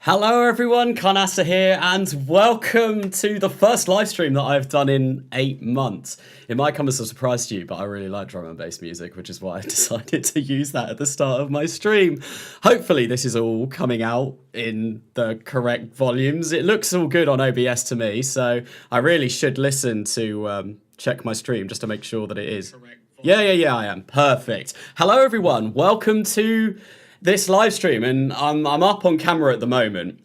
Hello everyone, Karnasa here, and welcome to the first live stream that I've done in 8 months. It might come as a surprise to you, but I really like drum and bass music, which is why I decided to use that at the start of my stream. Hopefully this is all coming out in the correct volumes. It looks all good on OBS to me, so I really should listen to check my stream just to make sure that it is. Yeah, I am. Perfect. Hello everyone, welcome to this live stream, and I'm up on camera at the moment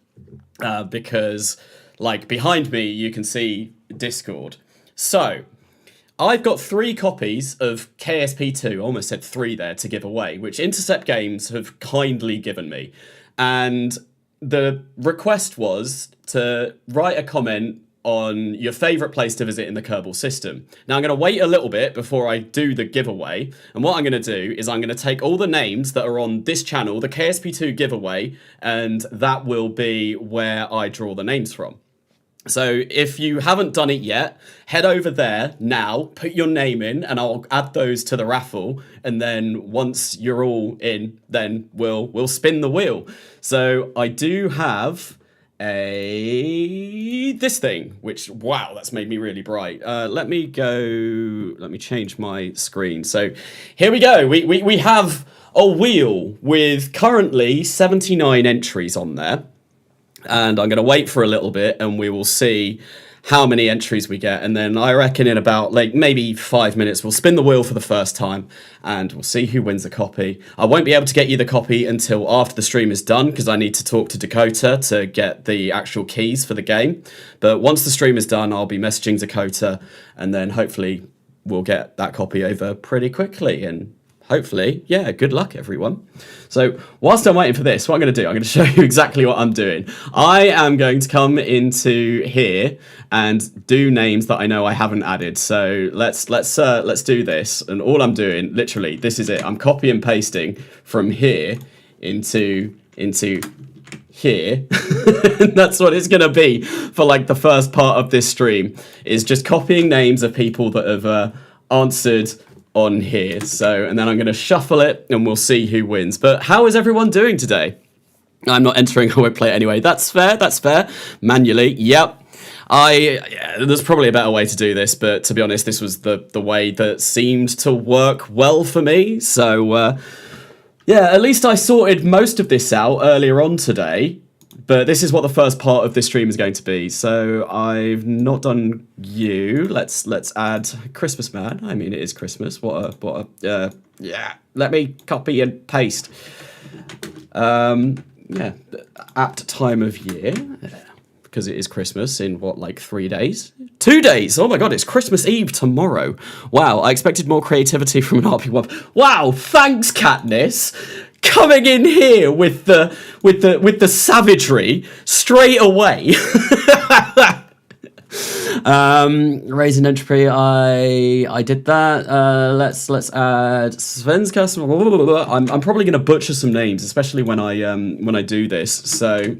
because, like, behind me you can see Discord. So I've got 3 copies of KSP2, almost said 3 there, to give away, which Intercept Games have kindly given me. And the request was to write a comment on your favourite place to visit in the Kerbal system. Now I'm going to wait a little bit before I do the giveaway, and what I'm going to do is I'm going to take all the names that are on this channel, the KSP2 giveaway, and that will be where I draw the names from. So if you haven't done it yet, head over there now, put your name in, and I'll add those to the raffle, and then once you're all in, then we'll spin the wheel. So I do have this thing, which, wow, that's made me really bright. Let me change my screen. So here we go. We have a wheel with currently 79 entries on there, and I'm going to wait for a little bit and we will see how many entries we get, and then I reckon in about maybe 5 minutes we'll spin the wheel for the first time and we'll see who wins the copy. I won't be able to get you the copy until after the stream is done because I need to talk to Dakota to get the actual keys for the game. But once the stream is done, I'll be messaging Dakota, and then hopefully we'll get that copy over pretty quickly, and hopefully, yeah, good luck everyone. So whilst I'm waiting for this, what I'm going to do, I'm going to show you exactly what I'm doing. I am going to come into here and do names that I know I haven't added. So let's do this. And all I'm doing, literally, this is it. I'm copy and pasting from here into here. And that's what it's going to be for like the first part of this stream, is just copying names of people that have answered on here. So, and then I'm going to shuffle it and we'll see who wins. But how is everyone doing today? I'm not entering, I won't play it anyway. That's fair. Manually, yep. There's probably a better way to do this, but to be honest, this was the way that seemed to work well for me. So, yeah, at least I sorted most of this out earlier on today. But this is what the first part of this stream is going to be. So I've not done you. Let's add Christmas Man. I mean, it is Christmas. Yeah. Let me copy and paste. Yeah, apt time of year, because it is Christmas in like 3 days? 2 days! Oh my god, it's Christmas Eve tomorrow. Wow, I expected more creativity from an RP1. Wow, thanks, Katniss! Coming in here with the savagery straight away. Raising entropy, I did that. Let's add Svenska. I'm probably going to butcher some names, especially when I do this. So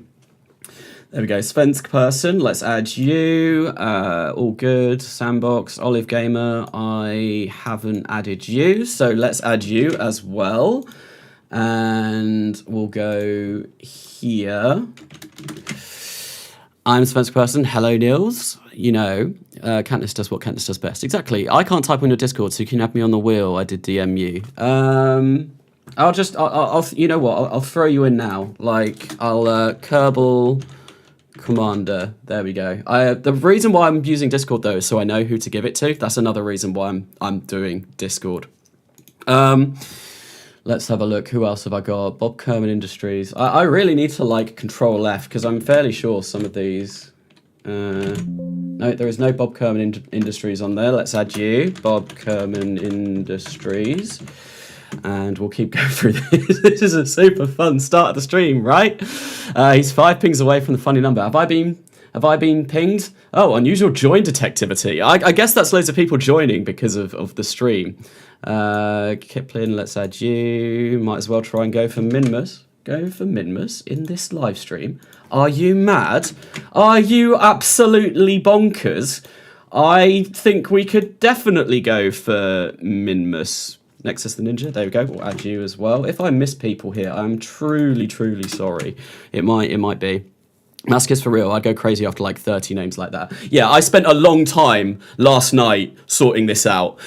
there we go, Svensk person. Let's add you. All good. Sandbox, Olive Gamer. I haven't added you, so let's add you as well. And we'll go here. I'm Spencer Person. Hello, Niels. You know, Katniss does what Katniss does best. Exactly. I can't type on your Discord, so you can have me on the wheel. I did DM you. I'll you know what? I'll throw you in now. Like, I'll Kerbal Commander. There we go. The reason why I'm using Discord though is so I know who to give it to. That's another reason why I'm doing Discord. Let's have a look. Who else have I got? Bob Kerman Industries. I really need to like control F because I'm fairly sure some of these. No, there is no Bob Kerman Industries on there. Let's add you, Bob Kerman Industries, and we'll keep going through this. This is a super fun start of the stream, right? He's 5 pings away from the funny number. Have I been pinged? Oh, unusual join detectivity. I guess that's loads of people joining because of the stream. Kipling, let's add you. Might as well try and go for Minmus. Go for Minmus in this live stream. Are you mad? Are you absolutely bonkers? I think we could definitely go for Minmus Nexus the Ninja. There we go. We'll add you as well. If I miss people here, I'm truly, truly sorry. It might be. Mask for real. I'd go crazy after like 30 names like that. Yeah, I spent a long time last night sorting this out.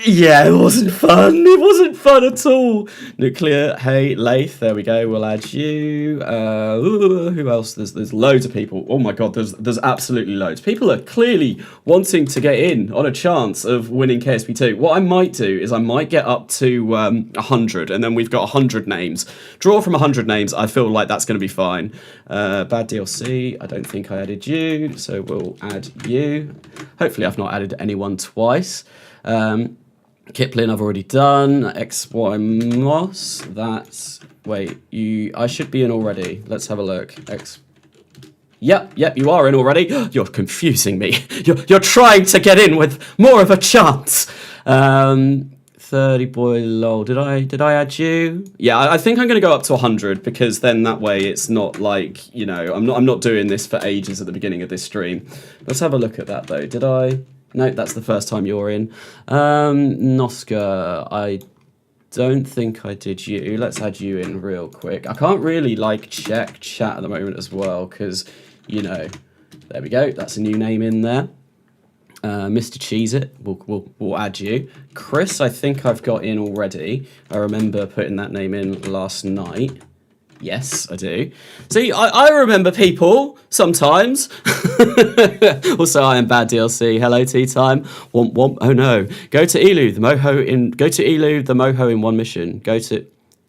Yeah, it wasn't fun. It wasn't fun at all. Nuclear, hey, Lath, there we go. We'll add you. Who else? There's loads of people. Oh my god, there's absolutely loads. People are clearly wanting to get in on a chance of winning KSP2. What I might do is I might get up to 100, and then we've got 100 names. Draw from 100 names. I feel like that's going to be fine. Bad DLC. I don't think I added you, so we'll add you. Hopefully, I've not added anyone twice. Kipling I've already done. XY Moss, that's... Wait, I should be in already. Let's have a look. Yep, you are in already. You're confusing me. You're trying to get in with more of a chance. 30 boy lol. Did I add you? Yeah, I think I'm going to go up to 100 because then that way it's not like, you know, I'm not doing this for ages at the beginning of this stream. Let's have a look at that though. Did I? No, that's the first time you're in. Noska, I don't think I did you. Let's add you in real quick. I can't really like check chat at the moment as well because, you know, there we go. That's a new name in there. Mr. Cheese-It, we'll add you. Chris, I think I've got in already. I remember putting that name in last night. Yes, I do. See, I remember people sometimes. Also, I am Bad DLC. Hello, tea time. Womp womp. Oh no. Go to Elu, the Moho in one mission. Go to.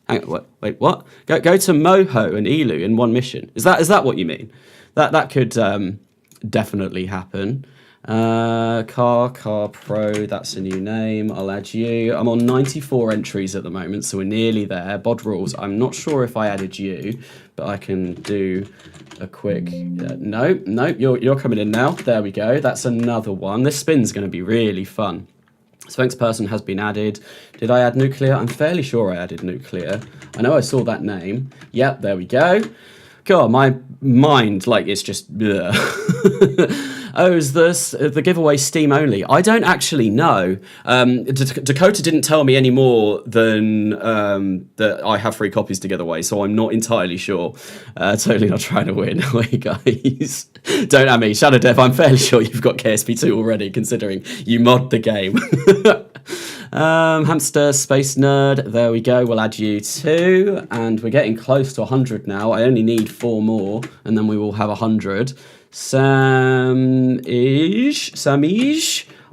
Hang on, wait, what? Go to Moho and Elu in one mission. Is that what you mean? That could definitely happen. Car Pro, that's a new name. I'll add you. I'm on 94 entries at the moment, so we're nearly there. Bod rules, I'm not sure if I added you, but I can do a quick... no, you're coming in now. There we go. That's another one. This spin's going to be really fun. Sphinx person has been added. Did I add Nuclear? I'm fairly sure I added Nuclear. I know I saw that name. Yep, there we go. God, my mind, like, it's just... Oh, is this the giveaway Steam only? I don't actually know. Dakota didn't tell me any more than that I have 3 copies to give away, so I'm not entirely sure. Totally not trying to win. Wait, guys. Don't at me. Shadow Dev, I'm fairly sure you've got KSP2 already, considering you mod the game. Hamster, Space Nerd, there we go. We'll add you too. And we're getting close to 100 now. I only need 4 more, and then we will have 100. Samish.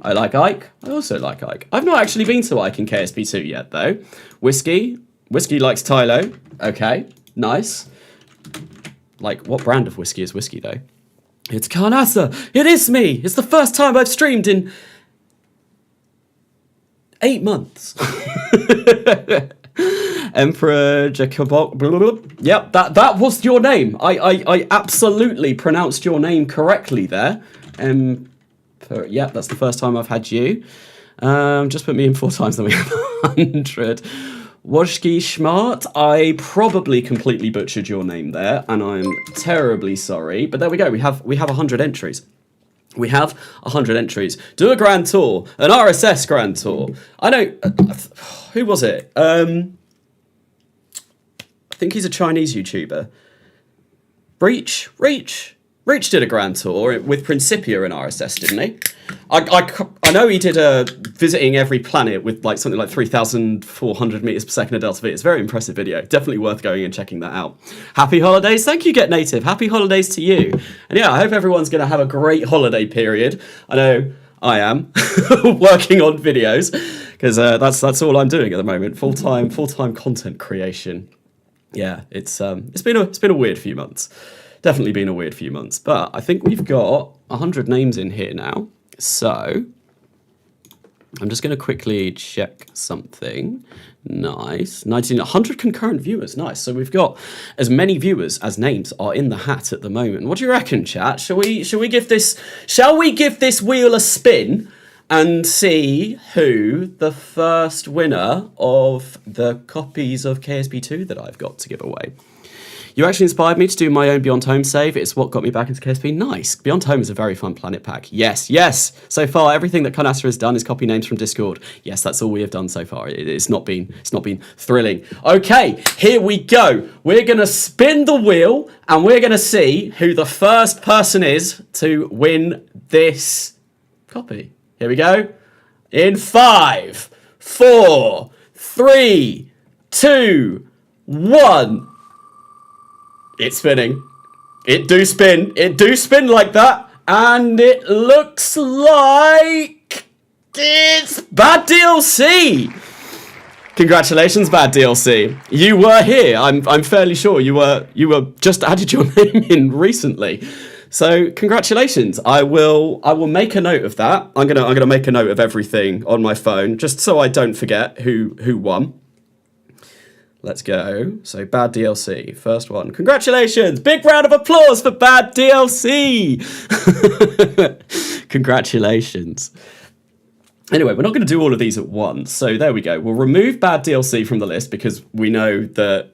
I like Ike. I also like Ike. I've not actually been to Ike in KSP2 yet, though. Whiskey likes Tylo. Okay, nice. Like, what brand of whiskey is whiskey, though? It's Carnassa. It is me. It's the first time I've streamed in 8 months. Emperor Jacobok. Yep, that was your name. I absolutely pronounced your name correctly there. Yep, that's the first time I've had you. Just put me in 4 times, then we have 100. Wojki Schmart, I probably completely butchered your name there, and I'm terribly sorry. But there we go. We have 100 entries. We have 100 entries. Do a grand tour, an RSS grand tour. I know. Who was it? I think he's a Chinese YouTuber. Reach did a grand tour with Principia and RSS, didn't he? I know he did a visiting every planet with like something like 3,400 meters per second of delta V. It's a very impressive video. Definitely worth going and checking that out. Happy holidays. Thank you, Get Native. Happy holidays to you. And yeah, I hope everyone's going to have a great holiday period. I know I am working on videos because that's all I'm doing at the moment. Full-time content creation. Yeah, it's been a weird few months. Definitely been a weird few months, but I think we've got 100 names in here now. So I'm just going to quickly check something. Nice. 100 concurrent viewers. Nice. So we've got as many viewers as names are in the hat at the moment. What do you reckon, chat? Shall we give this wheel a spin and see who the first winner of the copies of KSP2 that I've got to give away? You actually inspired me to do my own Beyond Home save. It's what got me back into KSP. Nice. Beyond Home is a very fun planet pack. Yes, yes. So far, everything that Canasta has done is copy names from Discord. Yes, that's all we have done so far. It's not been thrilling. Okay, here we go. We're gonna spin the wheel and we're gonna see who the first person is to win this copy. Here we go. In 5, 4, 3, 2, 1. It's spinning. It do spin. It do spin like that. And it looks like it's Bad DLC. Congratulations, Bad DLC. You were here. I'm fairly sure you were just added your name in recently. So congratulations. I will make a note of that. I'm gonna make a note of everything on my phone just so I don't forget who won. Let's go. So Bad DLC, first one. Congratulations! Big round of applause for Bad DLC! Congratulations. Anyway, we're not going to do all of these at once. So there we go. We'll remove Bad DLC from the list because we know that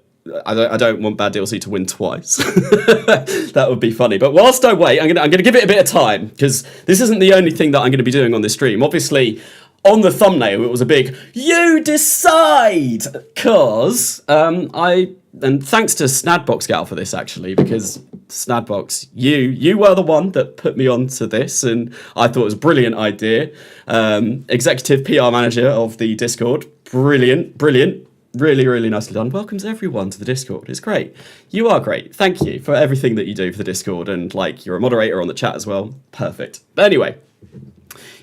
I don't want Bad DLC to win twice. That would be funny. But whilst I wait, I'm gonna give it a bit of time because this isn't the only thing that I'm going to be doing on this stream. Obviously, on the thumbnail, it was a big "You decide," cause and thanks to Snadbox Gal for this actually, because Snadbox, you were the one that put me onto this, and I thought it was a brilliant idea. Executive PR manager of the Discord, brilliant, really nicely done. Welcomes everyone to the Discord. It's great. You are great. Thank you for everything that you do for the Discord, and like you're a moderator on the chat as well. Perfect. But anyway.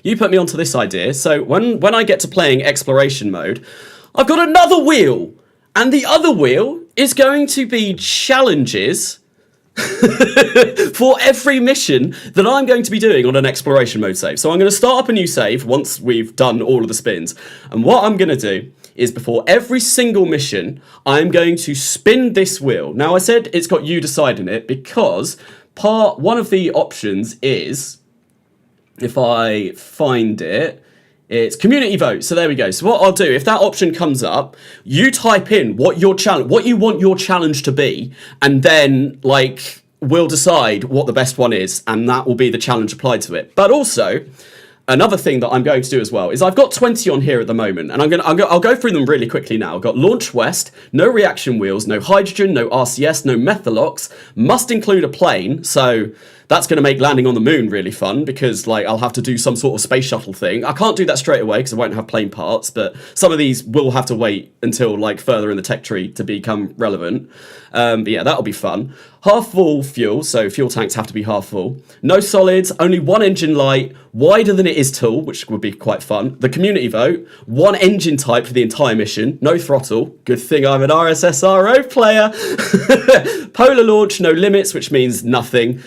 You put me onto this idea, so when I get to playing exploration mode, I've got another wheel, and the other wheel is going to be challenges for every mission that I'm going to be doing on an exploration mode save. So I'm going to start up a new save once we've done all of the spins, and what I'm going to do is before every single mission, I'm going to spin this wheel. Now I said it's got you deciding it because one of the options is, if I find it, it's community vote. So there we go. So what I'll do, if that option comes up, you type in what you want your challenge to be, and then like we'll decide what the best one is, and that will be the challenge applied to it. But also, another thing that I'm going to do as well is I've got 20 on here at the moment, and I'll go through them really quickly now. I've got Launch West, no reaction wheels, no hydrogen, no RCS, no Methalox, must include a plane, so that's going to make landing on the moon really fun because like I'll have to do some sort of space shuttle thing. I can't do that straight away because I won't have plane parts, but some of these will have to wait until like further in the tech tree to become relevant. But yeah, that'll be fun. Half full fuel, so fuel tanks have to be half full. No solids, only one engine light, wider than it is tall, which would be quite fun. The community vote, one engine type for the entire mission, no throttle. Good thing I'm an RSSRO player. Polar launch, no limits, which means nothing.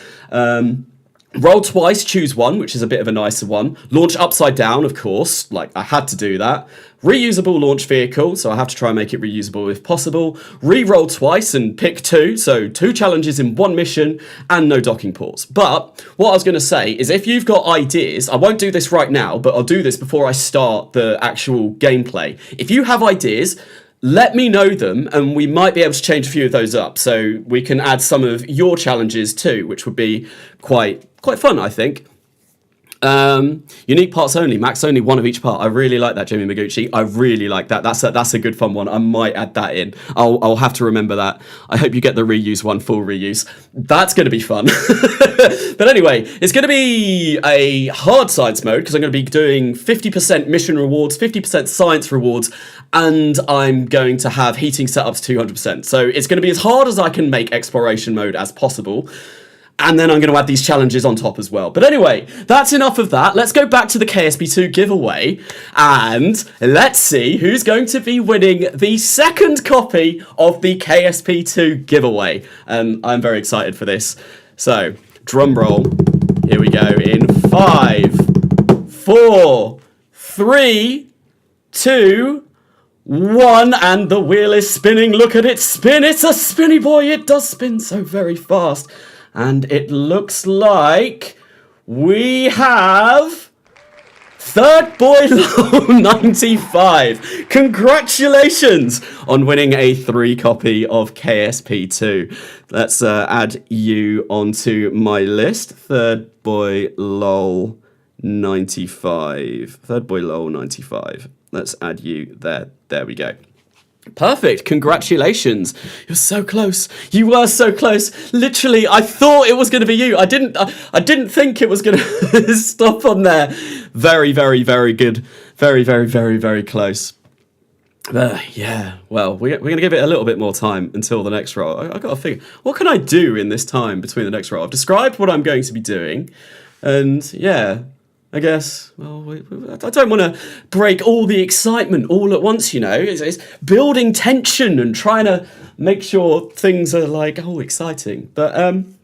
Roll twice, choose one, which is a bit of a nicer one. Launch upside down, of course, like I had to do that. Reusable launch vehicle, so I have to try and make it reusable if possible. Re-roll twice and pick 2, so 2 challenges in 1 mission, and no docking ports. But what I was going to say is if you've got ideas, I won't do this right now, but I'll do this before I start the actual gameplay. If you have ideas, let me know them, and we might be able to change a few of those up, so we can add some of your challenges too, which would be quite fun, I think. Unique parts only, max only one of each part. I really like that, Jimmy Maguchi. I really like that. That's a good fun one. I might add that in. I'll have to remember that. I hope you get the reuse one, full reuse. That's going to be fun. But anyway, it's going to be a hard science mode because I'm going to be doing 50% mission rewards, 50% science rewards, and I'm going to have heating set up to 200%. So it's going to be as hard as I can make exploration mode as possible. And then I'm going to add these challenges on top as well. But anyway, that's enough of that. Let's go back to the KSP2 giveaway. And let's see who's going to be winning the second copy of the KSP2 giveaway. And I'm very excited for this. So, drum roll. Here we go in 5, 4, 3, 2, 1. And the wheel is spinning. Look at it spin. It's a spinny boy. It does spin so very fast. And it looks like we have Third Boy Low 95. Congratulations on winning a 3 copy of KSP2. Let's add you onto my list. Third Boy Lol 95. Third Boy Lol 95. Let's add you there. There we go. Perfect. Congratulations. You're so close. You were so close. Literally, I thought it was going to be you. I didn't think it was going to stop on there. Very, very, very good. Very, very, very, very close. Yeah, well, we're going to give it a little bit more time until the next roll. I've got to figure, what can I do in this time between the next roll? I've described what I'm going to be doing. And yeah, I guess, well, I don't want to break all the excitement all at once, you know. It's building tension and trying to make sure things are like, oh, exciting. But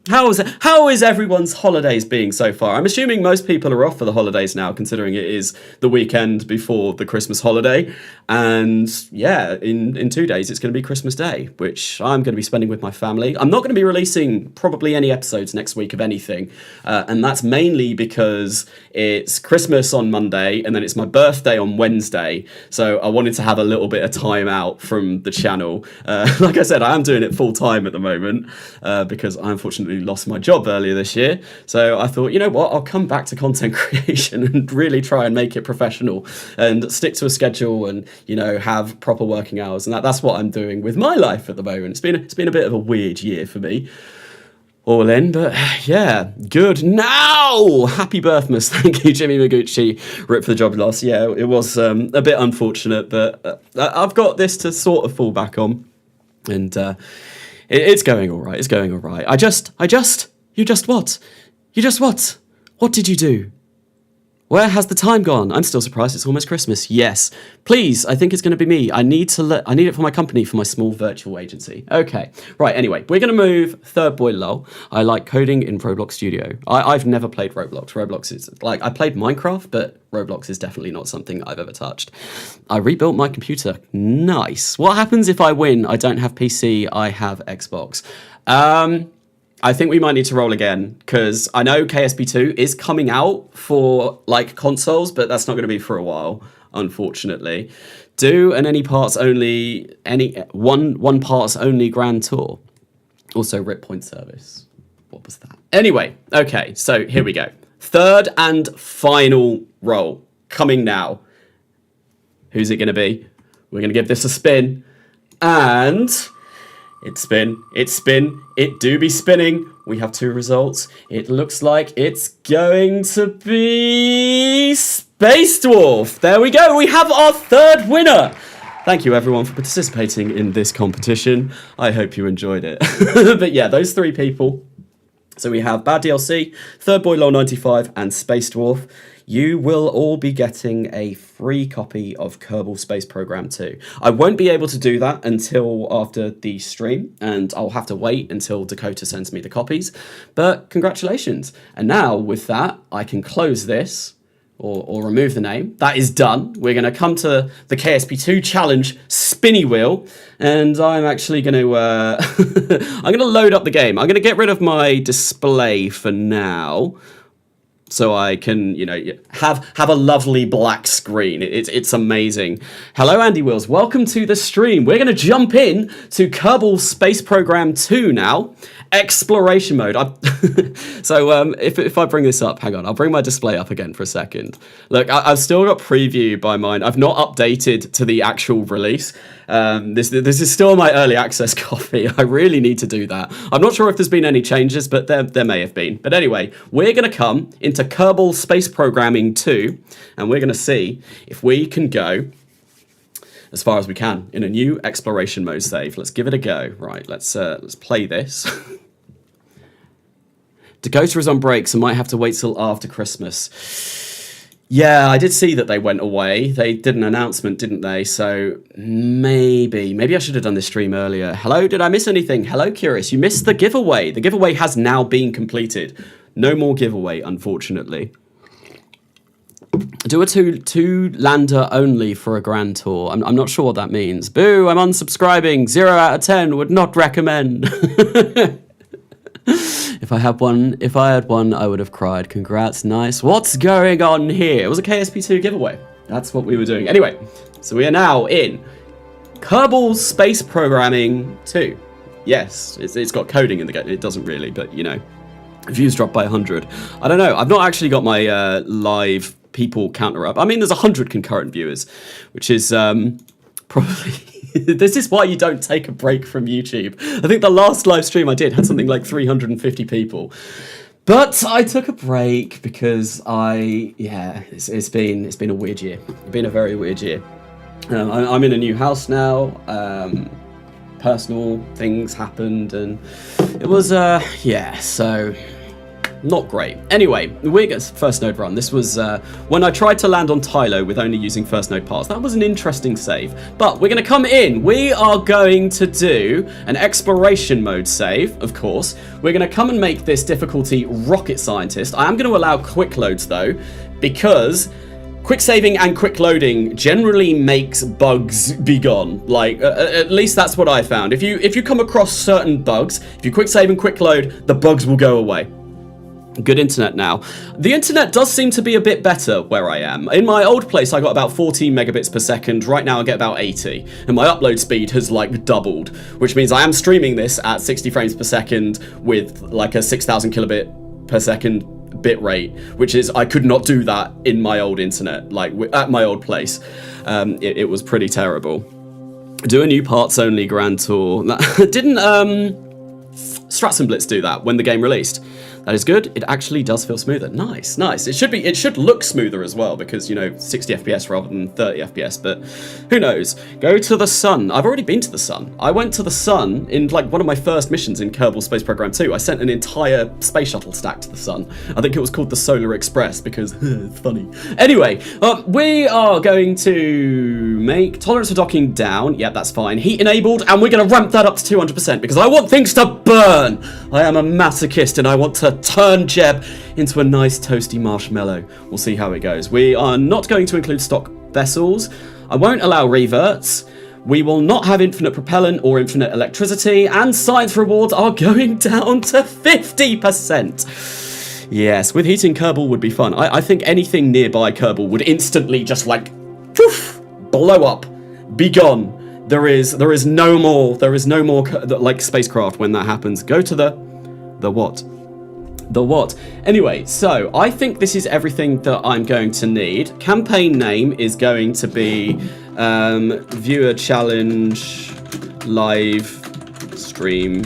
how is everyone's holidays being so far? I'm assuming most people are off for the holidays now, considering it is the weekend before the Christmas holiday. And yeah, in 2 days, it's going to be Christmas Day, which I'm going to be spending with my family. I'm not going to be releasing probably any episodes next week of anything. And that's mainly because it's Christmas on Monday and then it's my birthday on Wednesday. So I wanted to have a little bit of time out from the channel. Like I said, I am doing it full time at the moment because I unfortunately lost my job earlier this year. So I thought, you know what, I'll come back to content creation and really try and make it professional and stick to a schedule and, you know, have proper working hours. And that's what I'm doing with my life at the moment. It's been a bit of a weird year for me. All in, but yeah, good. Now, happy birthmas. Thank you, Jimmy Maguchi. Rip for the job loss. Yeah, it was a bit unfortunate, but I've got this to sort of fall back on. And it's going all right. It's going all right. You just what? What did you do? Where has the time gone? I'm still surprised it's almost Christmas. Yes. Please, I think it's going to be me. I need it for my company, for my small virtual agency. Okay. Right, anyway, we're going to move Third Boy Lol. I like coding in Roblox Studio. I've never played Roblox. Roblox is, like, I played Minecraft, but Roblox is definitely not something I've ever touched. I rebuilt my computer. Nice. What happens if I win? I don't have PC, I have Xbox. I think we might need to roll again because I know KSP2 is coming out for like consoles, but that's not going to be for a while, unfortunately. Do an one parts only grand tour. Also rip point service. What was that? Anyway, okay, so here we go. Third and final roll coming now. Who's it going to be? We're going to give this a spin and it do be spinning. We have 2 results. It looks like it's going to be Space Dwarf. There we go. We have our 3rd winner. Thank you everyone for participating in this competition. I hope you enjoyed it. But yeah, those 3 people. So we have Bad DLC, Third Boy Lol 95 and Space Dwarf. You will all be getting a free copy of Kerbal Space Program 2. I won't be able to do that until after the stream, and I'll have to wait until Dakota sends me the copies. But congratulations. And now with that, I can close this or remove the name. That is done. We're going to come to the KSP2 challenge spinny wheel, and I'm actually going to I'm going to load up the game. I'm going to get rid of my display for now, so I can, you know, have a lovely black screen. It's amazing. Hello, Andy Wills. Welcome to the stream. We're going to jump in to Kerbal Space Program 2 now. Exploration mode. So if I bring this up, hang on, I'll bring my display up again for a second. Look, I've still got preview by mine. I've not updated to the actual release. This is still my early access copy. I really need to do that. I'm not sure if there's been any changes, but there may have been. But anyway, we're going to come into Kerbal Space Programming 2, and we're going to see if we can go as far as we can in a new exploration mode save. Let's give it a go. Right, let's play this. Dakota is on break, so might have to wait till after Christmas. Yeah, I did see that they went away. They did an announcement, didn't they? So maybe I should have done this stream earlier. Hello, did I miss anything? Hello, Curious. You missed the giveaway. The giveaway has now been completed. No more giveaway, unfortunately. Do a two lander only for a grand tour. I'm not sure what that means. Boo, I'm unsubscribing. 0 out of 10 would not recommend. If I had one, I would have cried. Congrats, nice. What's going on here? It was a KSP2 giveaway. That's what we were doing. Anyway, so we are now in Kerbal Space Programming 2. Yes, it's got coding in the game. It doesn't really, but you know, views dropped by 100. I don't know. I've not actually got my live people counter up. I mean, there's 100 concurrent viewers, which is probably... This is why you don't take a break from YouTube. I think the last live stream I did had something like 350 people. But I took a break because it's been a weird year. It's been a very weird year. I'm in a new house now. Personal things happened and it was, so not great. Anyway, we get first node run. This was when I tried to land on Tylo with only using first node parts. That was an interesting save. But we're going to come in. We are going to do an exploration mode save, of course. We're going to come and make this difficulty rocket scientist. I am going to allow quick loads though, because quick saving and quick loading generally makes bugs be gone. Like, at least that's what I found. If you come across certain bugs, if you quick save and quick load, the bugs will go away. Good internet now. The internet does seem to be a bit better where I am. In my old place, I got about 14 megabits per second. Right now, I get about 80. And my upload speed has, like, doubled. Which means I am streaming this at 60 frames per second with, like, a 6,000 kilobit per second bit rate. Which is, I could not do that in my old internet, like, at my old place. It was pretty terrible. Do a new parts only Grand Tour. Didn't, Strats and Blitz do that when the game released? That is good. It actually does feel smoother. Nice, nice. It should look smoother as well because, you know, 60 FPS rather than 30 FPS, but who knows? Go to the sun. I've already been to the sun. I went to the sun in, like, one of my first missions in Kerbal Space Program 2. I sent an entire space shuttle stack to the sun. I think it was called the Solar Express because it's funny. Anyway, we are going to make tolerance for docking down. Yeah, that's fine. Heat enabled, and we're going to ramp that up to 200% because I want things to burn. I am a masochist and I want to turn Jeb into a nice toasty marshmallow. We'll see how it goes. We are not going to include stock vessels. I won't allow reverts. We will not have infinite propellant or infinite electricity, and science rewards are going down to 50%. Yes, with heating Kerbal would be fun. I think anything nearby Kerbal would instantly just like poof, blow up, be gone. There is no more like spacecraft when that happens. Go to the what? The what? Anyway, so I think this is everything that I'm going to need. Campaign name is going to be Viewer Challenge Live Stream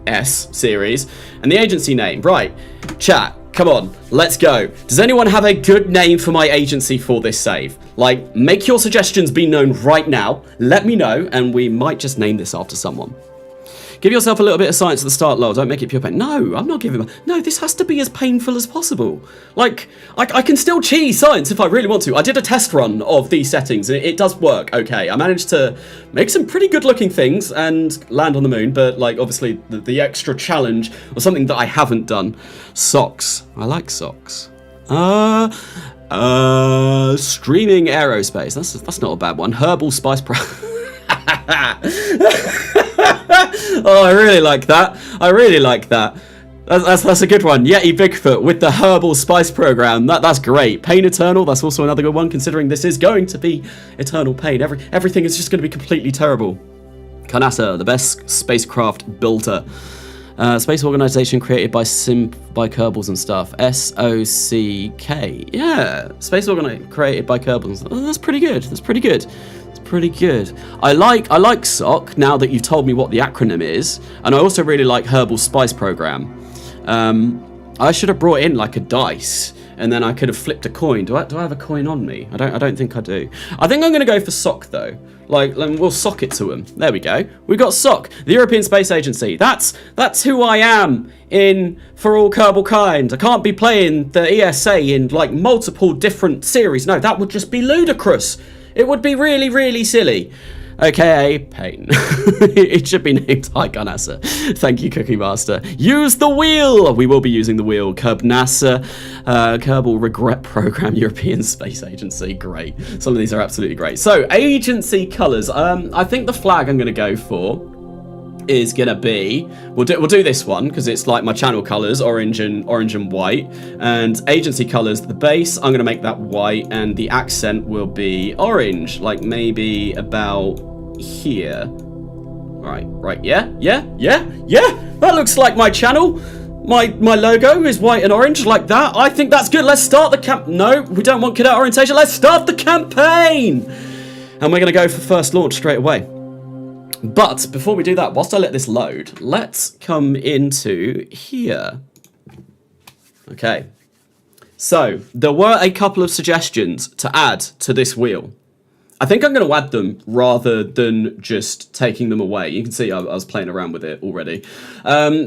S series. And the agency name, right? Chat, come on, let's go. Does anyone have a good name for my agency for this save? Like, make your suggestions be known right now. Let me know, and we might just name this after someone. Give yourself a little bit of science at the start, lol. Don't make it pure pain. No, I'm not giving up. No, this has to be as painful as possible. Like, I can still cheese science if I really want to. I did a test run of these settings, and it does work okay. I managed to make some pretty good-looking things and land on the moon, but, like, obviously, the extra challenge was something that I haven't done. Socks. I like socks. Streaming aerospace. That's not a bad one. Herbal spice Oh, I really like that. I really like that. That's a good one. Yeti Bigfoot with the Herbal Spice Program. That's great. Pain Eternal. That's also another good one, considering this is going to be eternal pain. Everything is just going to be completely terrible. Kanasa, the best spacecraft builder. Space organization created by Kerbals and stuff. SOCK. Yeah, space created by Kerbals. Oh, that's pretty good. That's pretty good. Pretty good. I like SOC now that you've told me what the acronym is, and I also really like Herbal Spice Program. I should have brought in like a dice, and then I could have flipped a coin. Do I have a coin on me? I don't think I do. I think I'm gonna go for SOC though. Like, we'll sock it to them. There we go. We got SOC, the European Space Agency. That's who I am in For All Kerbal Kind. I can't be playing the ESA in like multiple different series. No, that would just be ludicrous. It would be really, really silly. AKA pain. It should be named High Gunasa. Thank you, Cookie Master. Use the wheel. We will be using the wheel. Kerbnasa, Kerbal Regret Program, European Space Agency. Great. Some of these are absolutely great. So, agency colors. I think the flag I'm going to go for is gonna be, we'll do this one because it's like my channel colors, orange and white, and agency colors, the base, I'm gonna make that white, and the accent will be orange, like maybe about here. Right, yeah, that looks like my channel. My logo is white and orange like that. I think that's good. Let's start the no, we don't want cadet orientation. Let's start the campaign. And we're going to go for first launch straight away. But before we do that, whilst I let this load, let's come into here. Okay. So there were a couple of suggestions to add to this wheel. I think I'm going to add them rather than just taking them away. You can see I was playing around with it already.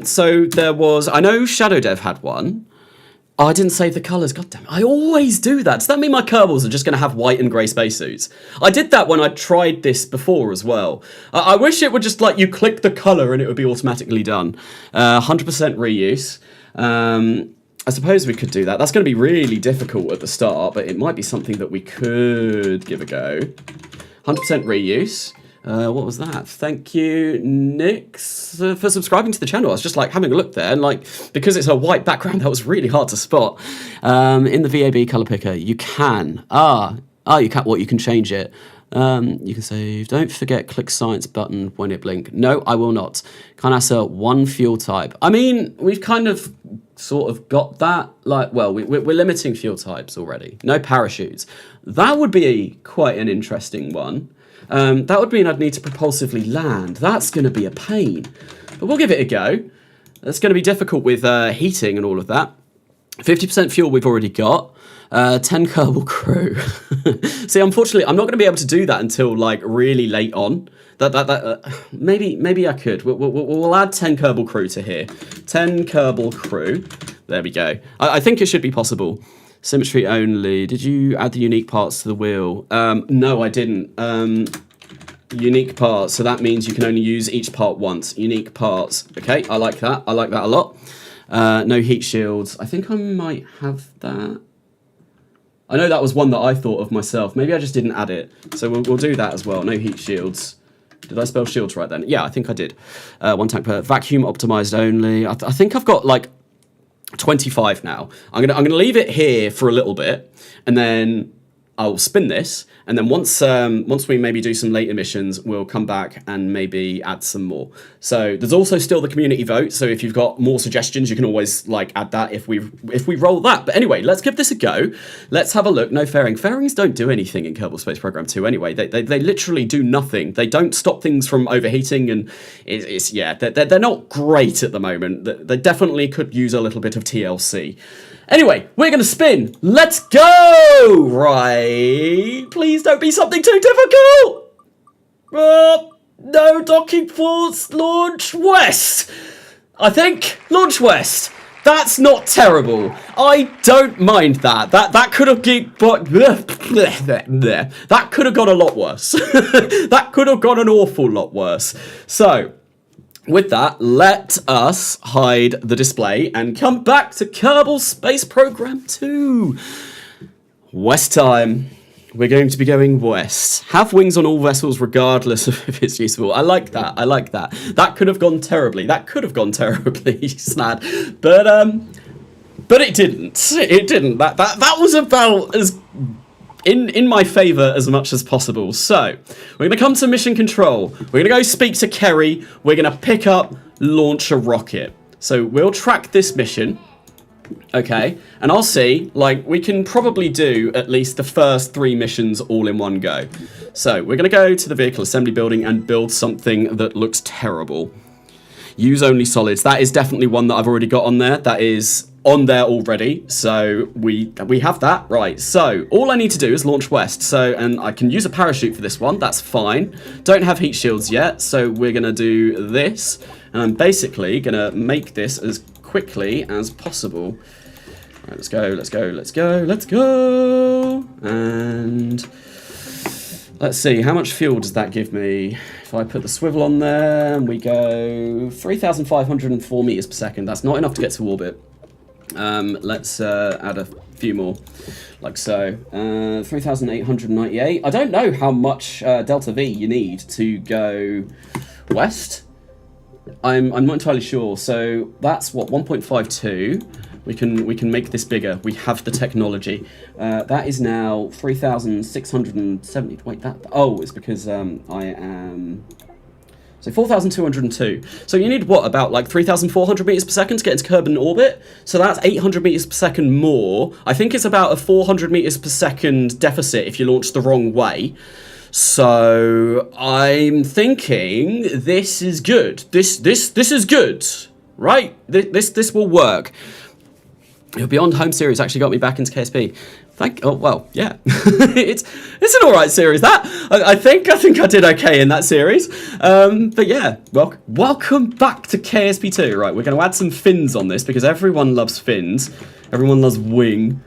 So there was, I know Shadow Dev had one. Oh, I didn't save the colours. God damn it. I always do that. Does that mean my Kerbals are just going to have white and grey spacesuits? I did that when I tried this before as well. I wish it would just like you click the colour and it would be automatically done. 100% reuse. I suppose we could do that. That's going to be really difficult at the start, but it might be something that we could give a go. 100% reuse. What was that? Thank you, Nix, for subscribing to the channel. I was just like having a look there, and like because it's a white background, that was really hard to spot. In the VAB color picker, you can. You can. What? You can change it. You can save. Don't forget click science button when it blink. No, I will not. Can't answer one fuel type. I mean, we've kind of sort of got that. Like, well, we're limiting fuel types already. No parachutes. That would be quite an interesting one. That would mean I'd need to propulsively land. That's going to be a pain. But we'll give it a go. It's going to be difficult with heating and all of that. 50% fuel we've already got. 10 Kerbal crew. See, unfortunately, I'm not going to be able to do that until like really late on. Maybe I could. We'll add 10 Kerbal crew to here. 10 Kerbal crew. There we go. I think it should be possible. Symmetry only. Did you add the unique parts to the wheel? No, I didn't. Unique parts. So that means you can only use each part once. Unique parts. Okay, I like that. I like that a lot. No heat shields. I think I might have that. I know that was one that I thought of myself. Maybe I just didn't add it. So we'll do that as well. No heat shields. Did I spell shields right then? Yeah, I think I did. One tank per vacuum optimized only. I think I've got like 25 now. I'm gonna leave it here for a little bit, and then I'll spin this, and then once we maybe do some later missions, we'll come back and maybe add some more. So there's also still the community vote. So if you've got more suggestions, you can always like add that if we roll that. But anyway, let's give this a go. Let's have a look. No fairing. Fairings don't do anything in Kerbal Space Program 2 anyway. They literally do nothing. They don't stop things from overheating, and they're not great at the moment. They definitely could use a little bit of TLC. Anyway, we're going to spin. Let's go! Right. Please don't be something too difficult. No docking ports. Launch west. I think. Launch west. That's not terrible. I don't mind that. That could have that could have gone a lot worse. That could have gone an awful lot worse. So, with that, let us hide the display and come back to Kerbal Space Program 2. West time. We're going to be going west. Have wings on all vessels regardless of if it's useful. I like that. I like that. That could have gone terribly. That could have gone terribly, Snad. But it didn't. It didn't. That was about as in my favour as much as possible. So, we're going to come to mission control. We're going to go speak to Kerry. We're going to pick up, launch a rocket. So, we'll track this mission. Okay, and I'll see, like, we can probably do at least the first 3 missions all in one go. So, we're going to go to the vehicle assembly building and build something that looks terrible. Use only solids. That is definitely one that I've already got on there. That is on there already. So we have that. Right. So all I need to do is launch west. So, and I can use a parachute for this one. That's fine. Don't have heat shields yet. So we're going to do this. And I'm basically going to make this as quickly as possible. All right, let's go. Let's go. Let's go. Let's go. And let's see. How much fuel does that give me? If I put the swivel on there and we go 3,504 meters per second, that's not enough to get to orbit. Let's add a few more, like so. 3,898. I don't know how much Delta V you need to go west. I'm not entirely sure. So that's what 1.52. We can make this bigger. We have the technology. That is now 3,670. Wait, it's because I am. So 4,202. So you need what, about like 3,400 meters per second to get into Kerbin orbit? So that's 800 meters per second more. I think it's about a 400 meters per second deficit if you launch the wrong way. So I'm thinking this is good. This is good, right? This will work. Beyond Home series actually got me back into KSP. Yeah. it's an alright series, that. I think I did okay in that series. But yeah, welcome back to KSP2. Right, we're going to add some fins on this because everyone loves fins. Everyone loves wing.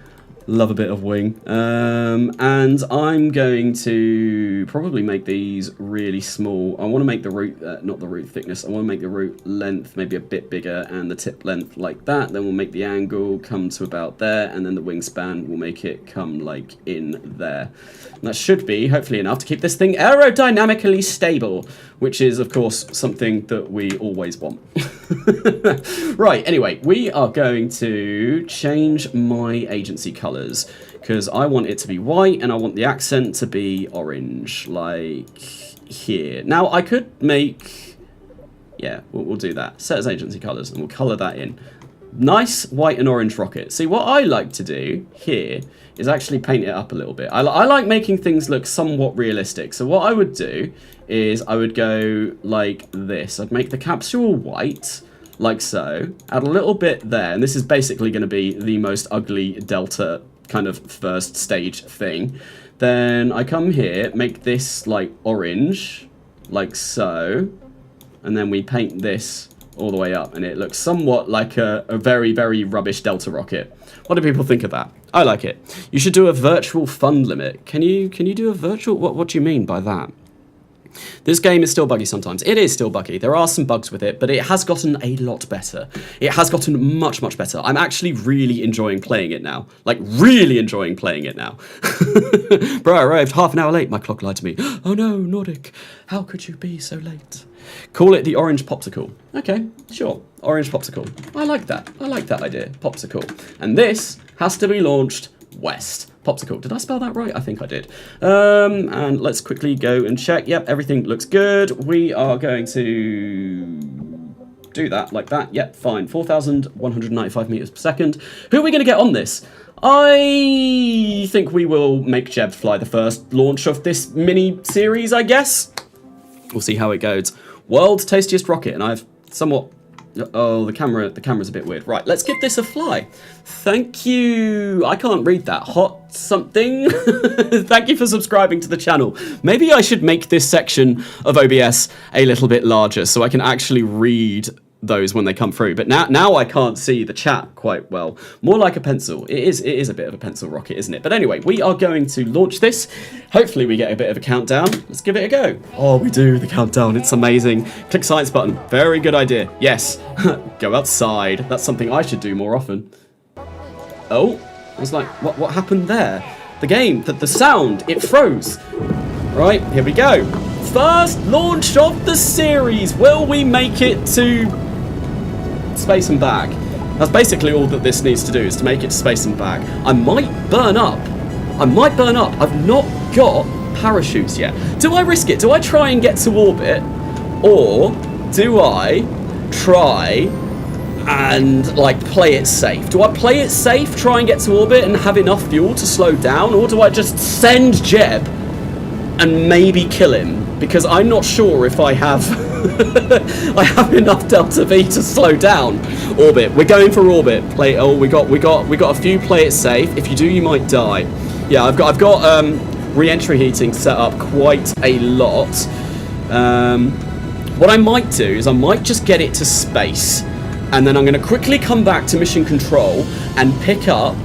Love a bit of wing. And I'm going to probably make these really small. I want to make the root, not the root thickness, I want to make the root length maybe a bit bigger and the tip length like that. Then we'll make the angle come to about there, and then the wingspan will make it come like in there. And that should be hopefully enough to keep this thing aerodynamically stable, which is of course something that we always want. Right, anyway, we are going to change my agency color, because I want it to be white and I want the accent to be orange, like here. Now I could make, yeah, we'll do that. Set as agency colors and we'll color that in. Nice white and orange rocket. See, what I like to do here is actually paint it up a little bit. I like making things look somewhat realistic. So what I would do is I would go like this. I'd make the capsule white, like so, add a little bit there, and this is basically going to be the most ugly Delta kind of first stage thing. Then I come here, make this like orange, like so, and then we paint this all the way up, and it looks somewhat like a very, very rubbish Delta rocket. What do people think of that? I like it. You should do a virtual fund limit. Can you do a virtual? What do you mean by that? This game is still buggy sometimes. It is still buggy. There are some bugs with it, but it has gotten a lot better. It has gotten much, much better. I'm actually really enjoying playing it now. Like, really enjoying playing it now. Bro, I arrived half an hour late. My clock lied to me. Oh no, Nordic. How could you be so late? Call it the orange popsicle. Okay, sure. Orange popsicle. I like that. I like that idea. Popsicle. And this has to be launched west. Popsicle. Did I spell that right? I think I did. And let's quickly go and check. Yep, everything looks good. We are going to do that like that. Yep, fine. 4,195 meters per second. Who are we going to get on this? I think we will make Jeb fly the first launch of this mini series, I guess. We'll see how it goes. World's tastiest rocket, and I've somewhat... Oh, the camera's a bit weird. Right, let's give this a fly. Thank you. I can't read that. Hot something. Thank you for subscribing to the channel. Maybe I should make this section of OBS a little bit larger so I can actually read those when they come through. But now I can't see the chat quite well. More like a pencil. It is a bit of a pencil rocket, isn't it? But anyway, we are going to launch this. Hopefully we get a bit of a countdown. Let's give it a go. Oh, we do, the countdown. It's amazing. Click science button. Very good idea. Yes. Go outside. That's something I should do more often. Oh, I was like, what happened there? The game, the sound, it froze. Right, here we go. First launch of the series. Will we make it to space and back? That's basically all that this needs to do, is to make it to space and back. I might burn up. I've not got parachutes yet. Do I risk it? Do I try and get to orbit? Or do I try and like play it safe? Do I play it safe, try and get to orbit and have enough fuel to slow down? Or do I just send Jeb and maybe kill him? Because I'm not sure if I have I have enough Delta V to slow down. Orbit. We're going for orbit. We got a few play it safe. If you do, you might die. Yeah, I've got re-entry heating set up quite a lot. What I might do is I might just get it to space, and then I'm going to quickly come back to mission control and pick up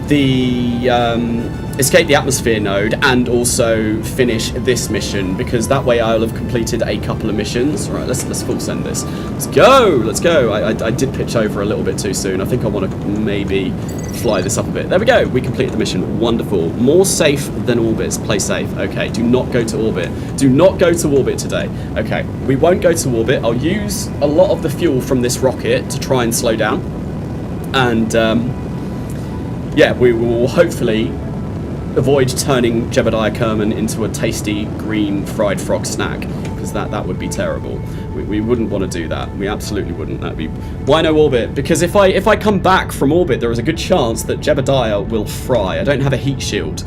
the escape the atmosphere node and also finish this mission, because that way I'll have completed a couple of missions. Right, let's full send this. Let's go. I did pitch over a little bit too soon. I think I want to maybe fly this up a bit. There we go. We completed the mission. Wonderful. More safe than orbits. Play safe. Okay, do not go to orbit. Do not go to orbit today. Okay, we won't go to orbit. I'll use a lot of the fuel from this rocket to try and slow down. And yeah, we will hopefully avoid turning Jebediah Kerman into a tasty green fried frog snack, because that would be terrible. We wouldn't want to do that. We absolutely wouldn't. That'd be... Why no orbit? Because if I come back from orbit, there is a good chance that Jebediah will fry. I don't have a heat shield.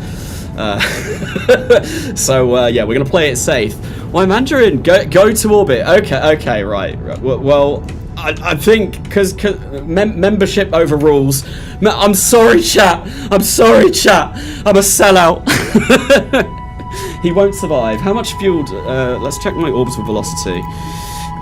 So yeah, we're going to play it safe. Why, Mandarin? Go to orbit. Okay, right. Well, I think because membership overrules. I'm sorry, chat. I'm a sellout. He won't survive. How much fuel? Let's check my orbital velocity.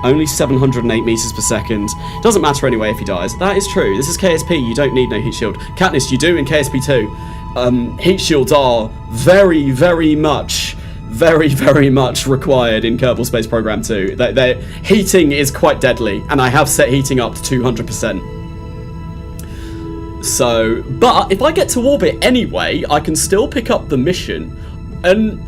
Only 708 meters per second. Doesn't matter anyway if he dies. That is true. This is KSP. You don't need no heat shield. Katniss, you do in KSP2. Heat shields are very, very much required in Kerbal Space Program 2. Their heating is quite deadly, and I have set heating up to 200%. So, but if I get to orbit anyway, I can still pick up the mission, and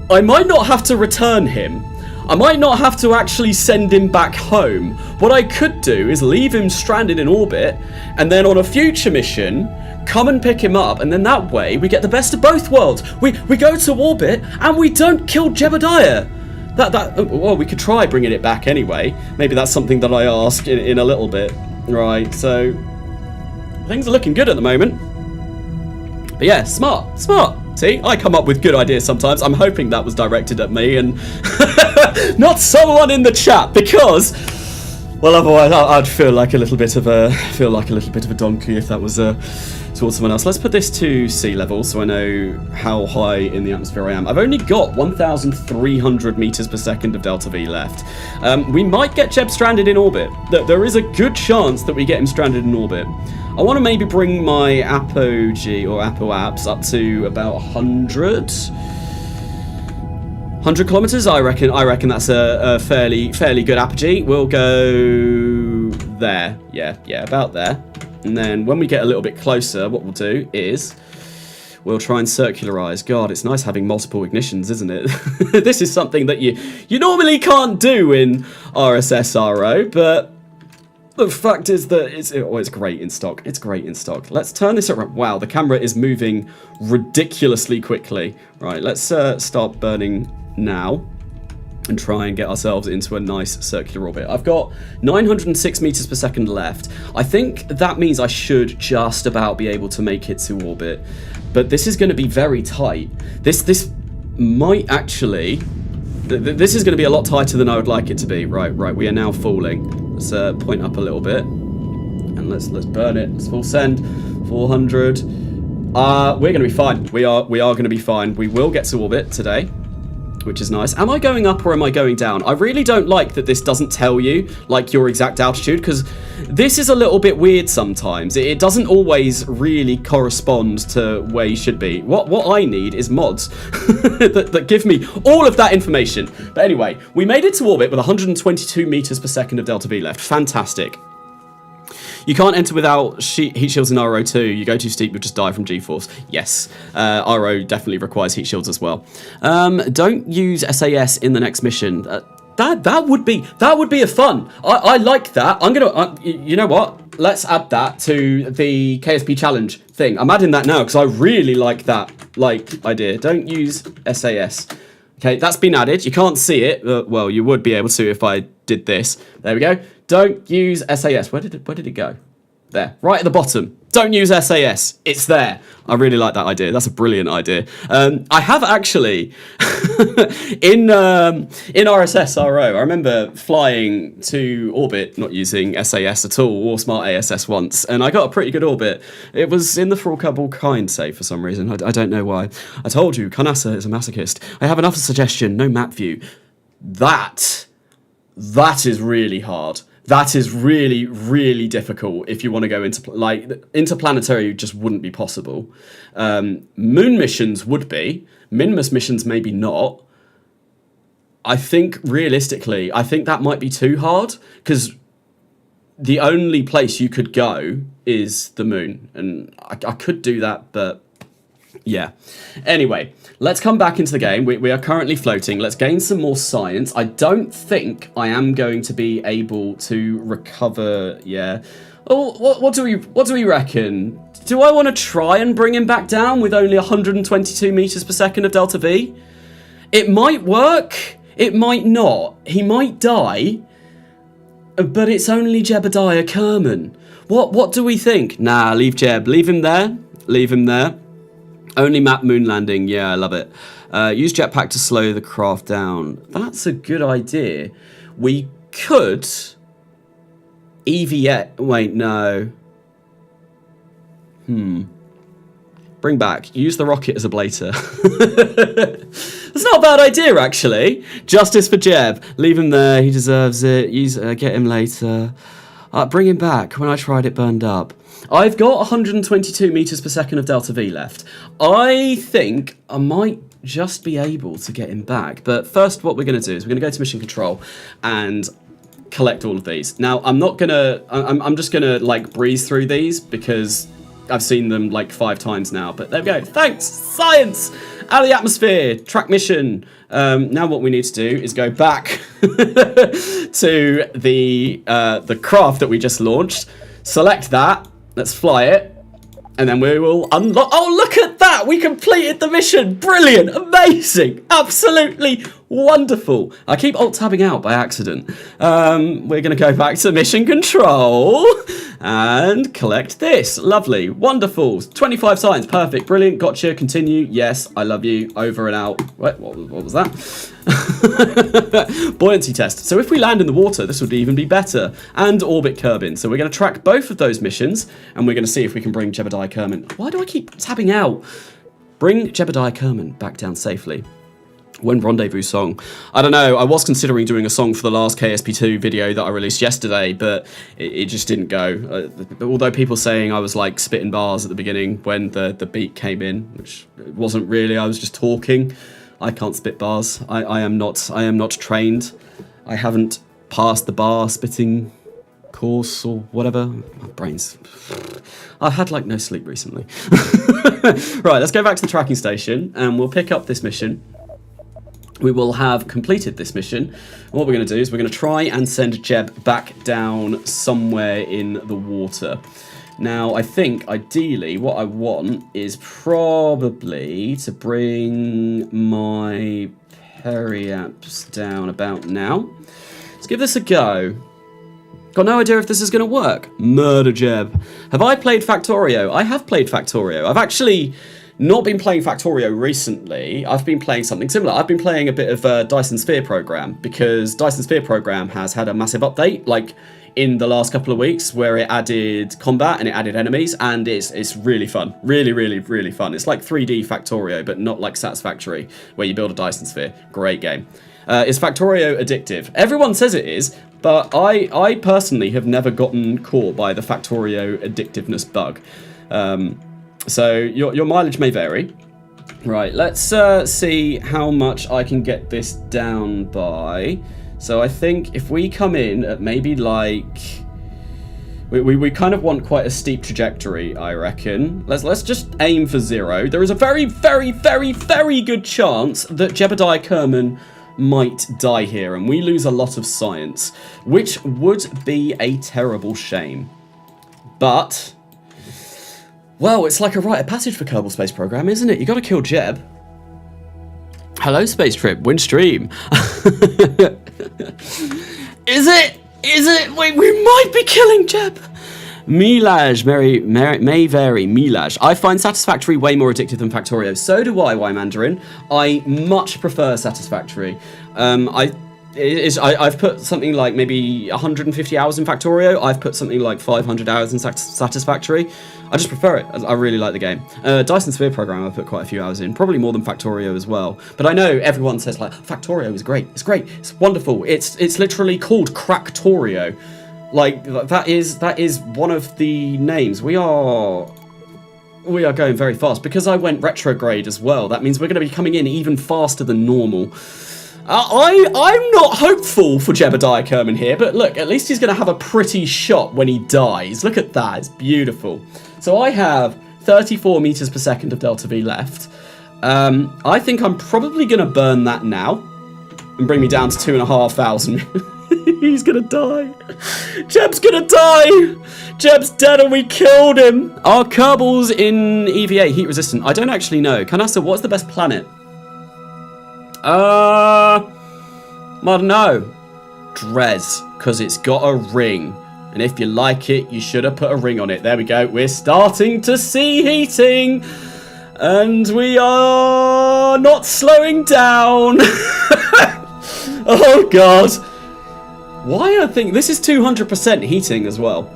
I might not have to return him. I might not have to actually send him back home. What I could do is leave him stranded in orbit, and then on a future mission, come and pick him up, and then that way we get the best of both worlds. We go to orbit and we don't kill Jebediah. Well, we could try bringing it back anyway. Maybe that's something that I ask in a little bit. Right, so things are looking good at the moment. But yeah, smart. See, I come up with good ideas sometimes. I'm hoping that was directed at me and not someone in the chat, because, well, otherwise I'd feel like a little bit of a donkey if that was towards someone else. Let's put this to sea level so I know how high in the atmosphere I am. I've only got 1,300 meters per second of delta V left. We might get Jeb stranded in orbit. There is a good chance that we get him stranded in orbit. I want to maybe bring my apogee or apoaps up to about 100 kilometers. I reckon that's a fairly good apogee. We'll go there. Yeah, about there. And then when we get a little bit closer, what we'll do is we'll try and circularize. God, it's nice having multiple ignitions, isn't it? This is something that you normally can't do in RSS-RO, but the fact is that it's great in stock. It's great in stock. Let's turn this around. Wow, the camera is moving ridiculously quickly. Right, let's start burning now and try and get ourselves into a nice circular orbit. I've got 906 meters per second left. I think that means I should just about be able to make it to orbit, but this is going to be very tight. This might actually... This is going to be a lot tighter than I would like it to be. Right, we are now falling. Let's point up a little bit, and let's burn it. Let's full send. 400. We're going to be fine. We are going to be fine. We will get to orbit today, which is nice. Am I going up or am I going down? I really don't like that this doesn't tell you like your exact altitude, because this is a little bit weird sometimes. It doesn't always really correspond to where you should be. What I need is mods that give me all of that information. But anyway, we made it to orbit with 122 meters per second of delta V left. Fantastic. You can't enter without heat shields in RO2. You go too steep, you'll just die from G-force. Yes, RO definitely requires heat shields as well. Don't use SAS in the next mission. That would be a fun. I like that. I'm gonna. You know what? Let's add that to the KSP challenge thing. I'm adding that now because I really like that idea. Don't use SAS. Okay, that's been added. You can't see it. Well, you would be able to if I did this. There we go. Don't use SAS. Where did it go? There, right at the bottom. Don't use SAS. It's there. I really like that idea. That's a brilliant idea. I have actually in RSS-RO, I remember flying to orbit not using SAS at all or Smart ASS once, and I got a pretty good orbit. It was in the For All Kerbal Kind save for some reason. I don't know why. I told you, Kanasa is a masochist. I have another suggestion. No map view. That is really hard. That is really, really difficult if you want to go into, like, interplanetary just wouldn't be possible. Moon missions would be. Minmus missions maybe not. I think, realistically, I think that might be too hard, because the only place you could go is the moon. And I could do that, but yeah. Anyway, let's come back into the game. We are currently floating. Let's gain some more science. I don't think I am going to be able to recover. Yeah. Oh, what do we reckon? Do I want to try and bring him back down with only 122 meters per second of delta V? It might work. It might not. He might die. But it's only Jebediah Kerman. What do we think? Nah, leave Jeb. Leave him there. Leave him there. Only map moon landing. Yeah, I love it. Use jetpack to slow the craft down. That's a good idea. We could... EVA... Wait, no. Bring back. Use the rocket as a blazer. That's not a bad idea, actually. Justice for Jeb. Leave him there. He deserves it. Get him later. Bring him back. When I tried, it burned up. I've got 122 meters per second of delta V left. I think I might just be able to get him back. But first, what we're going to do is we're going to go to mission control and collect all of these. Now, I'm not going to... I'm just going to, like, breeze through these because I've seen them, like, 5 times now. But there we go. Thanks! Science! Out of the atmosphere! Track mission! Now what we need to do is go back to the craft that we just launched. Select that. Let's fly it. And then we will unlock... Oh, look at that! We completed the mission! Brilliant! Amazing! Absolutely wonderful! I keep alt-tabbing out by accident. We're going to go back to mission control and collect this. Lovely. Wonderful. 25 science. Perfect. Brilliant. Gotcha. Continue. Yes, I love you. Over and out. What was that? Buoyancy test. So if we land in the water, this would even be better. And orbit Kerbin. So we're going to track both of those missions, and we're going to see if we can bring Jebediah Kerman. Why do I keep tabbing out? Bring Jebediah Kerman back down safely. When rendezvous song? I don't know. I was considering doing a song for the last KSP2 video that I released yesterday, but it just didn't go. Although people saying I was like spitting bars at the beginning when the beat came in, which it wasn't really. I was just talking. I can't spit bars. I am not trained. I haven't passed the bar spitting course or whatever. My brain's... I've had like no sleep recently. Right, let's go back to the tracking station and we'll pick up this mission. We will have completed this mission. And what we're going to do is we're going to try and send Jeb back down somewhere in the water. Now, I think, ideally, what I want is probably to bring my periaps down about now. Let's give this a go. Got no idea if this is going to work. Murder Jeb. Have I played Factorio? I have played Factorio. I've actually... not been playing Factorio recently. I've been playing something similar. I've been playing a bit of Dyson Sphere Program because Dyson Sphere Program has had a massive update, like in the last couple of weeks, where it added combat and it added enemies, and it's really fun. Really, really, really fun. It's like 3D Factorio, but not like Satisfactory, where you build a Dyson Sphere. Great game. Is Factorio addictive? Everyone says it is, but I personally have never gotten caught by the Factorio addictiveness bug. So your mileage may vary. Right, let's see how much I can get this down by. So I think if we come in at maybe like... We kind of want quite a steep trajectory, I reckon. Let's just aim for 0. There is a very, very, very, very good chance that Jebediah Kerman might die here, and we lose a lot of science, which would be a terrible shame. But... well, it's like a rite of passage for Kerbal Space Program, isn't it? You gotta kill Jeb. Hello, Space Trip. Win stream. Is it? Wait, we might be killing Jeb. Milage may vary. Milage. I find Satisfactory way more addictive than Factorio. So do I, Y Mandarin. I much prefer Satisfactory. I've put something like maybe 150 hours in Factorio. I've put something like 500 hours in Satisfactory. I just prefer it. I really like the game. Dyson Sphere Program I've put quite a few hours in, probably more than Factorio as well. But I know everyone says like Factorio is great. It's great. It's wonderful. It's literally called Cracktorio. Like, that is one of the names. We are going very fast. Because I went retrograde as well, that means we're going to be coming in even faster than normal. I'm not hopeful for Jebediah Kerman here, but look, at least he's going to have a pretty shot when he dies. Look at that, it's beautiful. So I have 34 meters per second of Delta V left. I think I'm probably going to burn that now and bring me down to 2,500. He's going to die. Jeb's going to die. Jeb's dead and we killed him. Are Kerbals in EVA heat resistant? I don't actually know. Canasta, what's the best planet? I don't know. Drez, because it's got a ring. And if you like it, you should have put a ring on it. There we go. We're starting to see heating. And we are not slowing down. Oh, God. Why I think this is 200% heating as well.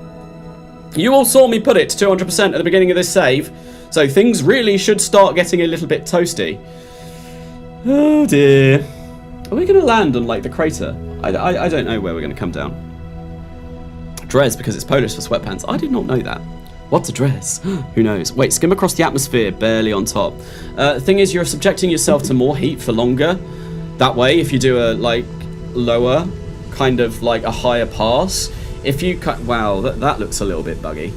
You all saw me put it to 200% at the beginning of this save. So things really should start getting a little bit toasty. Oh dear. Are we going to land on, like, the crater? I don't know where we're going to come down. Drez, because it's Polish for sweatpants. I did not know that. What's a dress? Who knows? Wait, skim across the atmosphere, barely on top. The thing is, you're subjecting yourself to more heat for longer. That way, if you do a, like, lower, kind of like a higher pass, if you cut... Wow, that looks a little bit buggy.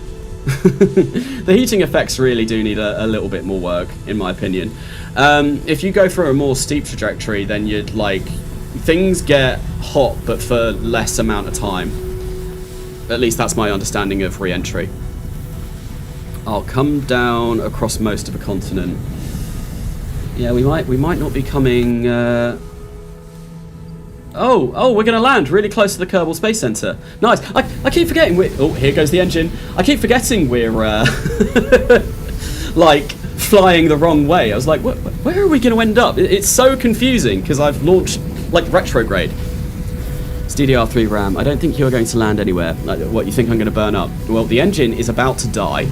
The heating effects really do need a little bit more work, in my opinion. If you go through a more steep trajectory, then you'd like things get hot but for less amount of time. At least that's my understanding of re-entry. I'll come down across most of a continent. Yeah, we might not be coming Oh, we're gonna land really close to the Kerbal Space Center. Nice. I keep forgetting oh, here goes the engine. I keep forgetting we're like flying the wrong way. I was like, where are we gonna end up? It's so confusing because I've launched like retrograde. It's DDR3 RAM. I don't think you're going to land anywhere. Like, what, you think I'm gonna burn up? Well, the engine is about to die.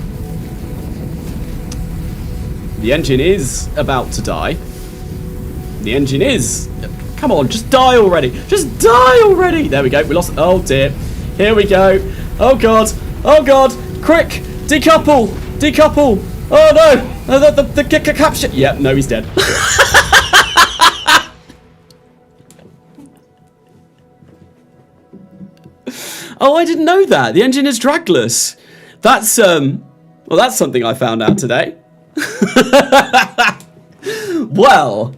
The engine is about to die. The engine is... Come on, just die already. Just die already. There we go. We lost... Oh, dear. Here we go. Oh, God. Oh, God. Quick. Decouple. Decouple. Oh, no. The capture... Yep, no, he's dead. Oh, I didn't know that. The engine is dragless. That's, well, that's something I found out today. Well,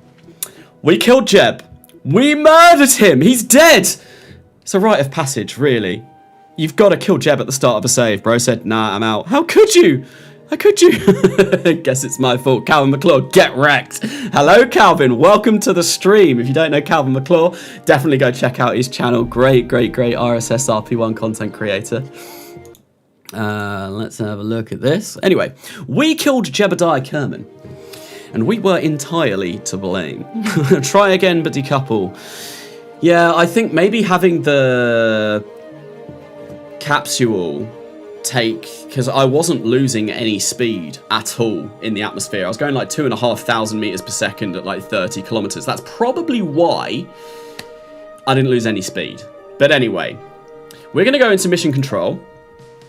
we killed Jeb. We murdered him. He's dead. It's a rite of passage, really. You've got to kill Jeb at the start of a save. Bro said, nah, I'm out. How could you? How could you? Guess it's my fault. Calvin McClure, get wrecked. Hello, Calvin. Welcome to the stream. If you don't know Calvin McClure, definitely go check out his channel. Great RSS RP1 content creator. Let's have a look at this. Anyway, we killed Jebediah Kerman. And we were entirely to blame. Try again, but decouple. Yeah, I think maybe having the capsule take... Because I wasn't losing any speed at all in the atmosphere. I was going like 2,500 meters per second at like 30 kilometers. That's probably why I didn't lose any speed. But anyway, we're going to go into mission control.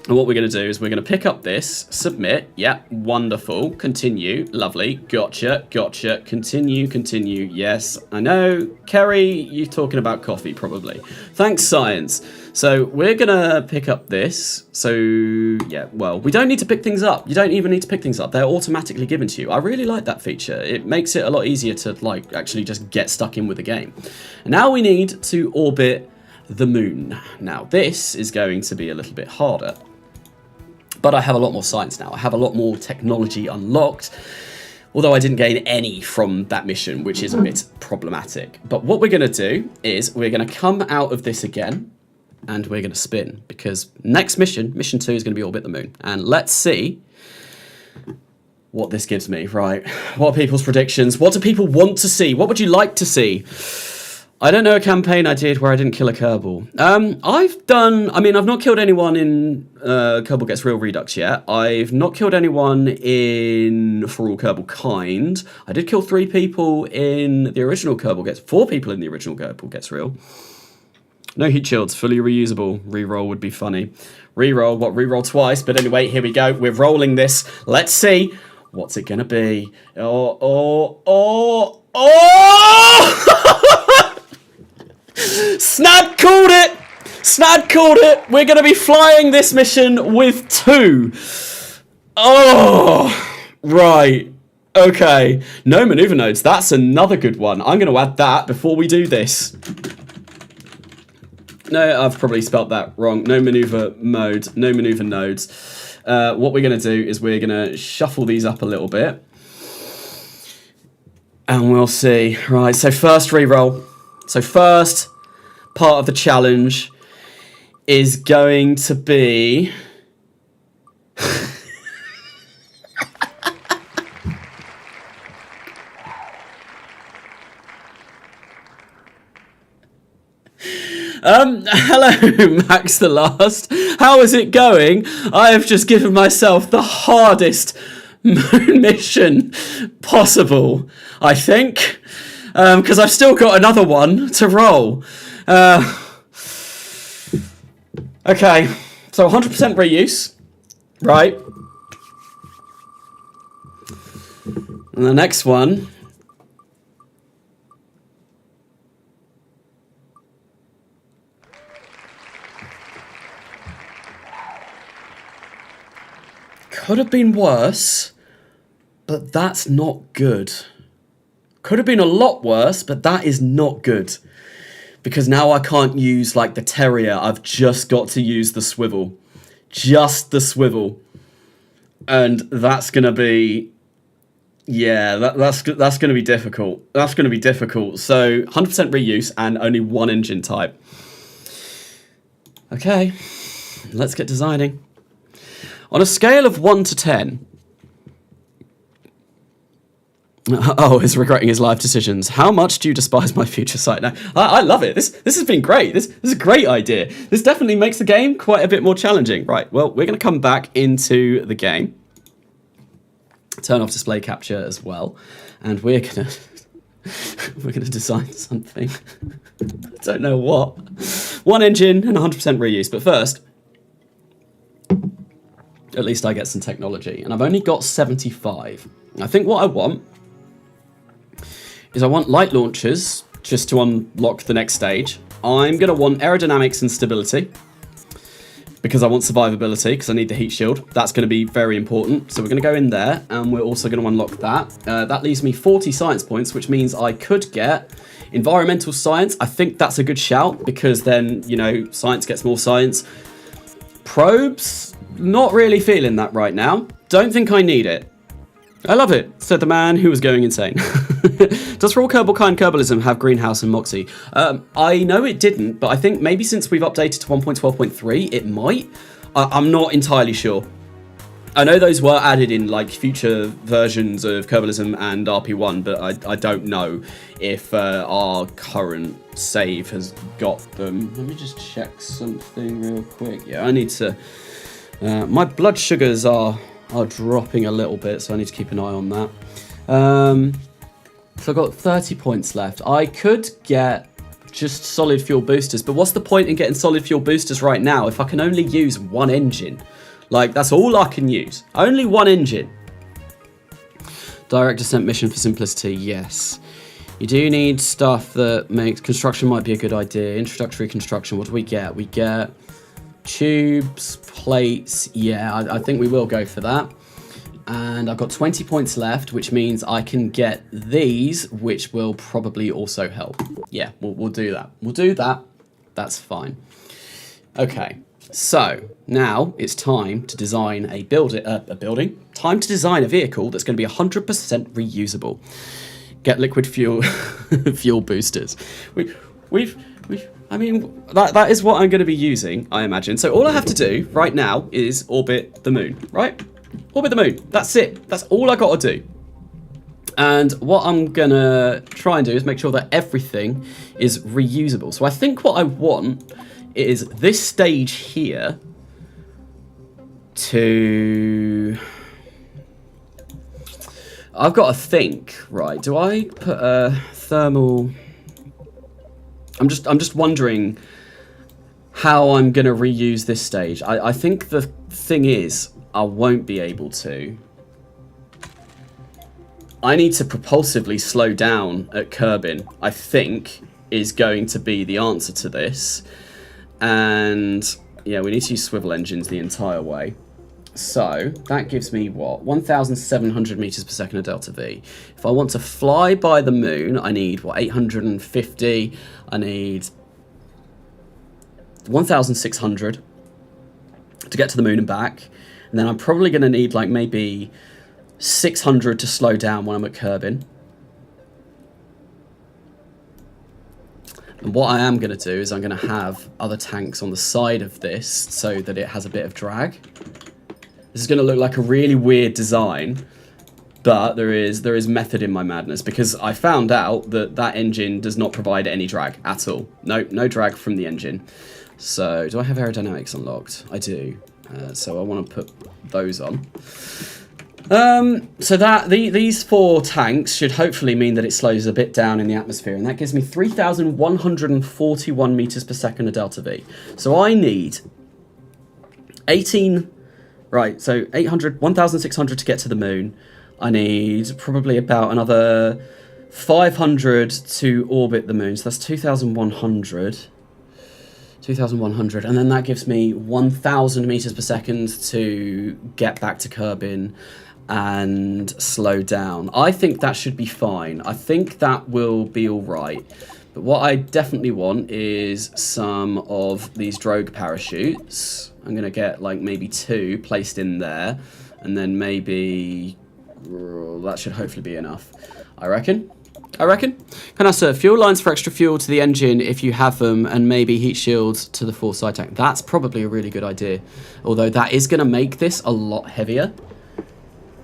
And what we're going to do is we're going to pick up this, submit, yeah, wonderful, continue, lovely, gotcha, continue, yes, I know, Kerry, you're talking about coffee, probably. Thanks, science. So we're going to pick up this, so, yeah, well, we don't need to pick things up, you don't even need to pick things up, they're automatically given to you. I really like that feature, it makes it a lot easier to, like, actually just get stuck in with the game. And now we need to orbit the moon. Now, this is going to be a little bit harder. But I have a lot more science now. I have a lot more technology unlocked. Although I didn't gain any from that mission, which is a bit problematic. But what we're going to do is we're going to come out of this again. And we're going to spin. Because next mission, mission 2, is going to be orbit the moon. And let's see what this gives me. Right. What are people's predictions? What do people want to see? What would you like to see? I don't know a campaign I did where I didn't kill a Kerbal. I've not killed anyone in Kerbal Gets Real Redux yet. I've not killed anyone in For All Kerbal Kind. I did kill 3 people in the original Kerbal Gets... 4 people in the original Kerbal Gets Real. No heat shields, fully reusable. Reroll would be funny. Reroll, what, reroll twice? But anyway, here we go. We're rolling this. Let's see. What's it gonna be? Oh! Snad called it! Snad called it! We're gonna be flying this mission with 2. Oh! Right. Okay. No maneuver nodes. That's another good one. I'm gonna add that before we do this. No, I've probably spelt that wrong. No maneuver mode. No maneuver nodes. What we're gonna do is we're gonna shuffle these up a little bit. And we'll see. Right, so first reroll. So first part of the challenge is going to be... Hello, Max the Last. How is it going? I have just given myself the hardest moon mission possible, I think, because I've still got another one to roll. Okay, so 100% reuse, right? And the next one... could have been worse, but that's not good. Could have been a lot worse, but that is not good. Because now I can't use, like, the Terrier. I've just got to use the swivel. Just the swivel. And that's going to be... yeah, that's going to be difficult. That's going to be difficult. So, 100% reuse and only 1 engine type. Okay, let's get designing. On a scale of 1 to 10... oh, he's regretting his life decisions. How much do you despise my future sight? Now, I love it. This has been great. This is a great idea. This definitely makes the game quite a bit more challenging. Right, well, we're going to come back into the game. Turn off display capture as well. And we're going to design something. I don't know what. 1 engine and 100% reuse. But first... at least I get some technology. And I've only got 75. I think what I want is I want light launchers just to unlock the next stage. I'm going to want aerodynamics and stability because I want survivability because I need the heat shield. That's going to be very important. So we're going to go in there and we're also going to unlock that. That leaves me 40 science points, which means I could get environmental science. I think that's a good shout because then, you know, science gets more science. Probes... not really feeling that right now. Don't think I need it. I love it, said the man who was going insane. Does for all Kerbal-kind Kerbalism have Greenhouse and Moxie? I know it didn't, but I think maybe since we've updated to 1.12.3, it might. I'm not entirely sure. I know those were added in like future versions of Kerbalism and RP1, but I don't know if our current save has got them. Let me just check something real quick. Yeah, I need to... my blood sugars are dropping a little bit, so I need to keep an eye on that. So I've got 30 points left. I could get just solid fuel boosters, but what's the point in getting solid fuel boosters right now if I can only use 1 engine? Like, that's all I can use. Only 1 engine. Direct descent mission for simplicity, yes. You do need stuff that makes... construction might be a good idea. Introductory construction, what do we get? We get... tubes, plates, yeah, I think we will go for that. And I've got 20 points left, which means I can get these, which will probably also help. Yeah, we'll do that. We'll do that. That's fine. Okay, so now it's time to design a building. Time to design a vehicle that's going to be 100% reusable. Get liquid fuel fuel boosters. I mean, that is what I'm going to be using, I imagine. So all I have to do right now is orbit the moon, right? Orbit the moon. That's it. That's all I got to do. And what I'm going to try and do is make sure that everything is reusable. So I think what I want is this stage here to... I've got to think, right? Do I put a thermal... I'm just wondering how I'm going to reuse this stage. I think the thing is, I won't be able to. I need to propulsively slow down at curbing, I think, is going to be the answer to this. And yeah, we need to use swivel engines the entire way. So that gives me what? 1,700 meters per second of delta V. If I want to fly by the moon, I need what? 850. I need 1,600 to get to the moon and back. And then I'm probably going to need like maybe 600 to slow down when I'm at curbing. And what I am going to do is I'm going to have other tanks on the side of this so that it has a bit of drag. This is going to look like a really weird design, but there is method in my madness, because I found out that that engine does not provide any drag at all. No drag from the engine. So do I have aerodynamics unlocked? I do. So I want to put those on. So that these 4 tanks should hopefully mean that it slows a bit down in the atmosphere, and that gives me 3,141 meters per second of delta V. So I need 18, right, so 1,600 to get to the moon. I need probably about another 500 to orbit the moon, so that's 2,100. 2,100, and then that gives me 1,000 meters per second to get back to curbing and slow down. I think that should be fine. I think that will be all right. But what I definitely want is some of these drogue parachutes. I'm going to get like maybe 2 placed in there, and then maybe that should hopefully be enough. I reckon. Can I serve fuel lines for extra fuel to the engine if you have them, and maybe heat shields to the 4 side tank? That's probably a really good idea. Although that is going to make this a lot heavier.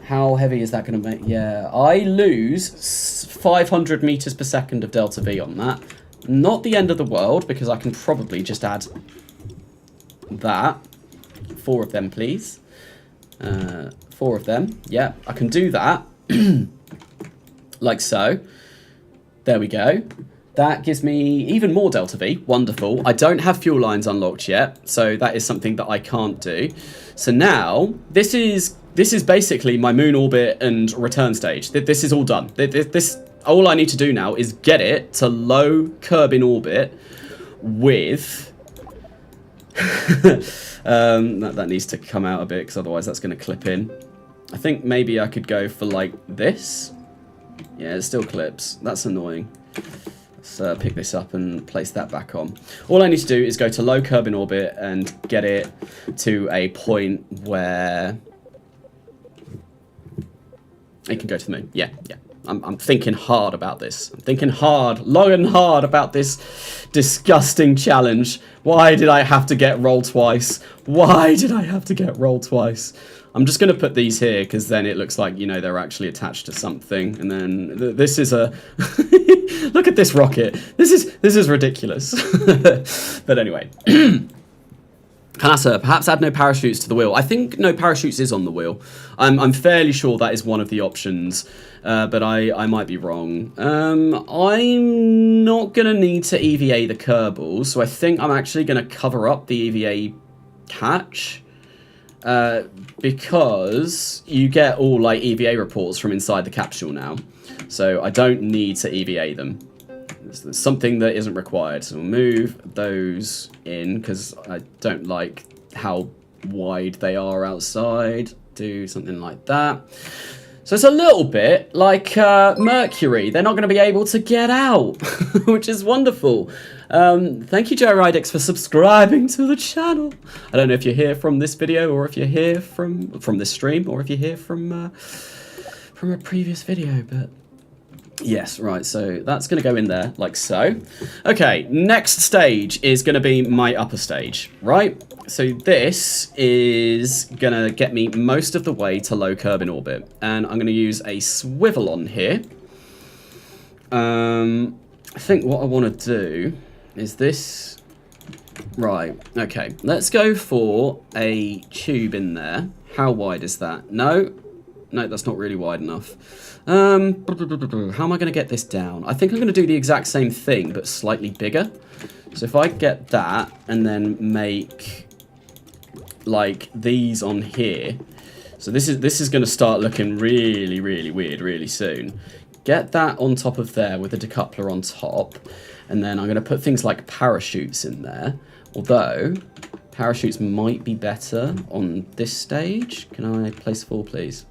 How heavy is that going to make? Yeah, I lose 500 meters per second of delta V on that. Not the end of the world, because I can probably just add that. 4 of them, please. 4 of them. Yeah, I can do that. Like so. There we go. That gives me even more delta V. Wonderful. I don't have fuel lines unlocked yet, so that is something that I can't do. So now, this is basically my moon orbit and return stage. This is all done. All I need to do now is get it to low curb in orbit with... that needs to come out a bit, because otherwise that's going to clip in. I think maybe I could go for like this. Yeah, it still clips. That's annoying. Let's pick this up and place that back on. All I need to do is go to low curb in orbit and get it to a point where it can go to the moon. Yeah. I'm thinking hard about this. I'm thinking hard, long and hard about this disgusting challenge. Why did I have to get rolled twice? I'm just going to put these here, because then it looks like, you know, they're actually attached to something. And then this is a... Look at this rocket. This is ridiculous. But anyway. Canassa, perhaps add no parachutes to the wheel. I think no parachutes is on the wheel. I'm fairly sure that is one of the options, but I might be wrong. I'm not going to need to EVA the Kerbals, so I think I'm actually going to cover up the EVA catch, because you get all like EVA reports from inside the capsule now, so I don't need to EVA them. There's something that isn't required, so we'll move those in, because I don't like how wide they are outside. Do something like that. So it's a little bit like Mercury. They're not going to be able to get out, which is wonderful. Thank you, Joe Rydix, for subscribing to the channel. I don't know if you're here from this video, or if you're here from this stream, or if you're here from a previous video, but... Yes, right, so that's going to go in there, like so. Okay, next stage is going to be my upper stage, right? So this is going to get me most of the way to low curb in orbit. And I'm going to use a swivel on here. I think what I want to do is this. Right, okay, let's go for a tube in there. How wide is that? No, that's not really wide enough. How am I going to get this down? I think I'm going to do the exact same thing, but slightly bigger. So if I get that and then make like these on here, so this is going to start looking really, really weird really soon. Get that on top of there with a decoupler on top, and then I'm going to put things like parachutes in there. Although parachutes might be better on this stage. Can I place 4, please?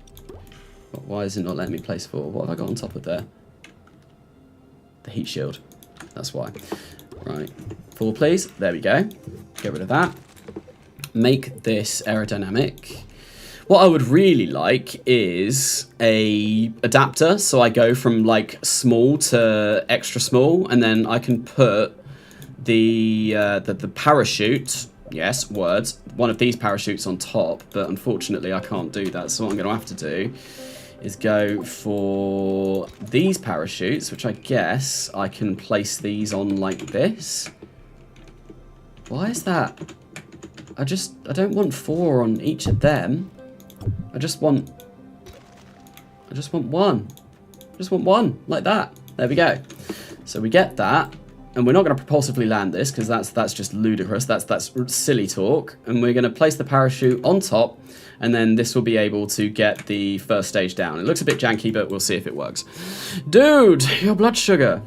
Why is it not letting me place 4? What have I got on top of there? The heat shield. That's why. Right. 4, please. There we go. Get rid of that. Make this aerodynamic. What I would really like is a adapter, so I go from like small to extra small, and then I can put the parachute. Yes, words. One of these parachutes on top, but unfortunately I can't do that. So what I'm going to have to do is go for these parachutes, which I guess I can place these on like this. Why is that? I don't want 4 on each of them. I just want 1. I just want 1, like that. There we go. So we get that, and we're not going to propulsively land this because that's just ludicrous. That's silly talk. And we're going to place the parachute on top, and then this will be able to get the first stage down. It looks a bit janky, but we'll see if it works. Dude, your blood sugar.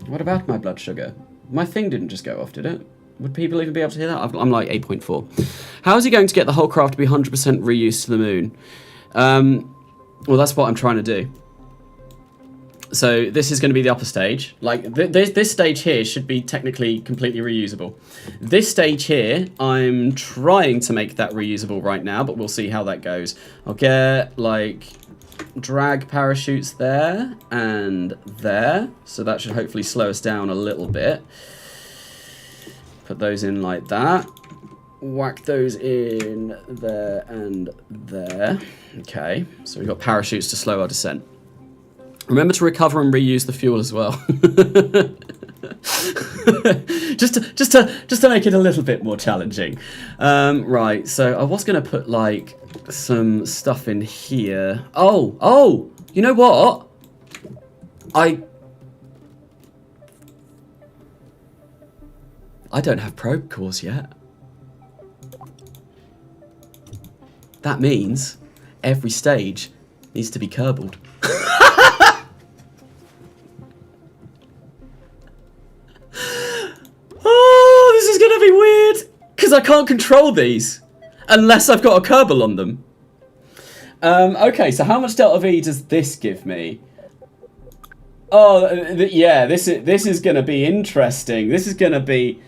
What about my blood sugar? My thing didn't just go off, did it? Would people even be able to hear that? I'm like 8.4. How is he going to get the whole craft to be 100% reused to the moon? Well, that's what I'm trying to do. So this is going to be the upper stage. Like this stage here should be technically completely reusable. This stage here, I'm trying to make that reusable right now, but we'll see how that goes. I'll get like drag parachutes there and there. So that should hopefully slow us down a little bit. Put those in like that. Whack those in there and there. Okay, so we've got parachutes to slow our descent. Remember to recover and reuse the fuel as well. just to make it a little bit more challenging. Right, so I was going to put like some stuff in here. Oh, you know what? I don't have probe cores yet. That means every stage needs to be kerballed. Oh, this is going to be weird. Because I can't control these unless I've got a kerbal on them. Okay, so how much delta V does this give me? Oh, yeah, this is going to be interesting. This is going to be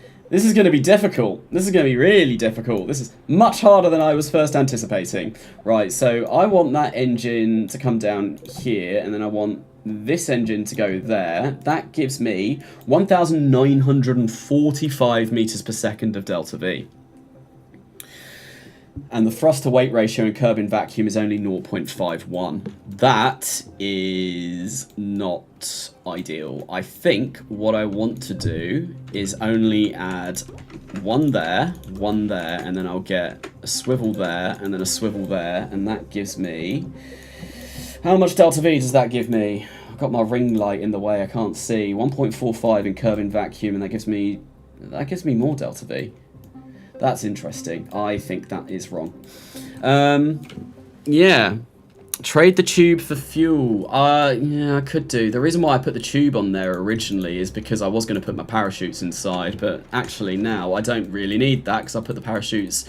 difficult. This is going to be really difficult. This is much harder than I was first anticipating. Right, so I want that engine to come down here, and then I want this engine to go there. That gives me 1,945 meters per second of delta V. And the thrust to weight ratio in Kerbin vacuum is only 0.51. That is not ideal. I think what I want to do is only add one there, and then I'll get a swivel there, and then a swivel there, and that gives me... How much delta V does that give me? I've got my ring light in the way, I can't see. 1.45 in Kerbin vacuum, and that gives me more delta V. That's interesting. I think that is wrong. Yeah. Trade the tube for fuel. Yeah, I could do. The reason why I put the tube on there originally is because I was going to put my parachutes inside, but actually now I don't really need that because I put the parachutes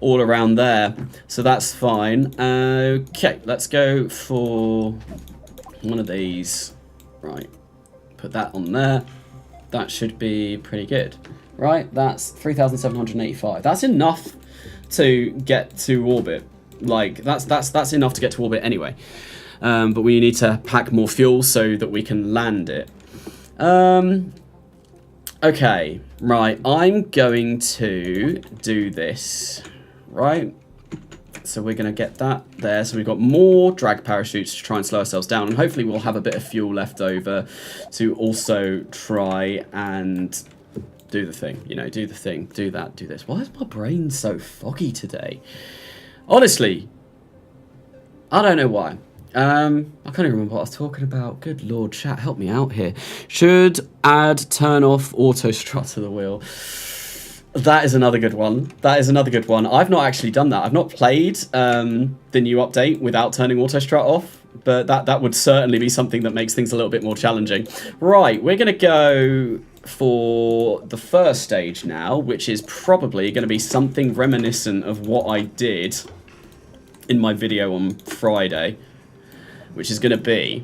all around there. So that's fine. Okay, let's go for one of these. Right. Put that on there. That should be pretty good. Right, that's 3,785. That's enough to get to orbit. Like, that's enough to get to orbit anyway. But we need to pack more fuel so that we can land it. Okay, right, I'm going to do this, right? So we're going to get that there. So we've got more drag parachutes to try and slow ourselves down. And hopefully we'll have a bit of fuel left over to also try and... do the thing, you know, do the thing, do that, do this. Why is my brain so foggy today? Honestly, I don't know why. I can't even remember what I was talking about. Good lord, chat, help me out here. Should add turn off auto strut to the wheel. That is another good one. That is another good one. I've not actually done that. I've not played the new update without turning auto strut off, but that would certainly be something that makes things a little bit more challenging. Right, we're going to go for the first stage now, which is probably going to be something reminiscent of what I did in my video on Friday, which is going to be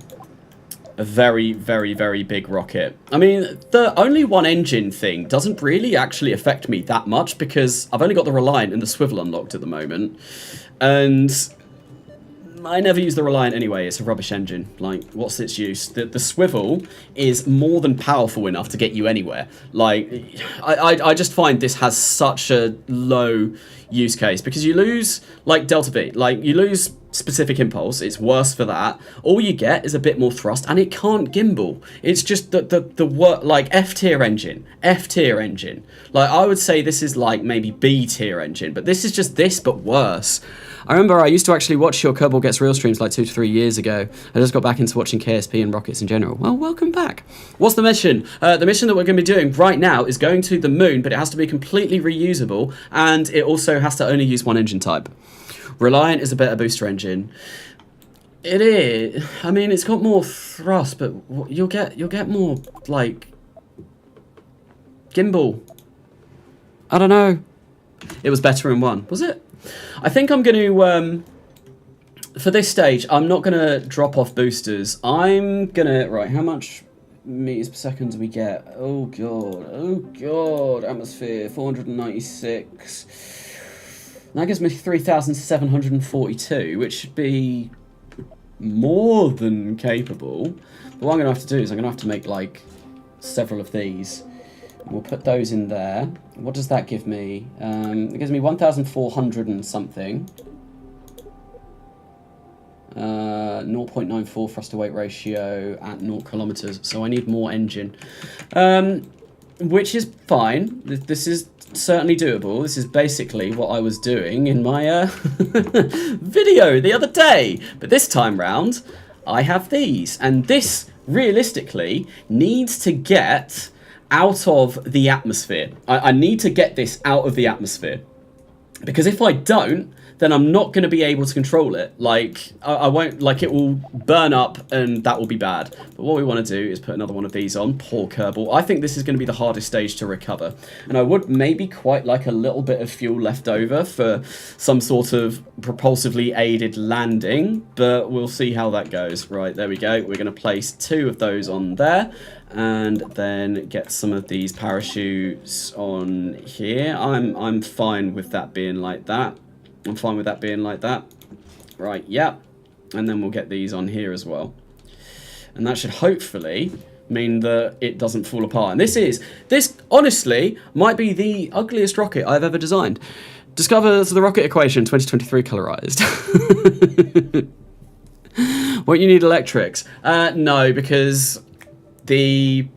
a very, very, very big rocket. I mean, the only one engine thing doesn't really actually affect me that much because I've only got the Reliant and the Swivel unlocked at the moment. And I never use the Reliant anyway. It's a rubbish engine. Like, what's its use? The Swivel is more than powerful enough to get you anywhere. Like, I just find this has such a low use case because you lose, like, Delta V. Like, you lose specific impulse. It's worse for that. All you get is a bit more thrust, and it can't gimbal. It's just the work, like, F tier engine. Like, I would say this is like maybe B tier engine, but this is just this but worse. I remember I used to actually watch your Kerbal Gets Real streams like 2 to 3 years ago. I just got back into watching KSP and rockets in general. Well, welcome back. What's the mission? The mission that we're going to be doing right now is going to the moon, but it has to be completely reusable, and it also has to only use one engine type. Reliant is a better booster engine. It is. I mean, it's got more thrust, but you'll get more, like, gimbal. I don't know. It was better in one, was it? I think I'm going to, for this stage, I'm not going to drop off boosters. I'm going to, right, how much meters per second do we get? Oh, God, atmosphere, 496. That gives me 3,742, which should be more than capable. But what I'm going to have to do is I'm going to have to make, like, several of these. We'll put those in there. What does that give me? It gives me 1,400 and something. 0.94 thrust to weight ratio at 0 kilometers. So I need more engine. Which is fine. This is certainly doable. This is basically what I was doing in my video the other day. But this time round, I have these. And this, realistically, needs to get out of the atmosphere. I need to get this out of the atmosphere. Because if I don't, then I'm not going to be able to control it. Like, I won't, like, it will burn up and that will be bad. But what we want to do is put another one of these on. Poor Kerbal. I think this is going to be the hardest stage to recover. And I would maybe quite like a little bit of fuel left over for some sort of propulsively aided landing. But we'll see how that goes. Right, there we go. We're going to place 2 of those on there. And then get some of these parachutes on here. I'm fine with that being like that. I'm fine with that being like that. Right, yep. And then we'll get these on here as well. And that should hopefully mean that it doesn't fall apart. And this honestly might be the ugliest rocket I've ever designed. Discover the rocket equation 2023 colorized. What, you need electrics? No, because the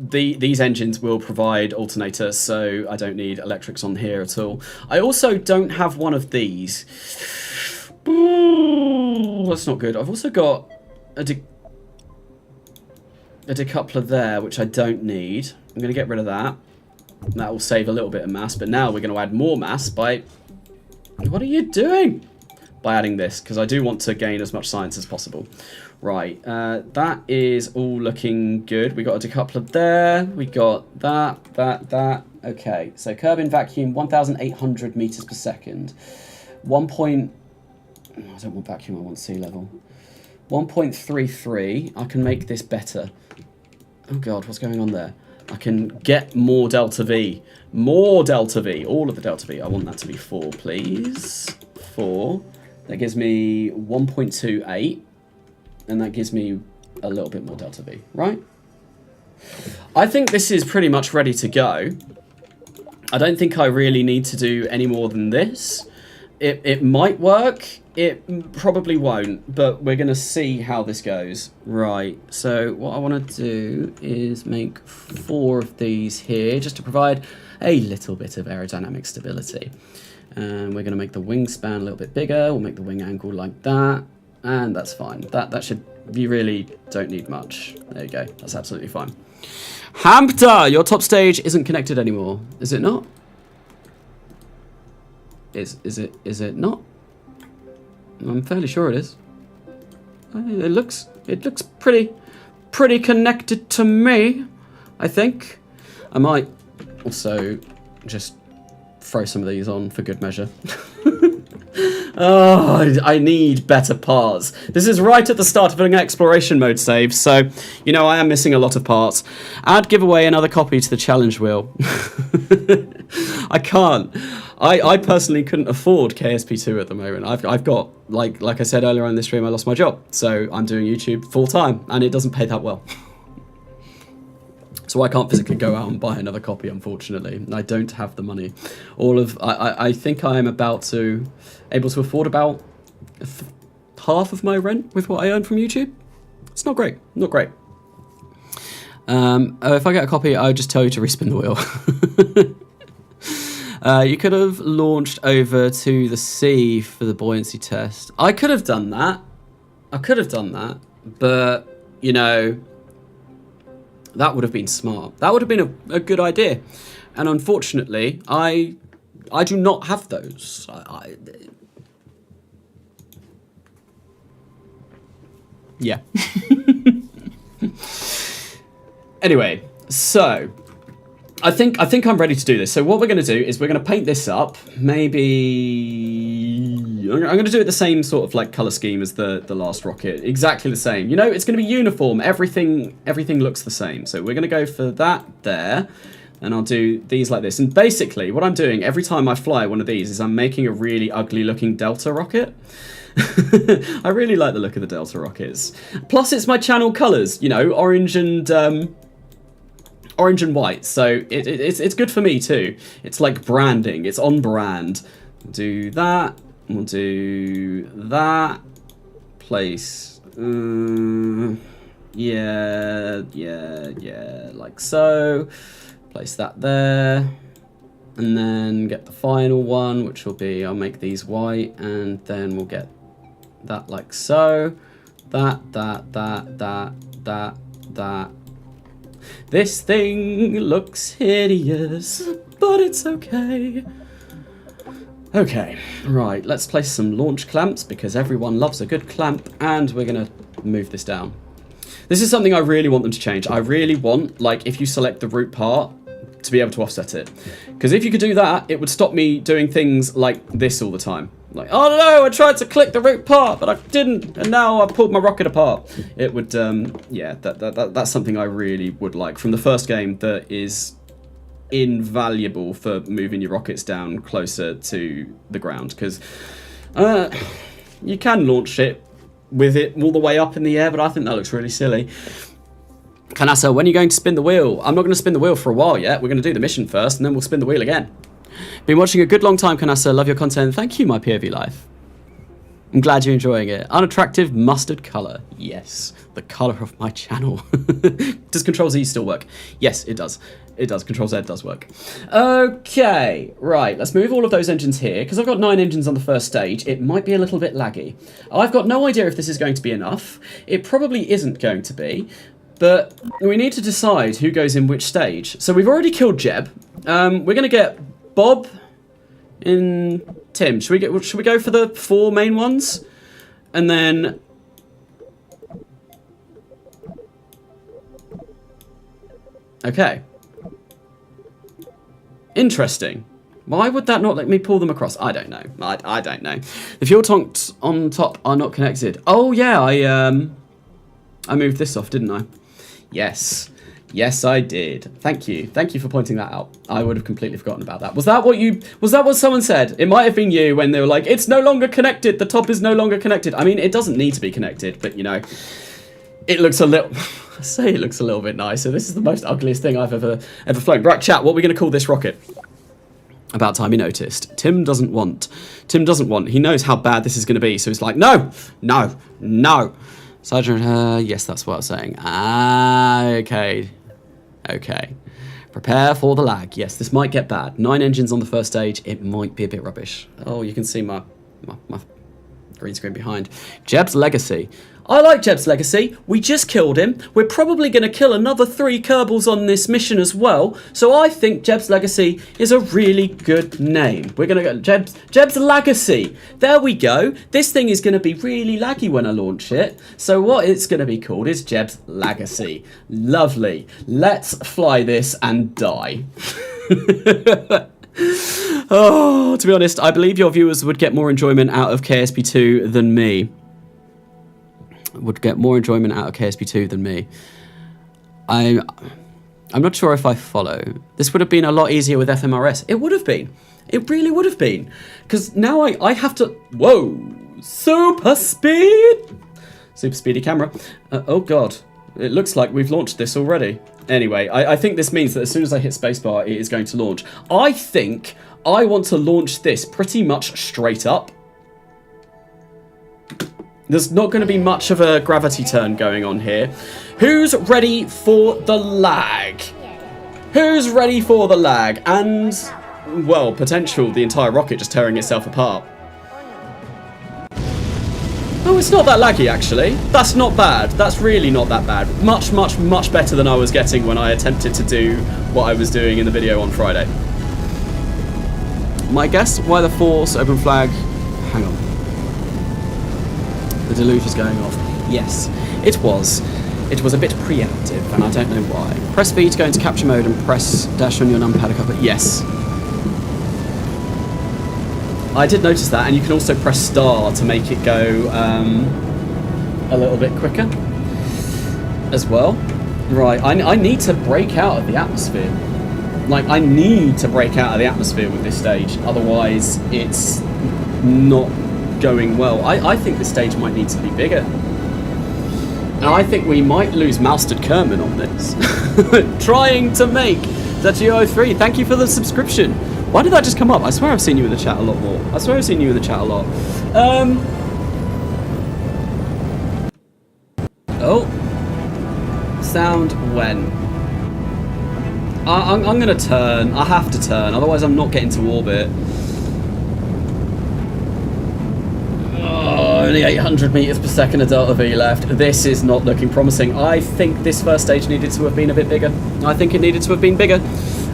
these engines will provide alternators, so I don't need electrics on here at all. I also don't have one of these. Ooh, that's not good. I've also got a decoupler there, which I don't need. I'm going to get rid of that. That will save a little bit of mass, but now we're going to add more mass by... What are you doing? By adding this, because I do want to gain as much science as possible. Right, that is all looking good. We got a decoupler there. We got that. Okay, so Kerbin vacuum, 1,800 meters per second. I don't want vacuum, I want sea level. 1.33. I can make this better. Oh God, what's going on there? I can get more delta V. More delta V. All of the delta V. I want that to be 4, please. 4. That gives me 1.28. And that gives me a little bit more delta V, right? I think this is pretty much ready to go. I don't think I really need to do any more than this. It might work. It probably won't, but we're going to see how this goes. Right, so what I want to do is make 4 of these here, just to provide a little bit of aerodynamic stability. And we're going to make the wingspan a little bit bigger. We'll make the wing angle like that. And that's fine. That should... You really don't need much. There you go. That's absolutely fine. Hamster, your top stage isn't connected anymore. Is it not? Is it not? I'm fairly sure it is. It looks pretty connected to me, I think. I might also just throw some of these on for good measure. Oh, I need better parts. This is right at the start of an exploration mode save, so, you know, I am missing a lot of parts. I'd give away another copy to the challenge wheel. I can't. I personally couldn't afford KSP2 at the moment. I've got, like I said earlier on in this stream, I lost my job. So I'm doing YouTube full time, and it doesn't pay that well. So I can't physically go out and buy another copy, unfortunately. I don't have the money. I think I am able to afford about half of my rent with what I earn from YouTube. It's not great, not great. If I get a copy, I would just tell you to respin the wheel. You could have launched over to the sea for the buoyancy test. I could have done that. But, you know, that would have been smart. That would have been a good idea. And unfortunately, I do not have those. Yeah. Anyway, so I think I'm ready to do this. So what we're going to do is we're going to paint this up. Maybe I'm going to do it the same sort of like color scheme as the last rocket. Exactly the same. You know, it's going to be uniform. Everything looks the same. So we're going to go for that there. And I'll do these like this. And basically what I'm doing every time I fly one of these is I'm making a really ugly looking Delta rocket. I really like the look of the Delta rockets. Plus it's my channel colors, you know, orange and white, so it's good for me too. It's like branding, it's on brand. We'll do that, we'll do that. Place, yeah, like so. Place that there. And then get the final one, which will be, I'll make these white, and then we'll get that like so. That. This thing looks hideous, but it's okay. Okay, right, let's place some launch clamps because everyone loves a good clamp, and we're gonna move this down. This is something I really want them to change. I really want, like, if you select the root part, to be able to offset it. Because if you could do that, it would stop me doing things like this all the time. Like, oh no, I tried to click the root part, but I didn't, and now I've pulled my rocket apart. It would, yeah, that's something I really would like from the first game that is invaluable for moving your rockets down closer to the ground. Because you can launch it with it all the way up in the air, but I think that looks really silly. Kanasa, when are you going to spin the wheel? I'm not going to spin the wheel for a while yet. We're going to do the mission first, and then we'll spin the wheel again. Been watching a good long time, Kanasa. Love your content. Thank you, my POV life. I'm glad you're enjoying it. Unattractive mustard colour. Yes, the colour of my channel. Does Control-Z still work? Yes, it does. It does. Control-Z does work. Okay, right. Let's move all of those engines here. Because I've got 9 engines on the first stage, it might be a little bit laggy. I've got no idea if this is going to be enough. It probably isn't going to be. But we need to decide who goes in which stage. So we've already killed Jeb. We're going to get Bob and Tim. Should we go for the 4 main ones? And then... Okay. Interesting. Why would that not let me pull them across? I don't know. I don't know. The fuel tanks on top are not connected. Oh yeah, I moved this off, didn't I? Yes. Yes, I did. Thank you. Thank you for pointing that out. I would have completely forgotten about that. Was that what someone said? It might have been you when they were like, it's no longer connected. The top is no longer connected. I mean, it doesn't need to be connected, but you know, it looks a little, I say it looks a little bit nicer. This is the most ugliest thing I've ever flown. Right, chat, what are we going to call this rocket? About time he noticed. Tim doesn't want. He knows how bad this is going to be. So he's like, no. Sergeant, yes, that's what I was saying. Ah, okay. Prepare for the lag. Yes, this might get bad. 9 engines on the first stage. It might be a bit rubbish. Oh, you can see my green screen behind. Jeb's Legacy. I like Jeb's Legacy. We just killed him. We're probably going to kill another 3 Kerbals on this mission as well. So I think Jeb's Legacy is a really good name. We're going to go Jeb's Legacy. There we go. This thing is going to be really laggy when I launch it. So what it's going to be called is Jeb's Legacy. Lovely. Let's fly this and die. Oh, to be honest, I believe your viewers would get more enjoyment out of KSP2 than me. Would get more enjoyment out of KSP2 than me. I'm not sure if I follow. This would have been a lot easier with FMRS. It would have been. It really would have been. Because now I have to... Whoa! Super speed! Super speedy camera. Oh, God. It looks like we've launched this already. Anyway, I think this means that as soon as I hit spacebar, it is going to launch. I think I want to launch this pretty much straight up. There's not going to be much of a gravity turn going on here. Who's ready for the lag? Who's ready for the lag? And, well, potential the entire rocket just tearing itself apart. Oh, it's not that laggy, actually. That's not bad. That's really not that bad. Much, much, much better than I was getting when I attempted to do what I was doing in the video on Friday. My guess why the Force open flag... Hang on. The deluge is going off. Yes, it was. It was a bit preemptive, and I don't know why. Press V to go into capture mode and press dash on your numpad a couple. Yes. I did notice that, and you can also press star to make it go a little bit quicker as well. Right, I need to break out of the atmosphere. Like, I need to break out of the atmosphere with this stage, otherwise it's not going well. I think this stage might need to be bigger. And I think we might lose Mastered Kerman on this. Trying to make the GO3. Thank you for the subscription. Why did that just come up? I swear I've seen you in the chat a lot more. I swear I've seen you in the chat a lot. Oh. Sound when? I'm going to turn. I have to turn, otherwise I'm not getting to orbit. Only 800 meters per second of delta V left. This is not looking promising. I think this first stage needed to have been a bit bigger. I think it needed to have been bigger.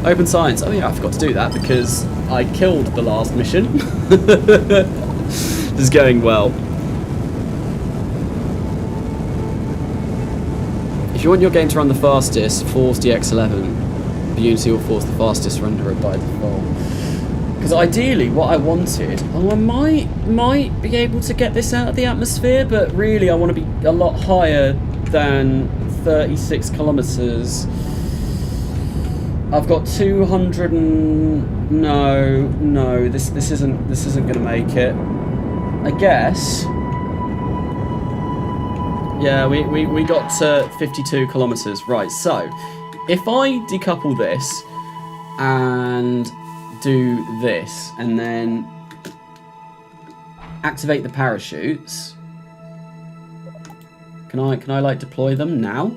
Open science. Oh yeah, I forgot to do that because I killed the last mission. This is going well. If you want your game to run the fastest, force DX11. The Unity will force the fastest renderer by default. Because ideally, what I wanted... Oh, I might be able to get this out of the atmosphere, but really I want to be a lot higher than 36 kilometers. I've got 200 and... No, this isn't going to make it. I guess... Yeah, we got to 52 kilometers. Right, so if I decouple this and do this and then activate the parachutes, can I like deploy them now?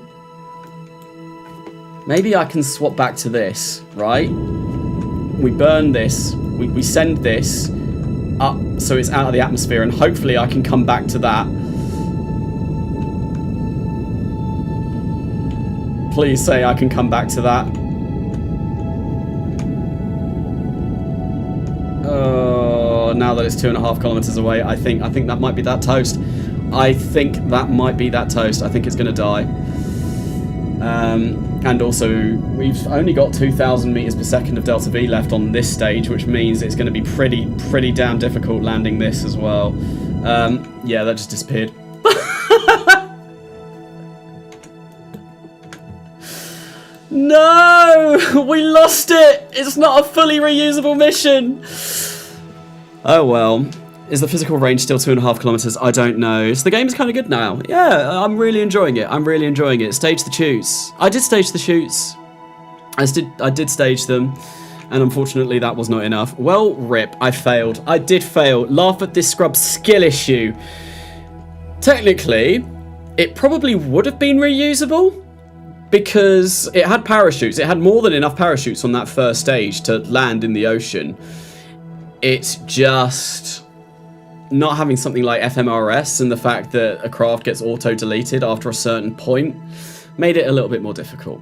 Maybe I can swap back to this, right? We burn this, we send this up so it's out of the atmosphere, and hopefully I can come back to that. Please say I can come back to that. Oh, now that it's 2.5 kilometers away, I think that might be that toast. I think that might be that toast. I think it's going to die. And also, we've only got 2,000 meters per second of delta V left on this stage, which means it's going to be pretty damn difficult landing this as well. Yeah, that just disappeared. No! We lost it! It's not a fully reusable mission! Oh well. Is the physical range still 2.5 kilometers? I don't know. So the game's kind of good now. Yeah, I'm really enjoying it. I'm really enjoying it. Stage the shoots. I did stage the shoots. I did stage them. And unfortunately that was not enough. Well, rip. I failed. I did fail. Laugh at this scrub skill issue. Technically, it probably would have been reusable. because it had parachutes. It had more than enough parachutes on that first stage to land in the ocean. It's just not having something like FMRS and the fact that a craft gets auto-deleted after a certain point made it a little bit more difficult.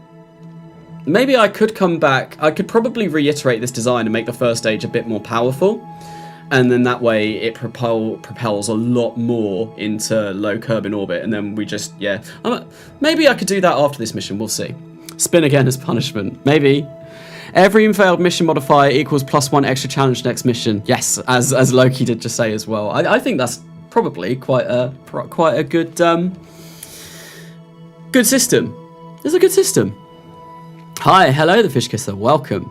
Maybe I could come back. I could probably reiterate this design and make the first stage a bit more powerful. And then that way it propels a lot more into low curb in orbit. And then we just, yeah. Maybe I could do that after this mission. We'll see. Spin again as punishment. Maybe. Every failed mission modifier equals +1 extra challenge next mission. Yes, as Loki did just say as well. I think that's probably quite a good good system. It's a good system. Hi, hello, the Fish Kisser. Welcome.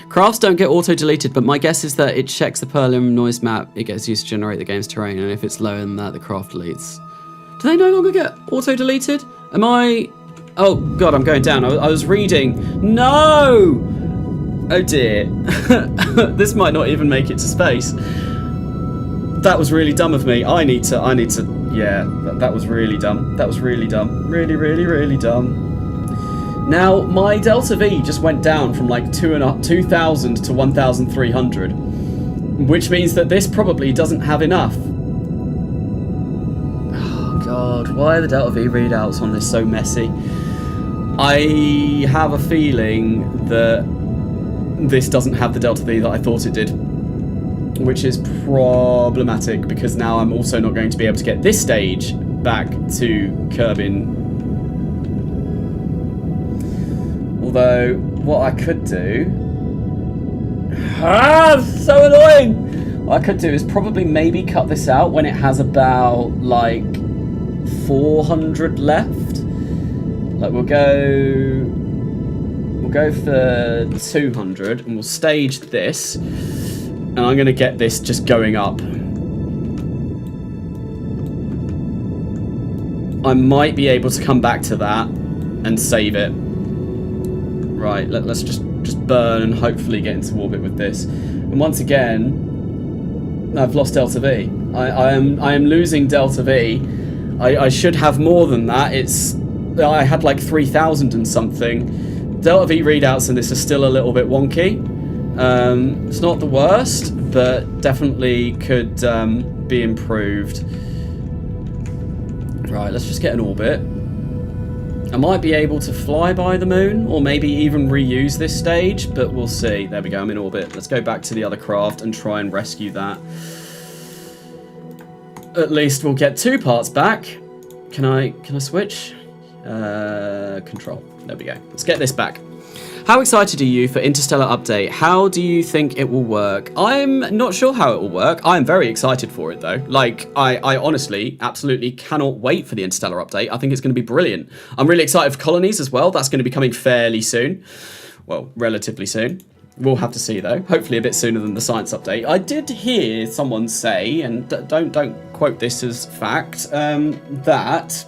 Crafts don't get auto-deleted, but my guess is that it checks the Perlim noise map it gets used to generate the game's terrain, and if it's lower than that, the craft deletes. Do they no longer get auto-deleted? Am I... Oh, God, I'm going down. I was reading. No! Oh, dear. This might not even make it to space. That was really dumb of me. I need to... Yeah, that was really dumb. That was really dumb. Really dumb. Now, my Delta V just went down from like 2,000 to 1,300, which means that this probably doesn't have enough. Oh God, why are the Delta V readouts on this so messy? I have a feeling that this doesn't have the Delta V that I thought it did, which is problematic because now I'm also not going to be able to get this stage back to Kerbin. Although, what I could do... so annoying! What I could do is probably maybe cut this out when it has about, like, 400 left. Like, we'll go for 200, and we'll stage this. And I'm going to get this just going up. I might be able to come back to that and save it. Right, let's just burn and hopefully get into orbit with this. And once again, I've lost Delta V. I am losing Delta V. I should have more than that. I had like 3,000 and something. Delta V readouts in this are still a little bit wonky. It's not the worst, but definitely could be improved. Right, let's just get an orbit. I might be able to fly by the moon, or maybe even reuse this stage, but we'll see. There we go, I'm in orbit. Let's go back to the other craft and try and rescue that. At least we'll get 2 parts back. Can I switch? Control. There we go. Let's get this back. How excited are you for Interstellar Update? How do you think it will work? I'm not sure how it will work. I'm very excited for it though. Like, I honestly absolutely cannot wait for the Interstellar Update. I think it's going to be brilliant. I'm really excited for Colonies as well. That's going to be coming fairly soon. Well, relatively soon. We'll have to see though. Hopefully a bit sooner than the Science Update. I did hear someone say, and don't quote this as fact, that,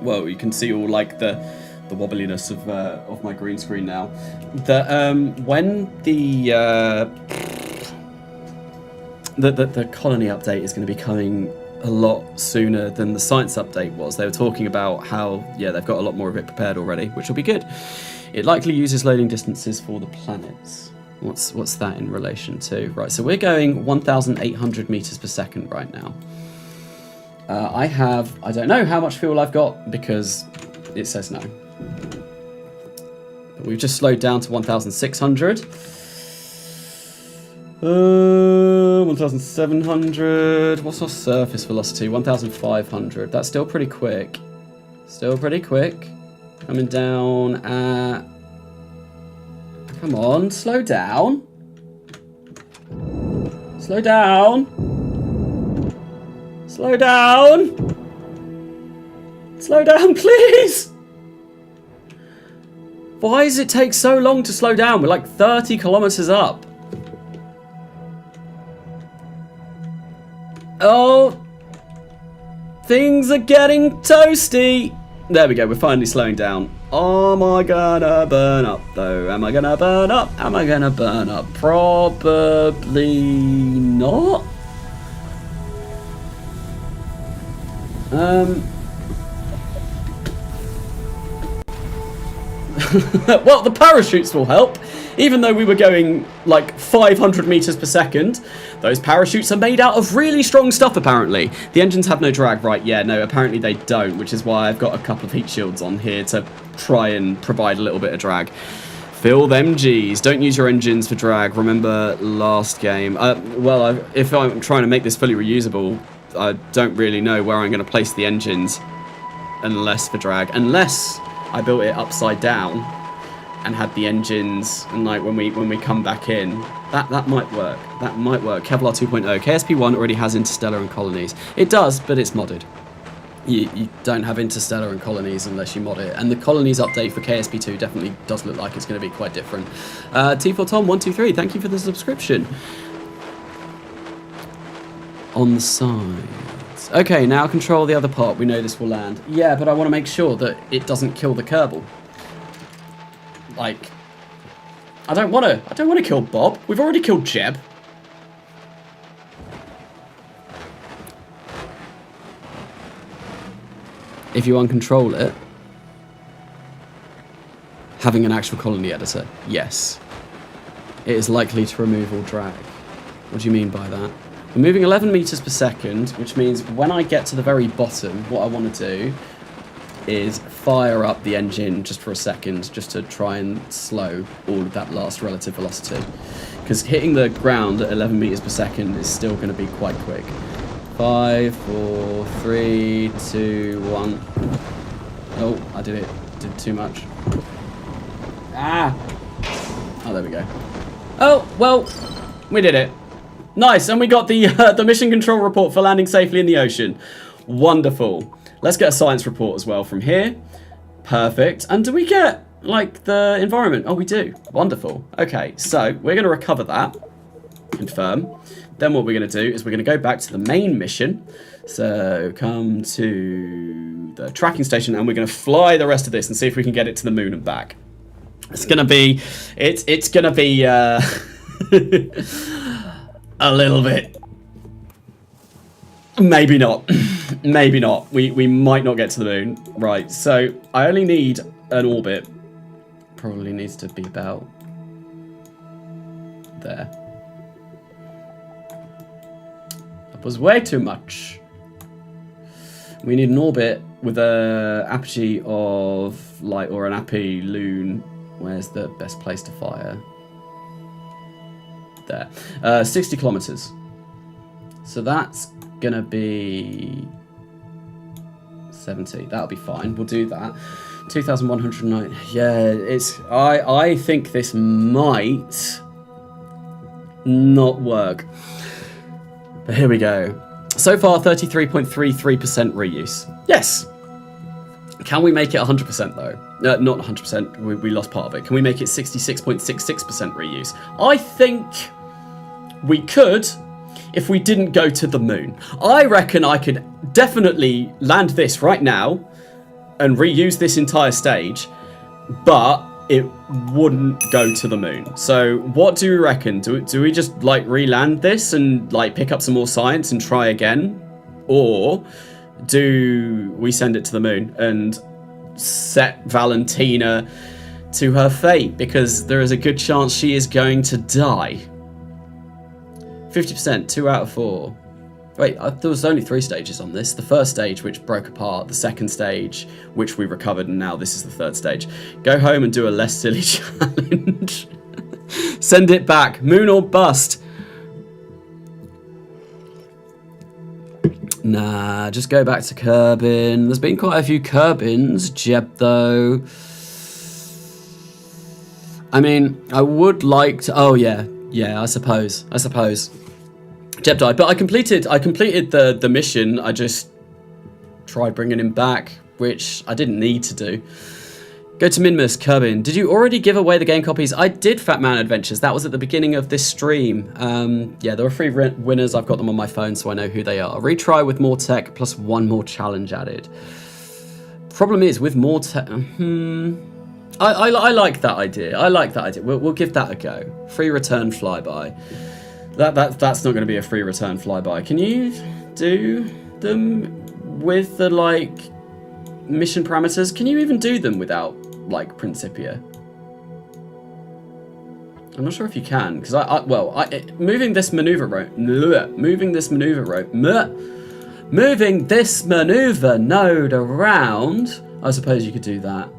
well, you can see all like the wobbliness of my green screen now. That when the colony update is going to be coming a lot sooner than the science update was. They were talking about how, yeah, they've got a lot more of it prepared already, which will be good. It likely uses loading distances for the planets. What's that in relation to? Right, so we're going 1,800 meters per second right now. I don't know how much fuel I've got because it says no. But we've just slowed down to 1,600. 1,700. What's our surface velocity? 1,500. That's still pretty quick. Coming down at... Come on, slow down. Slow down, please. Why does it take so long to slow down? We're like 30 kilometers up. Oh, things are getting toasty. There we go, we're finally slowing down. Am I gonna burn up though? Am I gonna burn up? Probably not. Well, the parachutes will help. Even though we were going like 500 meters per second, those parachutes are made out of really strong stuff, apparently. The engines have no drag, right? Yeah, no, apparently they don't, which is why I've got a couple of heat shields on here to try and provide a little bit of drag. Fill them G's. Don't use your engines for drag. Remember last game. Well, if I'm trying to make this fully reusable, I don't really know where I'm going to place the engines unless for drag. Unless I built it upside down and had the engines, and like when we come back in, that might work. That might work. Kevlar 2.0. KSP1 already has Interstellar and Colonies. It does, but it's modded. You don't have Interstellar and Colonies unless you mod it. And the Colonies update for KSP2 definitely does look like it's going to be quite different. T4 Tom 123, thank you for the subscription. On the sides. Okay, now control the other part. We know this will land. Yeah, but I want to make sure that it doesn't kill the Kerbal. Like, I don't want to kill Bob. We've already killed Jeb. If you uncontrol it, having an actual colony editor, yes. It is likely to remove all drag. What do you mean by that? We're moving 11 meters per second, which means when I get to the very bottom, what I want to do is fire up the engine just for a second, just to try and slow all of that last relative velocity. Because hitting the ground at 11 meters per second is still going to be quite quick. 5, 4, 3, 2, 1. Oh, I did it. Did too much. Ah! Oh, there we go. Oh, well, we did it. Nice, and we got the mission control report for landing safely in the ocean. Wonderful. Let's get a science report as well from here. Perfect. And do we get, like, the environment? Oh, we do. Wonderful. Okay, so we're going to recover that. Confirm. Then what we're going to do is we're going to go back to the main mission. So come to the tracking station and we're going to fly the rest of this and see if we can get it to the moon and back. It's going to be, it's going to be a little bit, maybe not, maybe not. We might not get to the moon. Right, so I only need an orbit. Probably needs to be about there. Was way too much. We need an orbit with a apogee of light or an api loon. Where's the best place to fire? There. 60 kilometers. So that's gonna be 70. That'll be fine. We'll do that. 2,109. Yeah, it's. I think this might not work. But here we go. So far, 33.33% reuse. Yes. Can we make it 100% though? Not 100%. We lost part of it. Can we make it 66.66% reuse? I think we could if we didn't go to the moon. I reckon I could definitely land this right now and reuse this entire stage, but it wouldn't go to the moon. So what do you reckon? Do we just like re-land this and like pick up some more science and try again? Or do we send it to the moon and set Valentina to her fate? Because there is a good chance she is going to die. 50%, 2 out of 4. Wait, there was only 3 stages on this. The first stage, which broke apart. The second stage, which we recovered. And now this is the third stage. Go home and do a less silly challenge. Send it back. Moon or bust. Nah, just go back to Kerbin. There's been quite a few Kerbins. Jeb, though. I mean, I would like to... Oh, yeah. Yeah, I suppose. Jeb died, but I completed the mission. I just tried bringing him back, which I didn't need to do. Go to Minmus, Kerbin. Did you already give away the game copies? I did Fat Man Adventures. That was at the beginning of this stream. Yeah, there were 3 winners. I've got them on my phone, so I know who they are. Retry with more tech, plus 1 more challenge added. Problem is, with more tech... I like that idea. I like that idea. We'll give that a go. Free return flyby. That's not going to be a free return flyby. Can you do them with the like mission parameters? Can you even do them without like, Principia. I'm not sure if you can, because moving this maneuver node around, I suppose you could do that.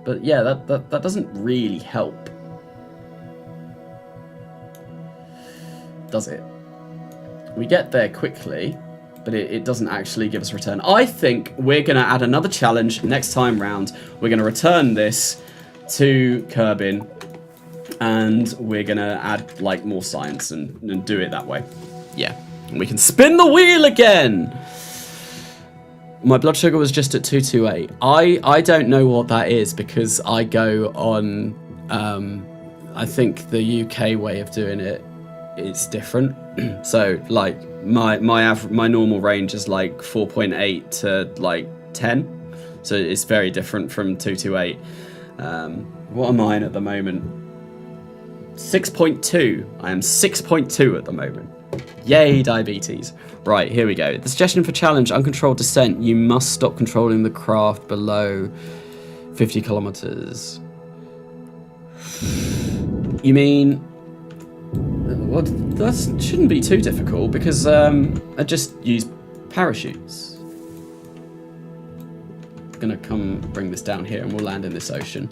But yeah, that doesn't really help, does it? We get there quickly, but it doesn't actually give us a return. I think we're going to add another challenge next time round. We're going to return this to Kerbin, and we're going to add, like, more science and do it that way. Yeah, and we can spin the wheel again! My blood sugar was just at 228. I don't know what that is, because I go on, I think the UK way of doing it is different. So, like, my normal range is like 4.8 to like 10. So it's very different from 228. What am I at the moment? 6.2. I am 6.2 at the moment. Yay, diabetes. Right, here we go. The suggestion for challenge, uncontrolled descent. You must stop controlling the craft below 50 kilometers. You mean... Well, that shouldn't be too difficult, because I just use parachutes. I'm gonna come bring this down here and we'll land in this ocean.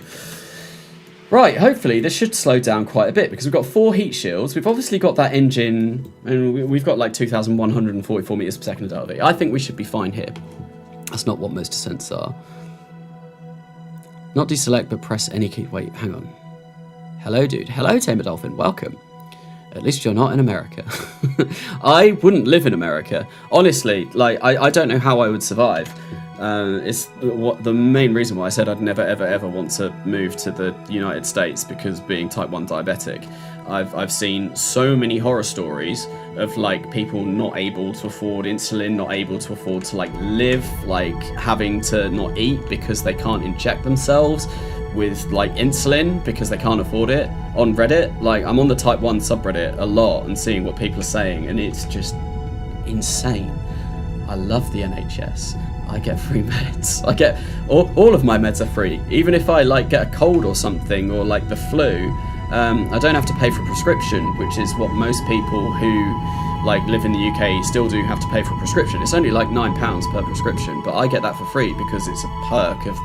Right, hopefully this should slow down quite a bit, because we've got 4 heat shields. We've obviously got that engine, and we've got like 2,144 meters per second out of it. I think we should be fine here. That's not what most descents are. Not deselect, but press any key. Wait, hang on. Hello, dude. Hello, Tamer Dolphin. Welcome. At least you're not in America. I wouldn't live in America. Honestly, like, I don't know how I would survive. It's the main reason why I said I'd never, ever, ever want to move to the United States, because being type 1 diabetic, I've seen so many horror stories of, like, people not able to afford insulin, not able to afford to, like, live, like, having to not eat because they can't inject themselves with, like, insulin because they can't afford it. On Reddit, like, I'm on the type 1 subreddit a lot and seeing what people are saying, and it's just insane. I love the NHS. I get free meds. I get all of my meds are free. Even if I, like, get a cold or something, or like the flu, I don't have to pay for a prescription, which is what most people who, like, live in the UK still do have to pay for a prescription. It's only like £9 per prescription, but I get that for free because it's a perk of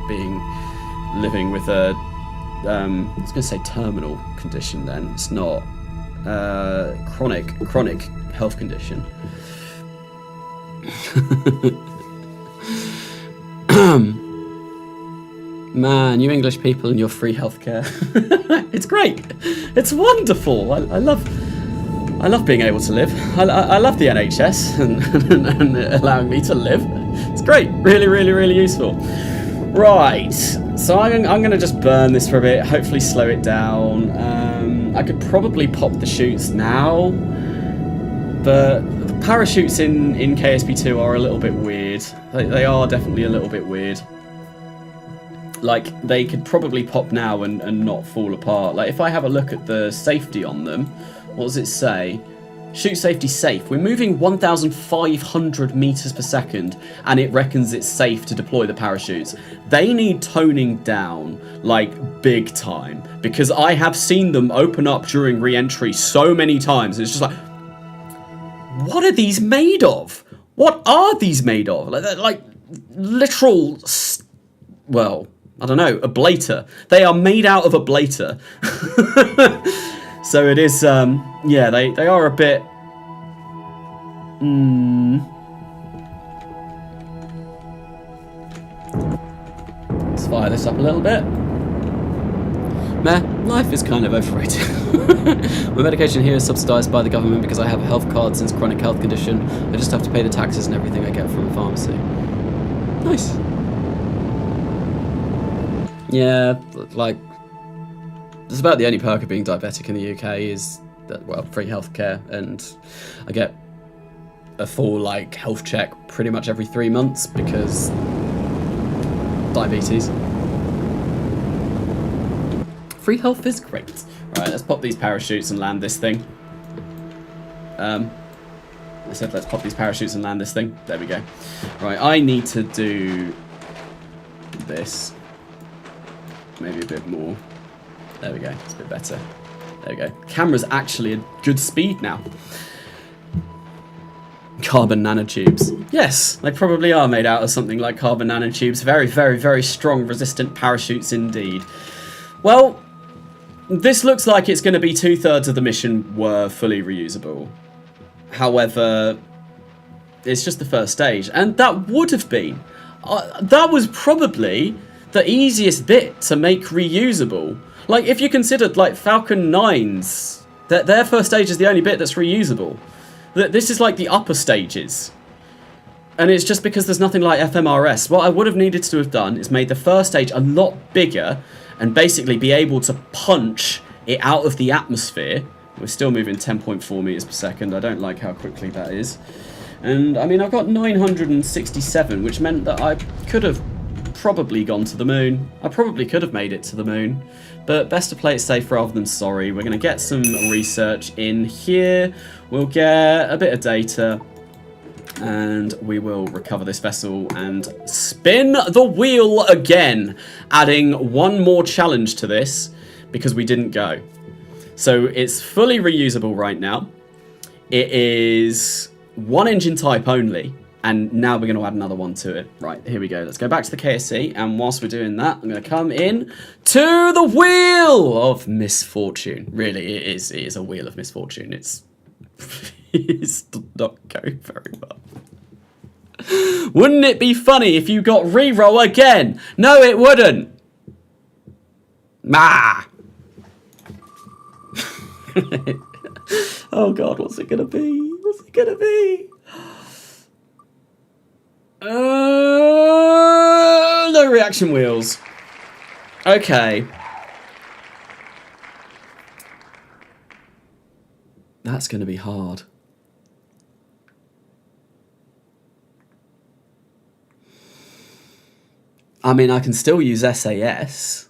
living with a I was going to say terminal condition. Then it's not chronic health condition. Man, you English people and your free healthcare. It's great. It's wonderful. I love being able to live. I love the NHS and allowing me to live. It's great. Really, really, really useful. Right. So I'm going to just burn this for a bit. Hopefully slow it down. I could probably pop the chutes now, but the parachutes in KSP2 are a little bit weird. They are definitely a little bit weird. Like, they could probably pop now and not fall apart. Like, if I have a look at the safety on them, what does it say? Chute safety safe. We're moving 1,500 meters per second, and it reckons it's safe to deploy the parachutes. They need toning down, like, big time, because I have seen them open up during re-entry so many times. It's just like, what are these made of? What are these made of? Like literal, well, I don't know, ablator. They are made out of ablator. So it is, yeah, they are a bit, Let's fire this up a little bit. Meh, life is kind of overrated. My medication here is subsidised by the government because I have a health card since chronic health condition. I just have to pay the taxes and everything I get from the pharmacy. Nice. Yeah, like, that's about the only perk of being diabetic in the UK is that, well, free healthcare, and I get a full, like, health check pretty much every 3 months because diabetes. Free health is great. Right, let's pop these parachutes and land this thing. I said let's pop these parachutes and land this thing. There we go. Right, I need to do this. maybe a bit more. There we go, it's a bit better. There we go. Camera's actually a good speed now. Carbon nanotubes. Yes, they probably are made out of something like carbon nanotubes. Very, very, very strong, resistant parachutes indeed. Well, this looks like it's going to be 2/3 of the mission were fully reusable. However, it's just the first stage, and that would have been, that was probably the easiest bit to make reusable. Like, if you considered, like, Falcon 9's, their first stage is the only bit that's reusable. This is like the upper stages. And it's just because there's nothing like FMRS. What I would have needed to have done is made the first stage a lot bigger and basically be able to punch it out of the atmosphere. We're still moving 10.4 meters per second. I don't like how quickly that is. And, I mean, I've got 967, which meant that I could have probably gone to the moon. I probably could have made it to the moon. But best to play it safe rather than sorry. We're going to get some research in here. We'll get a bit of data. And we will recover this vessel and spin the wheel again. Adding one more challenge to this because we didn't go. So it's fully reusable right now. It is one engine type only. And now we're going to add another one to it. Right, here we go. Let's go back to the KSC. And whilst we're doing that, I'm going to come in to the Wheel of Misfortune. Really, it is a Wheel of Misfortune. It's not going very well. Wouldn't it be funny if you got reroll again? No, it wouldn't. Ah. Oh, God, what's it going to be? What's it going to be? No reaction wheels. Okay. That's going to be hard. I mean, I can still use SAS,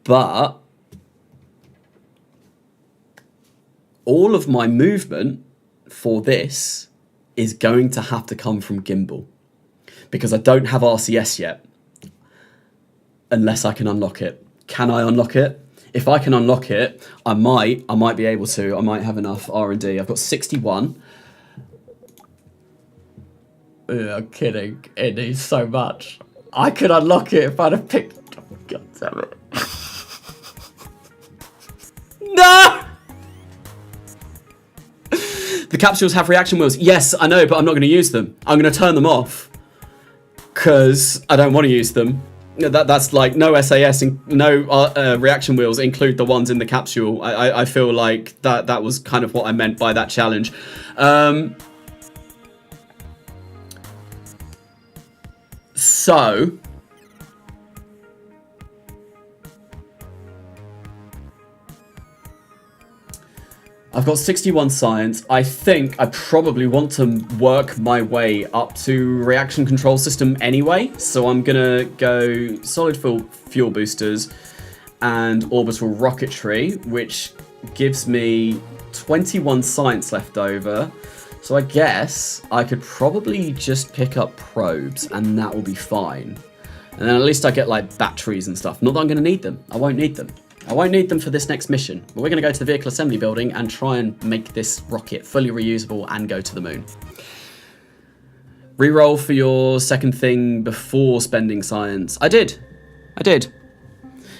but all of my movement for this is going to have to come from gimbal. Because I don't have RCS yet. Unless I can unlock it. Can I unlock it? If I can unlock it, I might be able to. I might have enough R&D. I've got 61. I'm kidding. It needs so much. I could unlock it if I'd have picked... Oh, God damn it. No! The capsules have reaction wheels. Yes, I know, but I'm not going to use them. I'm going to turn them off. Because I don't want to use them. That's like no SAS and no reaction wheels include the ones in the capsule. I feel like that was kind of what I meant by that challenge. So I've got 61 science. I think I probably want to work my way up to reaction control system anyway. So I'm gonna go solid fuel boosters and orbital rocketry, which gives me 21 science left over. So I guess I could probably just pick up probes and that will be fine. And then at least I get like batteries and stuff. Not that I'm gonna need them. I won't need them. I won't need them for this next mission, but we're going to go to the vehicle assembly building and try and make this rocket fully reusable and go to the moon. Reroll for your second thing before spending science. I did.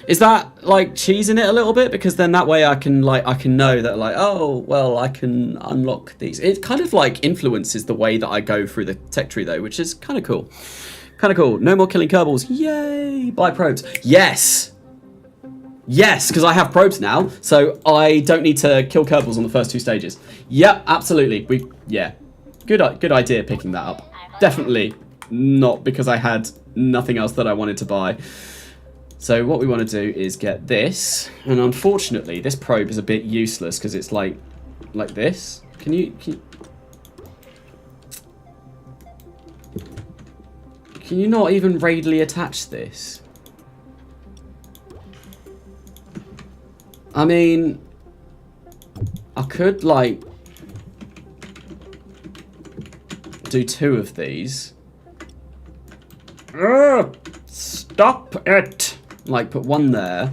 Is that like cheesing it a little bit? Because then that way I can know that like, oh, well, I can unlock these. It kind of like influences the way that I go through the tech tree though, which is kind of cool. No more killing Kerbals. Yay. Buy probes. Yes. Yes, because I have probes now, so I don't need to kill Kerbals on the first two stages. Yep, absolutely. Yeah. Good idea picking that up. Definitely not because I had nothing else that I wanted to buy. So what we want to do is get this, and unfortunately this probe is a bit useless because it's like this. Can you not even radially attach this? I mean, I could, like, do 2 of these. Stop it! Like put one there,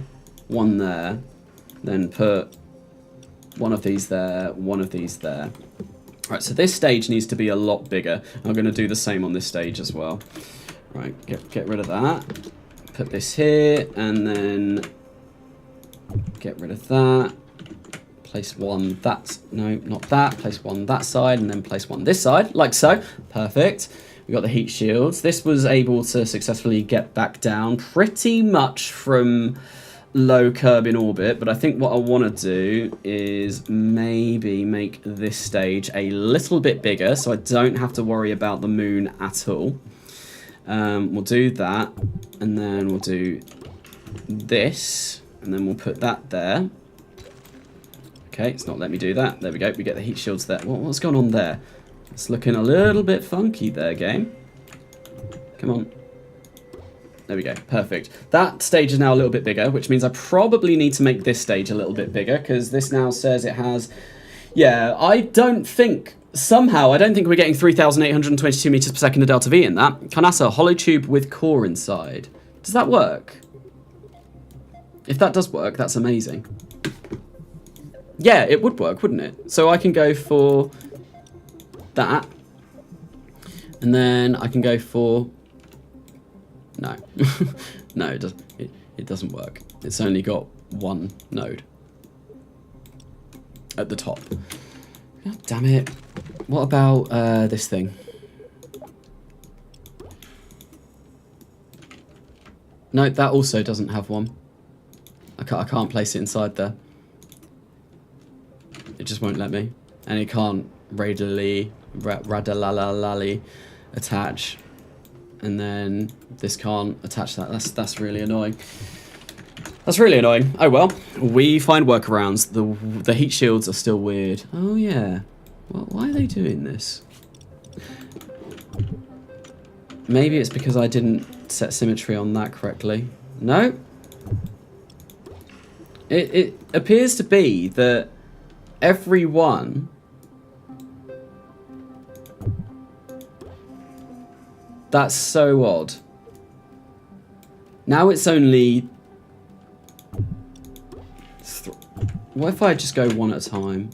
then put one of these there, one of these there. Right, so this stage needs to be a lot bigger. I'm going to do the same on this stage as well. Right, get rid of that. Put this here, and then get rid of that. Place one no, not that. Place one that side, and then place one this side, like so. Perfect. We got the heat shields. This was able to successfully get back down pretty much from low curb in orbit, but I think what I want to do is maybe make this stage a little bit bigger so I don't have to worry about the moon at all. We'll do that, and then we'll do this, and then we'll put that there. Okay, it's not letting me do that. There we go. We get the heat shields there. What's going on there? It's looking a little bit funky there, game. Come on. There we go. Perfect. That stage is now a little bit bigger, which means I probably need to make this stage a little bit bigger, because this now says it has... Yeah, I don't think we're getting 3,822 meters per second of delta V in that. Carnassa, hollow tube with core inside. Does that work? If that does work, that's amazing. Yeah, it would work, wouldn't it? So I can go for that, and then I can go for... No. No, it doesn't work. It's only got one node at the top. God damn it. What about this thing? No, that also doesn't have one. I can't place it inside there. It just won't let me. And it can't radially attach. And then this can't attach that. That's really annoying. That's really annoying. Oh well, we find workarounds. The heat shields are still weird. Oh yeah. Well, why are they doing this? Maybe it's because I didn't set symmetry on that correctly. No. It appears to be that every one... That's so odd. Now it's only... What if I just go one at a time?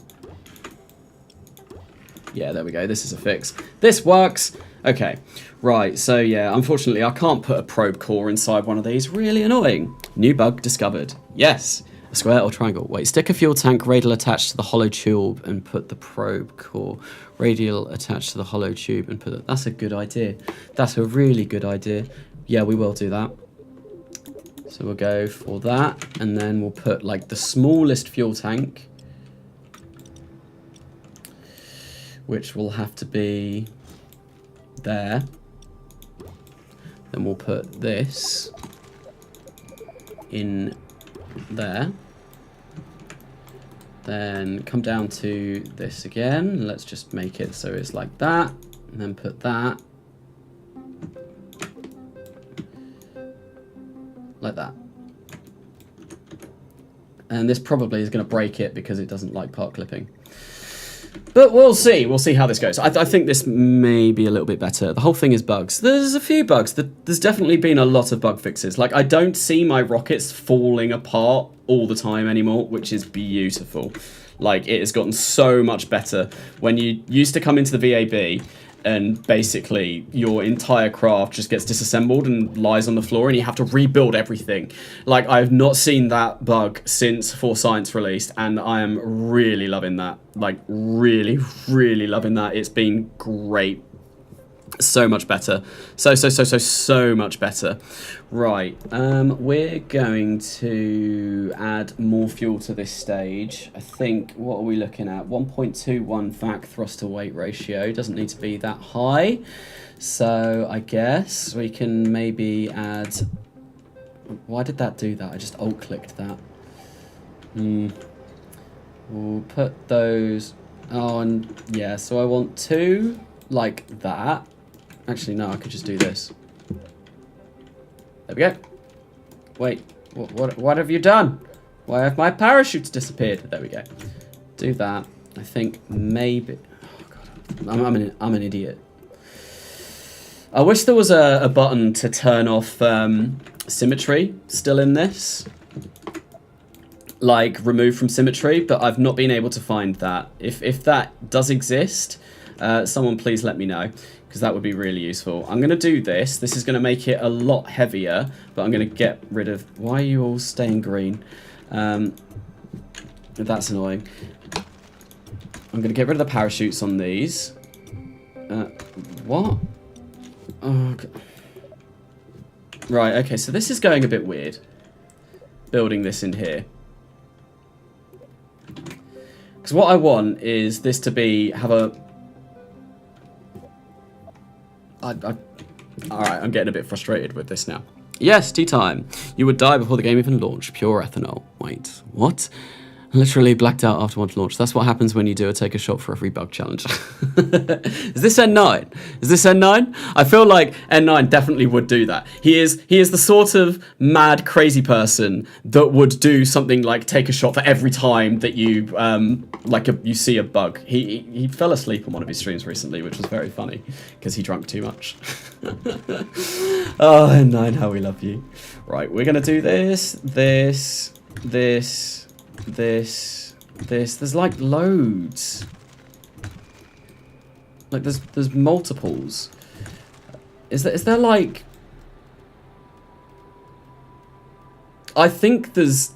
Yeah, there we go. This is a fix. This works. Okay. Right, so yeah, unfortunately I can't put a probe core inside one of these. Really annoying. New bug discovered. Yes. A square or triangle. Wait, stick a fuel tank radial attached to the hollow tube and put the probe core radial attached to the hollow tube and put it. That's a good idea. That's a really good idea. Yeah, we will do that. So we'll go for that, and then we'll put like the smallest fuel tank, which will have to be there. Then we'll put this in there. Then come down to this again. Let's just make it so it's like that, and then put that like that. And this probably is going to break it because it doesn't like part clipping. But we'll see. We'll see how this goes. I think this may be a little bit better. The whole thing is bugs. There's a few bugs. There's definitely been a lot of bug fixes. Like, I don't see my rockets falling apart all the time anymore, which is beautiful. Like, it has gotten so much better. When you used to come into the VAB and basically your entire craft just gets disassembled and lies on the floor and you have to rebuild everything. Like, I've not seen that bug since Force Science released, and I am really loving that. Like, really, really loving that. It's been great. So much better. So much better. Right, we're going to add more fuel to this stage. I think, what are we looking at? 1.21 vac thrust to weight ratio. Doesn't need to be that high. So I guess we can maybe add... Why did that do that? I just alt-clicked that. We'll put those on... Yeah, so I want two like that. Actually, no, I could just do this. There we go. Wait, what have you done? Why have my parachutes disappeared? There we go. Do that. I think maybe... Oh, God. I'm an idiot. I wish there was a button to turn off symmetry still in this. Like, remove from symmetry, but I've not been able to find that. If that does exist, someone please let me know, because that would be really useful. I'm going to do this. This is going to make it a lot heavier, but I'm going to get rid of... Why are you all staying green? That's annoying. I'm going to get rid of the parachutes on these. What? Oh, God. Right, okay, so this is going a bit weird. Building this in here. Because what I want is this to be... Alright, I'm getting a bit frustrated with this now. Yes, tea time. You would die before the game even launched. Pure ethanol. Wait, what? Literally blacked out after one launch. That's what happens when you do a take a shot for every bug challenge. Is this N9? Is this N9? I feel like N9 definitely would do that. He is the sort of mad, crazy person that would do something like take a shot for every time that you you see a bug. He fell asleep on one of his streams recently, which was very funny because he drank too much. Oh, N9, how we love you. Right, we're gonna do this. There's like loads. Like there's multiples. Is there like... I think there's...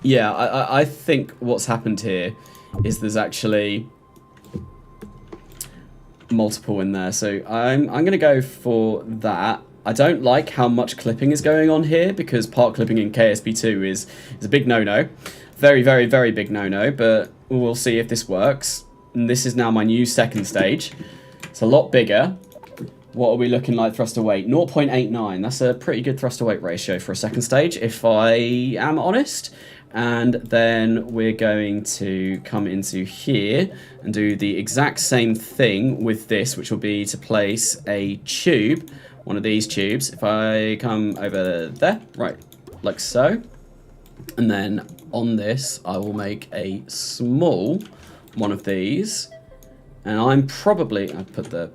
Yeah, I think what's happened here is there's actually multiple in there. So I'm gonna go for that. I don't like how much clipping is going on here, because part clipping in KSP2 is a big no-no. Very, very, very big no-no, but we'll see if this works. And this is now my new second stage. It's a lot bigger. What are we looking like thrust to weight? 0.89. That's a pretty good thrust to weight ratio for a second stage, if I am honest. And then we're going to come into here and do the exact same thing with this, which will be to place a tube, one of these tubes. If I come over there, right, like so. And then on this, I will make a small one of these. And I'm probably, I'll put the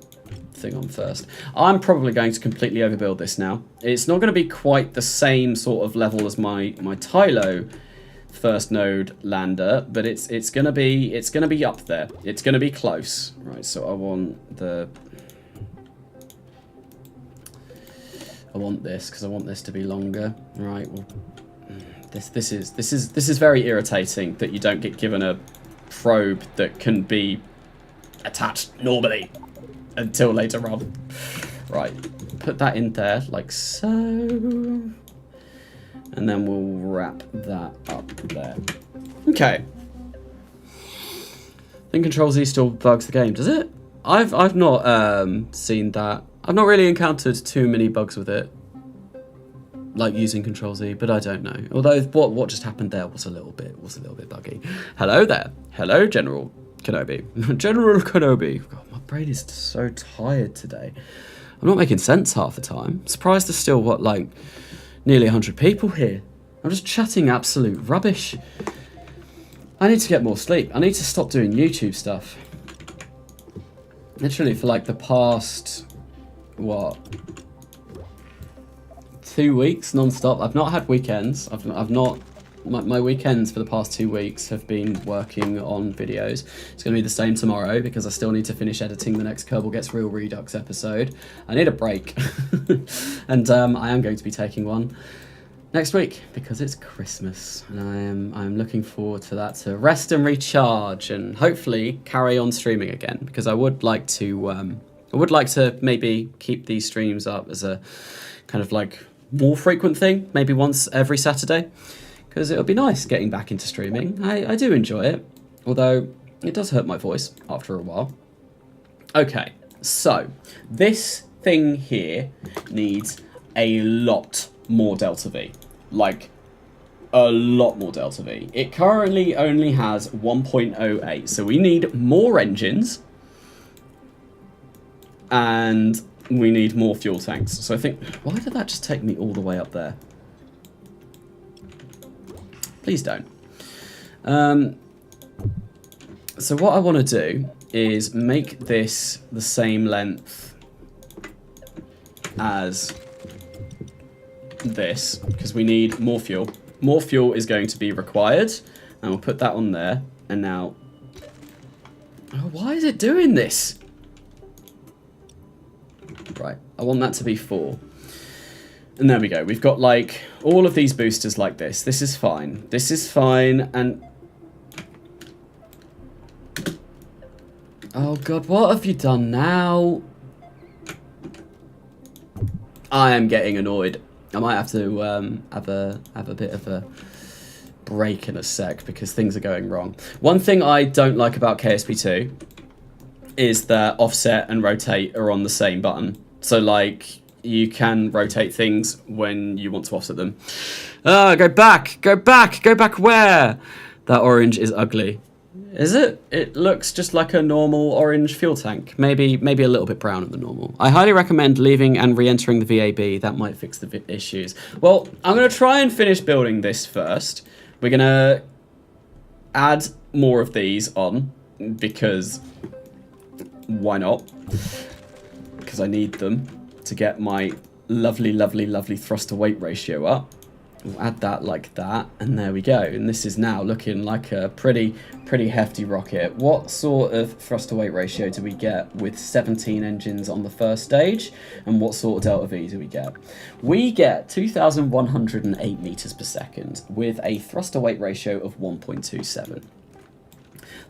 thing on first. I'm probably going to completely overbuild this now. It's not going to be quite the same sort of level as my Tylo first node lander, but it's gonna be up there. It's gonna be close. Right, so I want this because I want this to be longer. Right, well, this is very irritating that you don't get given a probe that can be attached normally until later on. Right, put that in there like so. And then we'll wrap that up there. Okay. I think Control-Z still bugs the game, does it? I've not seen that. I've not really encountered too many bugs with it, like using Control-Z, but I don't know. Although what just happened there was a little bit buggy. Hello there. Hello, General Kenobi. General Kenobi. God, my brain is so tired today. I'm not making sense half the time. I'm surprised there's still like nearly 100 people here. I'm just chatting absolute rubbish. I need to get more sleep. I need to stop doing YouTube stuff. Literally for like the past, what, 2 weeks non-stop. I've not had weekends. I've not, my weekends for the past 2 weeks have been working on videos. It's going to be the same tomorrow because I still need to finish editing the next Kerbal Gets Real Redux episode. I need a break. And I am going to be taking one next week because it's Christmas, and I'm looking forward to that, to rest and recharge and hopefully carry on streaming again, because I would like to maybe keep these streams up as a kind of like more frequent thing, maybe once every Saturday, because it would be nice getting back into streaming. I do enjoy it, although it does hurt my voice after a while. Okay, so this thing here needs a lot more delta V, like a lot more delta V. It currently only has 1.08, so we need more engines and we need more fuel tanks. So I think, why did that just take me all the way up there? Please don't. So what I want to do is make this the same length as this, because we need more fuel. More fuel is going to be required, and we'll put that on there. And now, oh, why is it doing this? Right, I want that to be 4. And there we go. We've got like all of these boosters like this. This is fine. This is fine. And oh god, what have you done now? I am getting annoyed. I might have to have a bit of a break in a sec because things are going wrong. One thing I don't like about KSP2 is that offset and rotate are on the same button. So like you can rotate things when you want to offset them. Go back, go back, go back where? That orange is ugly. Is it? It looks just like a normal orange fuel tank. Maybe a little bit browner than normal. I highly recommend leaving and re-entering the VAB. That might fix the issues. Well, I'm going to try and finish building this first. We're going to add more of these on because why not? Because I need them to get my lovely, lovely, lovely thruster weight ratio up. We'll add that like that, and there we go. And this is now looking like a pretty hefty rocket. What sort of thruster weight ratio do we get with 17 engines on the first stage? And what sort of delta V do we get? We get 2,108 meters per second with a thruster weight ratio of 1.27.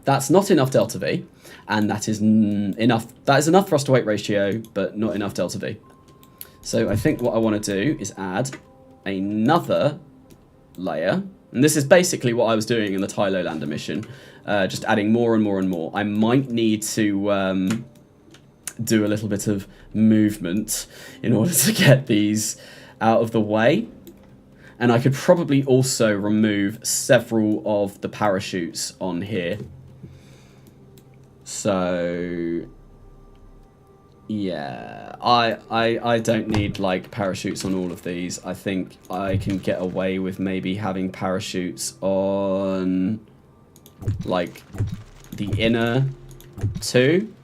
That's not enough delta V, and that is enough. That is enough thruster weight ratio, but not enough delta V. So I think what I want to do is add another layer, and this is basically what I was doing in the Tylo lander mission, just adding more and more and more. I might need to do a little bit of movement in order to get these out of the way, and I could probably also remove several of the parachutes on here. So yeah, I don't need like parachutes on all of these. I think I can get away with maybe having parachutes on like the inner 2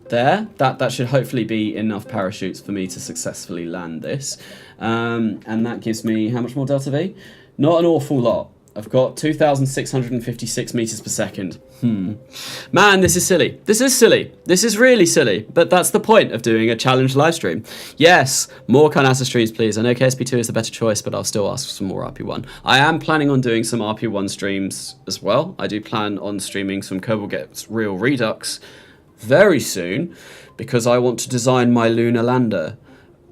there. That should hopefully be enough parachutes for me to successfully land this. And that gives me how much more delta V? Not an awful lot. I've got 2,656 meters per second. Man, this is silly. This is silly. This is really silly. But that's the point of doing a challenge live stream. Yes, more Carnassa streams, please. I know KSP2 is the better choice, but I'll still ask for some more RP1. I am planning on doing some RP1 streams as well. I do plan on streaming some Kerbal Gets Real Redux very soon because I want to design my lunar lander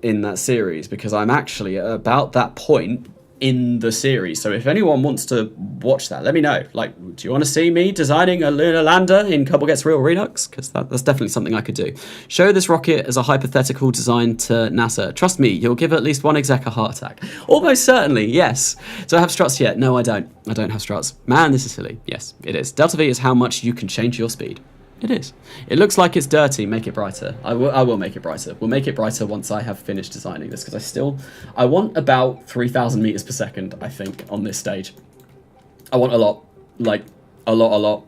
in that series, because I'm actually at about that point in the series. So if anyone wants to watch that, let me know. Like, do you want to see me designing a lunar lander in Kerbal Gets Real Redux? Because that's definitely something I could do. Show this rocket as a hypothetical design to NASA. Trust me, you'll give at least one exec a heart attack. Almost certainly, yes. Do I have struts yet? No, I don't. I don't have struts. Man, this is silly. Yes, it is. Delta V is how much you can change your speed. It is. It looks like it's dirty. Make it brighter. I will make it brighter. We'll make it brighter once I have finished designing this, because I want about 3,000 meters per second, I think, on this stage. I want a lot. Like, a lot.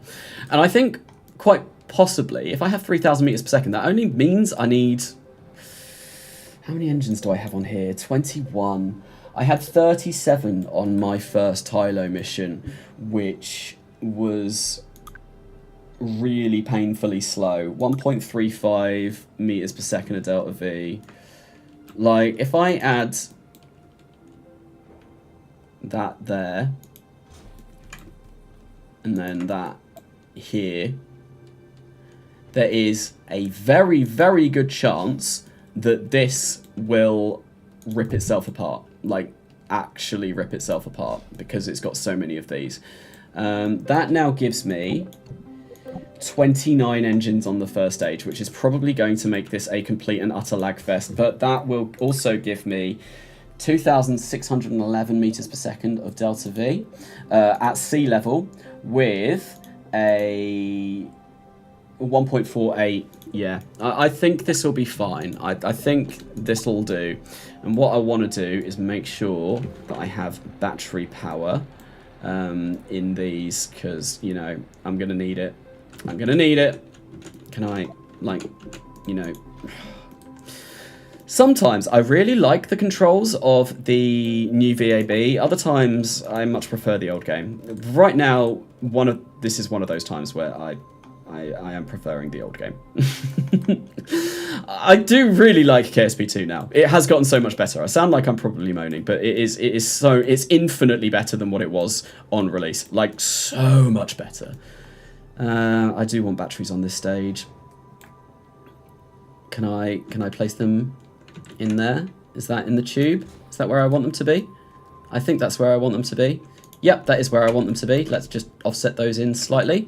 And I think, quite possibly, if I have 3,000 meters per second, that only means I need... How many engines do I have on here? 21. I had 37 on my first Tylo mission, which was really painfully slow. 1.35 meters per second of delta V. Like, if I add that there, and then that here, there is a very, very good chance that this will rip itself apart. Like, actually rip itself apart, because it's got so many of these. That now gives me 29 engines on the first stage, which is probably going to make this a complete and utter lag fest, but that will also give me 2,611 meters per second of delta V at sea level with a 1.48. Yeah, I think this will be fine. I think this will do. And what I want to do is make sure that I have battery power in these, because, you know, I'm going to need it. I'm gonna need it. Can I, like, you know... Sometimes I really like the controls of the new VAB. Other times I much prefer the old game. Right now, this is one of those times where I am preferring the old game. I do really like KSP2 now. It has gotten so much better. I sound like I'm probably moaning, but it's infinitely better than what it was on release. Like, so much better. I do want batteries on this stage. Can I place them in there? Is that in the tube? Is that where I want them to be? I think that's where I want them to be. Yep, that is where I want them to be. Let's just offset those in slightly.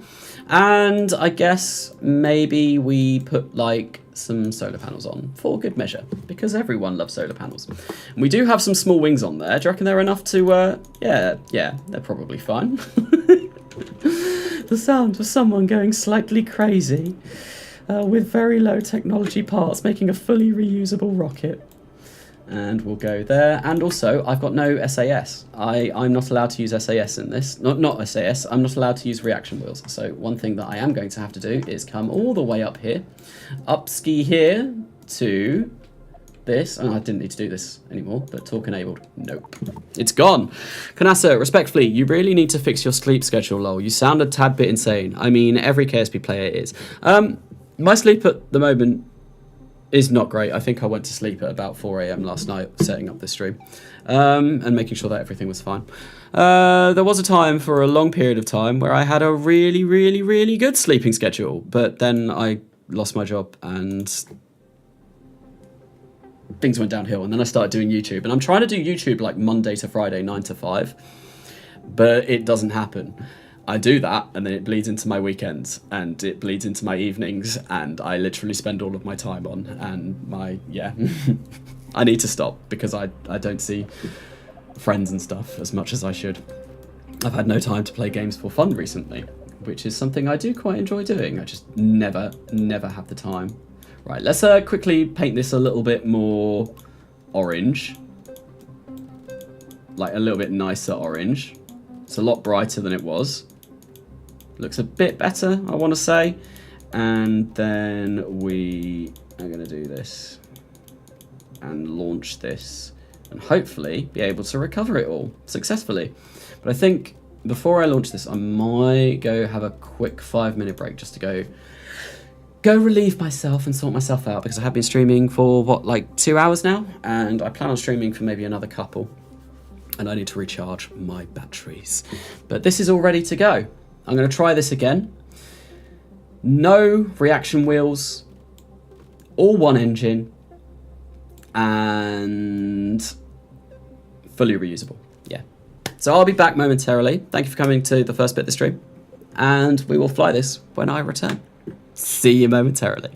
And I guess maybe we put like some solar panels on for good measure, because everyone loves solar panels. And we do have some small wings on there. Do you reckon they're enough to, yeah, they're probably fine. The sound of someone going slightly crazy. With very low technology parts, making a fully reusable rocket. And we'll go there. And also, I've got no SAS. I'm not allowed to use SAS in this. Not SAS, I'm not allowed to use reaction wheels. So one thing that I am going to have to do is come all the way up here. Up ski here to this. Oh, I didn't need to do this anymore, but talk enabled. Nope. It's gone. Kanasa, respectfully, you really need to fix your sleep schedule, lol. You sound a tad bit insane. I mean, every KSP player is. My sleep at the moment is not great. I think I went to sleep at about 4 AM last night setting up this stream and making sure that everything was fine. There was a time for a long period of time where I had a really, really, really good sleeping schedule, but then I lost my job and things went downhill, and then I started doing YouTube. And I'm trying to do YouTube like Monday to Friday, 9 to 5, but it doesn't happen. I do that, and then it bleeds into my weekends, and it bleeds into my evenings, and I literally spend all of my time on, and I need to stop, because I don't see friends and stuff as much as I should. I've had no time to play games for fun recently, which is something I do quite enjoy doing. I just never have the time. Right, let's quickly paint this a little bit more orange. Like a little bit nicer orange. It's a lot brighter than it was. Looks a bit better, I want to say. And then we are going to do this and launch this and hopefully be able to recover it all successfully. But I think before I launch this, I might go have a quick 5-minute break just to go relieve myself and sort myself out, because I have been streaming for what, like 2 hours now, and I plan on streaming for maybe another couple, and I need to recharge my batteries. But this is all ready to go. I'm going to try this again. No reaction wheels, all one engine, and fully reusable. Yeah. So I'll be back momentarily. Thank you for coming to the first bit of the stream, and we will fly this when I return. See you momentarily.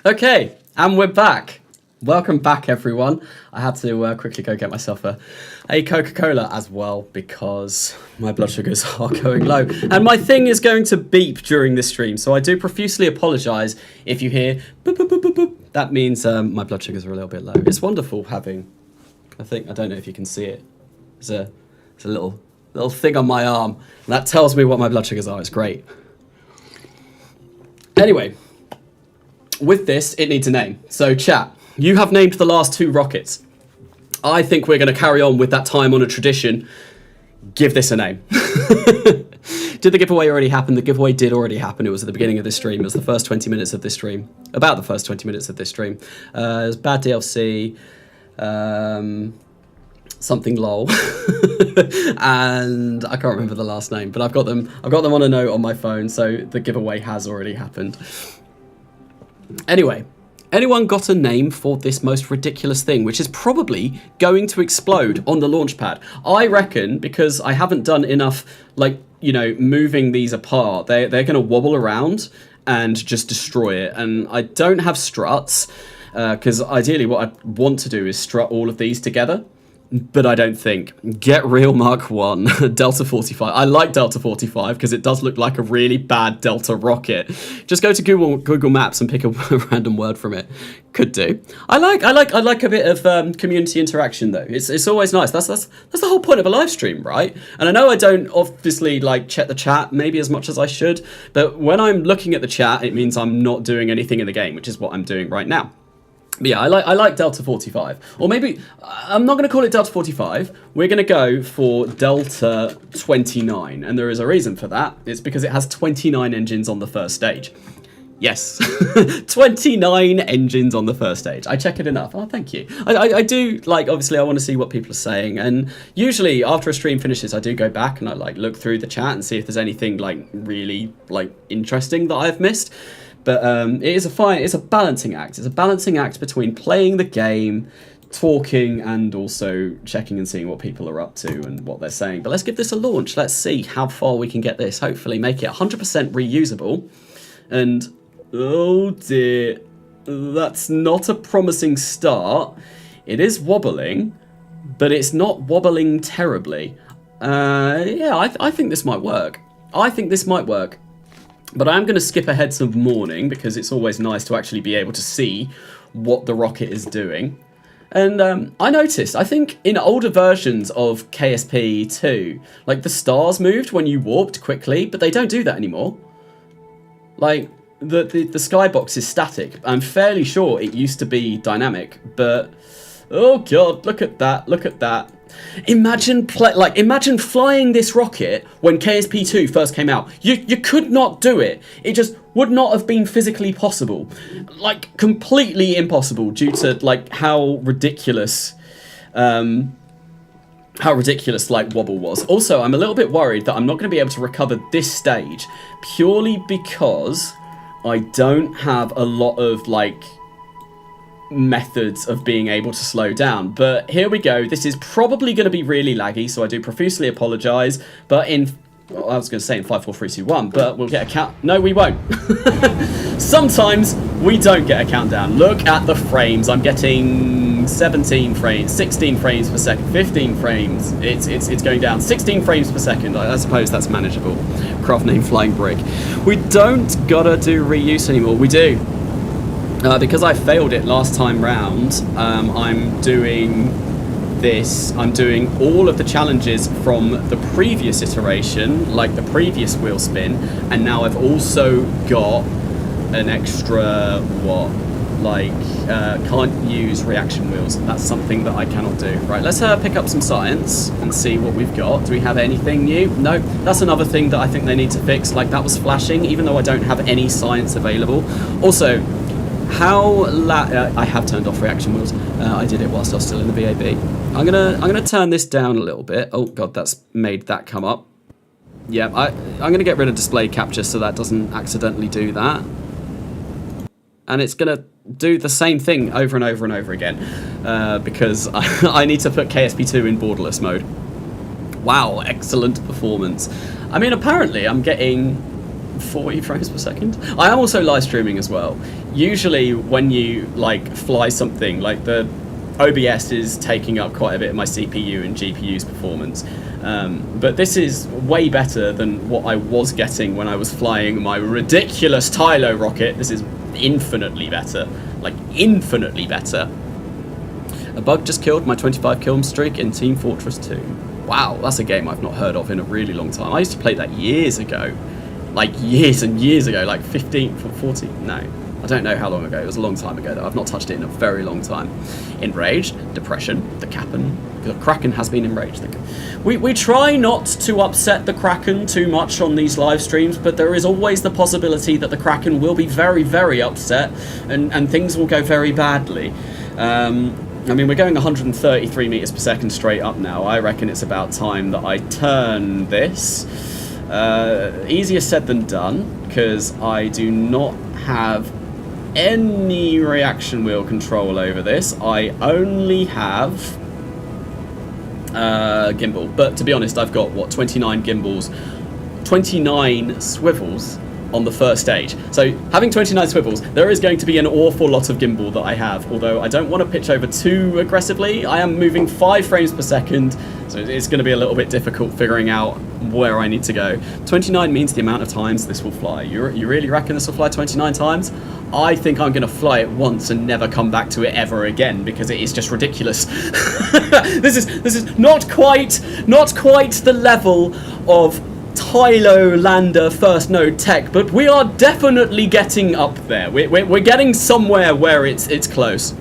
Okay, and we're back. Welcome back, everyone. I had to quickly go get myself a Coca-Cola as well because my blood sugars are going low. And my thing is going to beep during this stream, so I do profusely apologise if you hear boop, boop, boop, boop, boop. That means my blood sugars are a little bit low. It's wonderful having, I don't know if you can see it. It's a little thing on my arm. And that tells me what my blood sugars are. It's great. Anyway, with this, it needs a name. So chat, you have named the last 2 rockets. I think we're going to carry on with that time-honoured tradition. Give this a name. Did the giveaway already happen? The giveaway did already happen. It was at the beginning of this stream. It was the first 20 minutes of this stream. About the first 20 minutes of this stream. It was bad DLC. Something lol. And I can't remember the last name, but I've got them on a note on my phone, so the giveaway has already happened. Anyway, anyone got a name for this most ridiculous thing, which is probably going to explode on the launch pad? I reckon, because I haven't done enough, like, you know, moving these apart, they're going to wobble around and just destroy it. And I don't have struts, because ideally what I want to do is strut all of these together. But I don't think. Get real Mark 1, Delta 45. I like Delta 45 because it does look like a really bad Delta rocket. Just go to Google Maps and pick a random word from it. Could do. I like a bit of community interaction though. It's always nice. That's the whole point of a live stream, right? And I know I don't obviously like check the chat maybe as much as I should, but when I'm looking at the chat, it means I'm not doing anything in the game, which is what I'm doing right now. But yeah, I like Delta 45. Or maybe, I'm not going to call it Delta 45. We're going to go for Delta 29. And there is a reason for that. It's because it has 29 engines on the first stage. Yes, 29 engines on the first stage. I check it enough. Oh, thank you. I do, like, obviously I want to see what people are saying. And usually after a stream finishes, I do go back and I, like, look through the chat and see if there's anything, like, really, like, interesting that I've missed. But it's a balancing act. It's a balancing act between playing the game, talking, and also checking and seeing what people are up to and what they're saying. But let's give this a launch. Let's see how far we can get this. Hopefully make it 100% reusable. And, oh dear, that's not a promising start. It is wobbling, but it's not wobbling terribly. Yeah, I think this might work. I think this might work. But I am going to skip ahead some morning because it's always nice to actually be able to see what the rocket is doing. And I noticed, I think in older versions of KSP2, like the stars moved when you warped quickly, but they don't do that anymore. Like the skybox is static. I'm fairly sure it used to be dynamic, but oh god, look at that, look at that. Imagine flying this rocket when KSP2 first came out. You could not do it. It just would not have been physically possible. Like, completely impossible due to, like, how ridiculous like, wobble was. Also, I'm a little bit worried that I'm not going to be able to recover this stage purely because I don't have a lot of, like, methods of being able to slow down. But here we go. This is probably going to be really laggy, so I do profusely apologise. But well, I was going to say in 5, 4, 3, 2, 1, but we'll get a count. No, we won't. Sometimes we don't get a countdown. Look at the frames. I'm getting 17 frames, 16 frames per second, 15 frames. It's going down. 16 frames per second. I suppose that's manageable. Craft name Flying Brick. We don't gotta do reuse anymore. We do. Because I failed it last time round, I'm doing this. I'm doing all of the challenges from the previous iteration, like the previous wheel spin, and now I've also got an extra, can't use reaction wheels. That's something that I cannot do. Right, let's pick up some science and see what we've got. Do we have anything new? No, that's another thing that I think they need to fix. Like, that was flashing, even though I don't have any science available. Also, I have turned off reaction wheels. I did it whilst I was still in the VAB. I'm gonna turn this down a little bit. Oh god, that's made that come up. Yeah, I'm gonna get rid of display capture so that doesn't accidentally do that. And it's gonna do the same thing over and over and over again because I need to put KSP2 in borderless mode. Wow, excellent performance. I mean, apparently I'm getting 40 frames per second. I am also live streaming as well. usually when you like fly something, like the OBS is taking up quite a bit of my CPU and GPU's performance. But this is way better than what I was getting when I was flying my ridiculous Tylo rocket. This is infinitely better, like infinitely better. A bug just killed my 25 kill streak in Team Fortress 2. Wow, that's a game I've not heard of in a really long time. I used to play that years ago, like years and years ago, like 15, 14, no. I don't know how long ago. It was a long time ago, though. I've not touched it in a very long time. Enraged, depression, the Kraken has been enraged. We try not to upset the Kraken too much on these live streams, but there is always the possibility that the Kraken will be very, very upset, and things will go very badly. I mean, we're going 133 meters per second straight up now. I reckon it's about time that I turn this. Easier said than done, because I do not have any reaction wheel control over this. I only have gimbal, but to be honest, I've got what, 29 gimbals, 29 swivels on the first stage. So having 29 swivels, there is going to be an awful lot of gimbal that I have, although I don't want to pitch over too aggressively. I am moving 5 frames per second, so it's going to be a little bit difficult figuring out where I need to go. 29 means the amount of times this will fly. You really reckon this will fly 29 times? I think I'm going to fly it once and never come back to it ever again, because it is just ridiculous. This is not quite the level of Tylo Lander first node tech, but we are definitely getting up there. We're getting somewhere where it's close.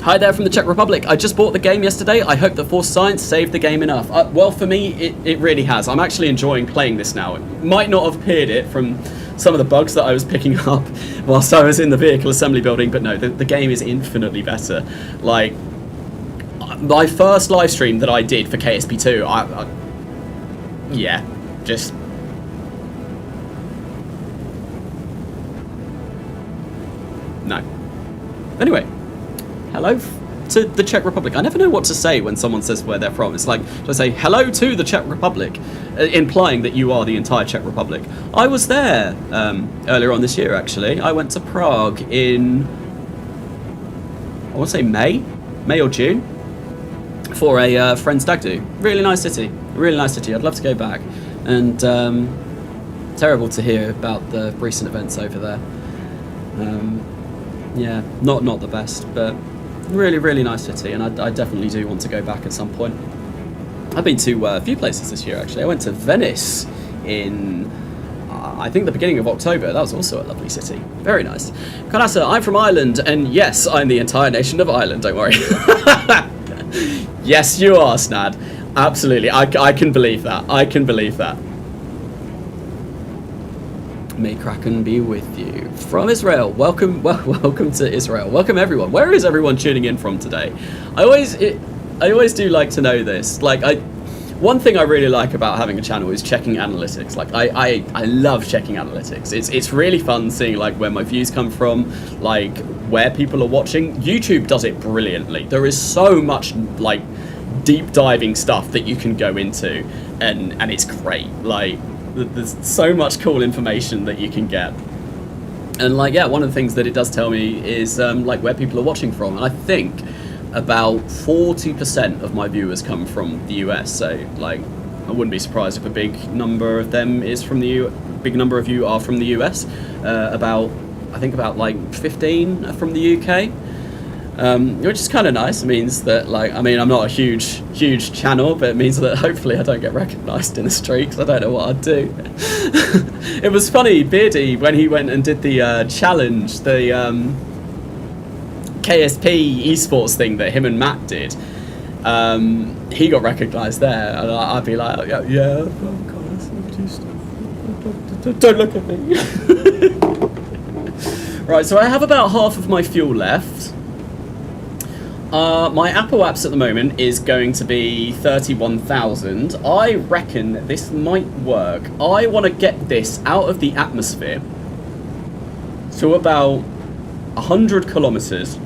Hi there from the Czech Republic. I just bought the game yesterday. I hope that Force Science saved the game enough. Well, for me, it really has. I'm actually enjoying playing this now. It might not have appeared it from some of the bugs that I was picking up whilst I was in the vehicle assembly building, but no, the game is infinitely better. Like, my first live stream that I did for KSP2, yeah, just... no. Anyway, hello to the Czech Republic. I never know what to say when someone says where they're from. It's like, should I say hello to the Czech Republic, implying that you are the entire Czech Republic. I was there earlier on this year, actually. I went to Prague in, I want to say May or June, for a friend's stag do. Really nice city. Really nice city. I'd love to go back. And terrible to hear about the recent events over there. Yeah, not the best, but really nice city, and I definitely do want to go back at some point. I've been to a few places this year, actually. I went to Venice in, I think, the beginning of October. That was also a lovely city. Very nice. Kanasa, I'm from Ireland, and yes, I'm the entire nation of Ireland, don't worry. Yes, you are, Snad. Absolutely. I can believe that. I can believe that. May Kraken be with you. From Israel, welcome to Israel. Welcome everyone. Where is everyone tuning in from today? I always do like to know this. Like, one thing I really like about having a channel is checking analytics. Like, I love checking analytics. It's really fun seeing like where my views come from, like where people are watching. YouTube does it brilliantly. There is so much like deep diving stuff that you can go into, and it's great. Like, there's so much cool information that you can get. And like, yeah, one of the things that it does tell me is like where people are watching from, and I think about 40% of my viewers come from the US. So like, I wouldn't be surprised if a big number of them is from the big number of you are from the US. I think about like 15 are from the UK. Which is kind of nice. It means that, like, I mean, I'm not a huge channel, but it means that hopefully I don't get recognised in the street, because I don't know what I'd do. It was funny, Beardy, when he went and did the challenge, the KSP esports thing that him and Matt did. He got recognised there, and I'd be like, yeah, oh God, don't look at me. Right, so I have about half of my fuel left. My Apple apps at the moment is going to be 31,000. I reckon this might work. I want to get this out of the atmosphere to about 100 kilometers.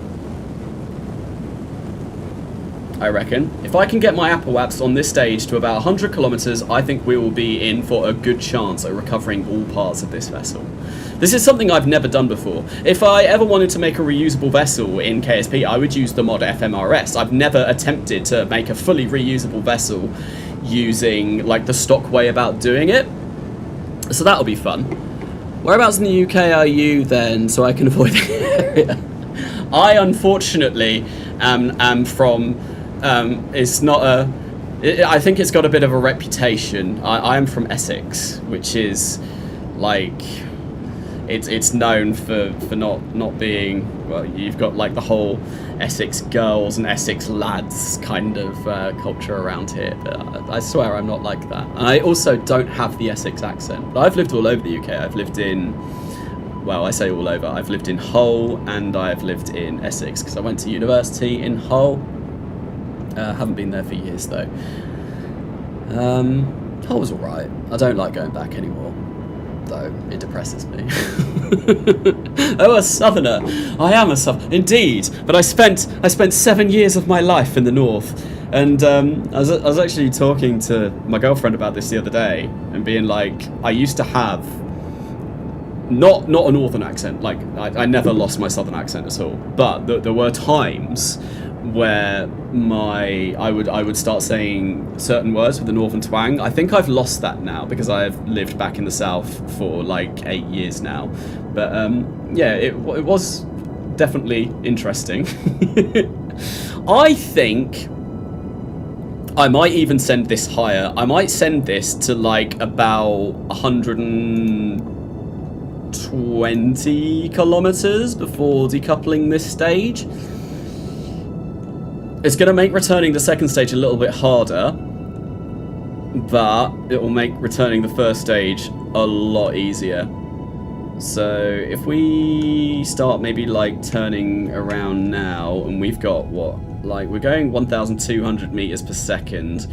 I reckon. If I can get my Apple apps on this stage to about 100 kilometers, I think we will be in for a good chance at recovering all parts of this vessel. This is something I've never done before. If I ever wanted to make a reusable vessel in KSP, I would use the mod FMRS. I've never attempted to make a fully reusable vessel using like the stock way about doing it. So that'll be fun. Whereabouts in the UK are you then, so I can avoid the area? I unfortunately am from, it's not a, I think it's got a bit of a reputation. I am from Essex, which is like, it's known for not being, well, you've got like the whole Essex girls and Essex lads kind of culture around here, but I swear I'm not like that. And I also don't have the Essex accent. But I've lived all over the UK. I've lived in, well, I say all over, I've lived in Hull and I've lived in Essex because I went to university in Hull. Haven't been there for years though. Hull was alright. I don't like going back anymore, though it depresses me. Oh, a southerner. I am a southerner, indeed. But I spent 7 years of my life in the north, and I was actually talking to my girlfriend about this the other day, and being like, I used to have not a northern accent. Like I never lost my southern accent at all, but there were times where I would start saying certain words with a northern twang. I think I've lost that now because I've lived back in the south for like 8 years now. But yeah, it was definitely interesting. I think I might even send this higher. I might send this to like about 120 kilometers before decoupling this stage. It's going to make returning the second stage a little bit harder, but it will make returning the first stage a lot easier. So if we start maybe like turning around now, and we've got what, like we're going 1,200 meters per second.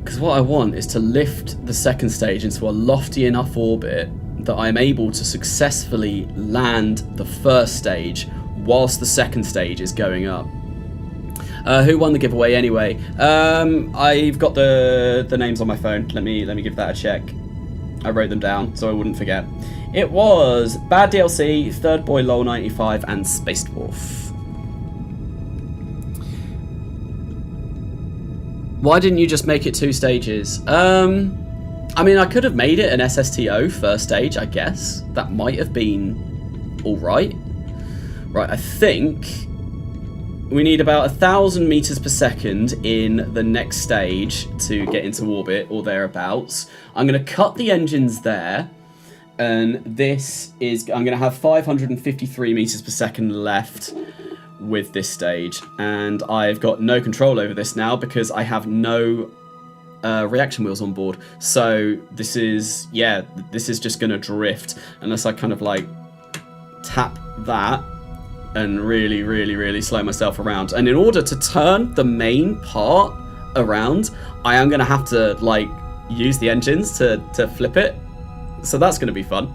Because what I want is to lift the second stage into a lofty enough orbit that I'm able to successfully land the first stage whilst the second stage is going up. Who won the giveaway anyway? I've got the names on my phone. Let me give that a check. I wrote them down so I wouldn't forget. It was Bad DLC, Third Boy Lol 95, and Spaced Wolf. Why didn't you just make it 2 stages? I mean, I could have made it an SSTO first stage, I guess. That might have been alright. Right, I think we need about 1,000 meters per second in the next stage to get into orbit, or thereabouts. I'm going to cut the engines there, and this is, I'm going to have 553 meters per second left with this stage. And I've got no control over this now because I have no reaction wheels on board, so this is, yeah, this is just gonna drift unless I kind of like tap that and really slow myself around. And in order to turn the main part around, I am gonna have to like use the engines to flip it, so that's gonna be fun.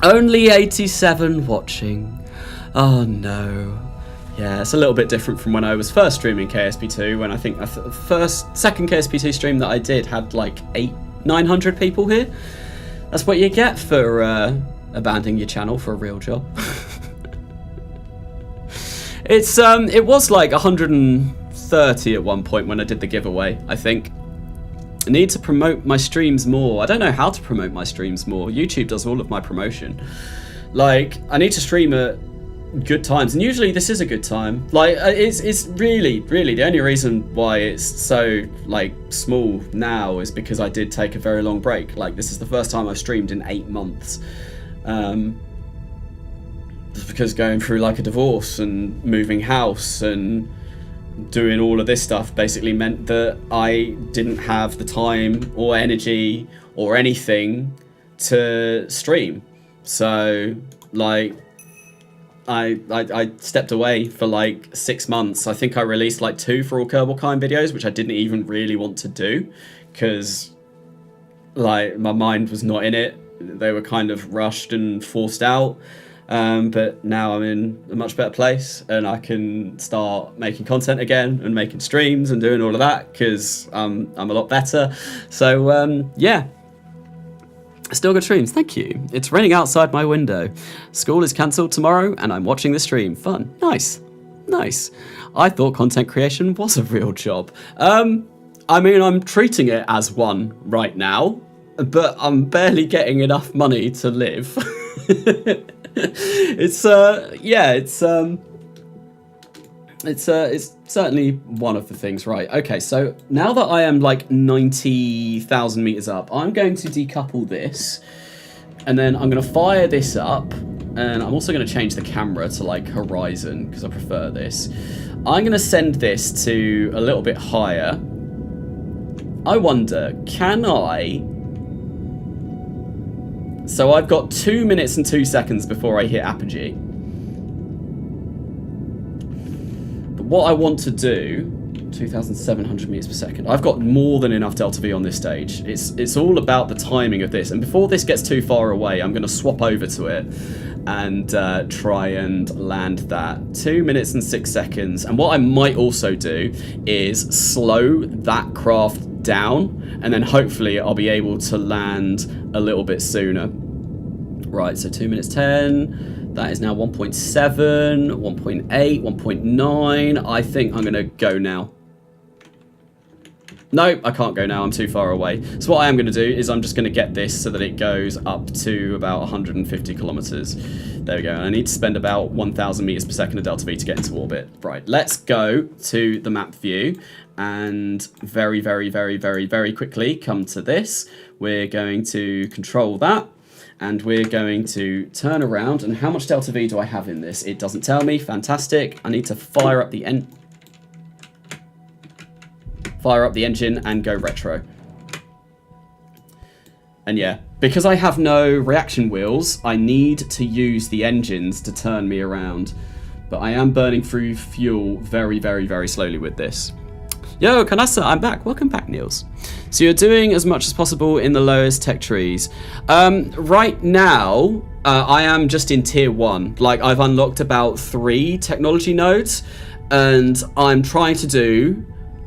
Only 87 watching. Oh no. Yeah, it's a little bit different from when I was first streaming KSP2, when I think the second KSP2 stream that I did had like 900 people here. That's what you get for abandoning your channel for a real job. It was like 130 at one point when I did the giveaway, I think. I need to promote my streams more. I don't know how to promote my streams more. YouTube does all of my promotion. Like, I need to stream at good times, and usually this is a good time. Like it's really the only reason why it's so like small now is because I did take a very long break. Like, this is the first time I've streamed in 8 months, just because going through like a divorce and moving house and doing all of this stuff basically meant that I didn't have the time or energy or anything to stream. So like I stepped away for like 6 months. I think I released like 2 for all Kerbal videos, which I didn't even really want to do because like my mind was not in it. They were kind of rushed and forced out. But now I'm in a much better place, and I can start making content again and making streams and doing all of that because I'm a lot better. So yeah. Still good streams, thank you. It's raining outside my window. School is cancelled tomorrow and I'm watching the stream. Fun. Nice. Nice. I thought content creation was a real job. I mean, I'm treating it as one right now, but I'm barely getting enough money to live. It's certainly one of the things, right? Okay, so now that I am like 90,000 meters up, I'm going to decouple this, and then I'm going to fire this up, and I'm also going to change the camera to like horizon because I prefer this. I'm going to send this to a little bit higher. I wonder, can I... So I've got 2 minutes and 2 seconds before I hit apogee. What I want to do, 2,700 meters per second. I've got more than enough delta V on this stage. It's all about the timing of this. And before this gets too far away, I'm going to swap over to it and try and land that. 2 minutes and 6 seconds. And what I might also do is slow that craft down, and then hopefully I'll be able to land a little bit sooner. Right, so 2 minutes 10. That is now 1.7, 1.8, 1.9. I think I'm going to go now. No, I can't go now. I'm too far away. So what I am going to do is I'm just going to get this so that it goes up to about 150 kilometers. There we go. And I need to spend about 1,000 meters per second of delta V to get into orbit. Right, let's go to the map view and very, very, very, very, very quickly come to this. We're going to control that. And we're going to turn around. And how much delta V do I have in this? It doesn't tell me. Fantastic. I need to fire up the engine and go retro. And yeah, because I have no reaction wheels, I need to use the engines to turn me around. But I am burning through fuel very, very, very slowly with this. Yo, Kanasa, I'm back. Welcome back, Niels. So you're doing as much as possible in the lowest tech trees. Right now, I am just in tier 1. Like, I've unlocked about 3 technology nodes, and I'm trying to do,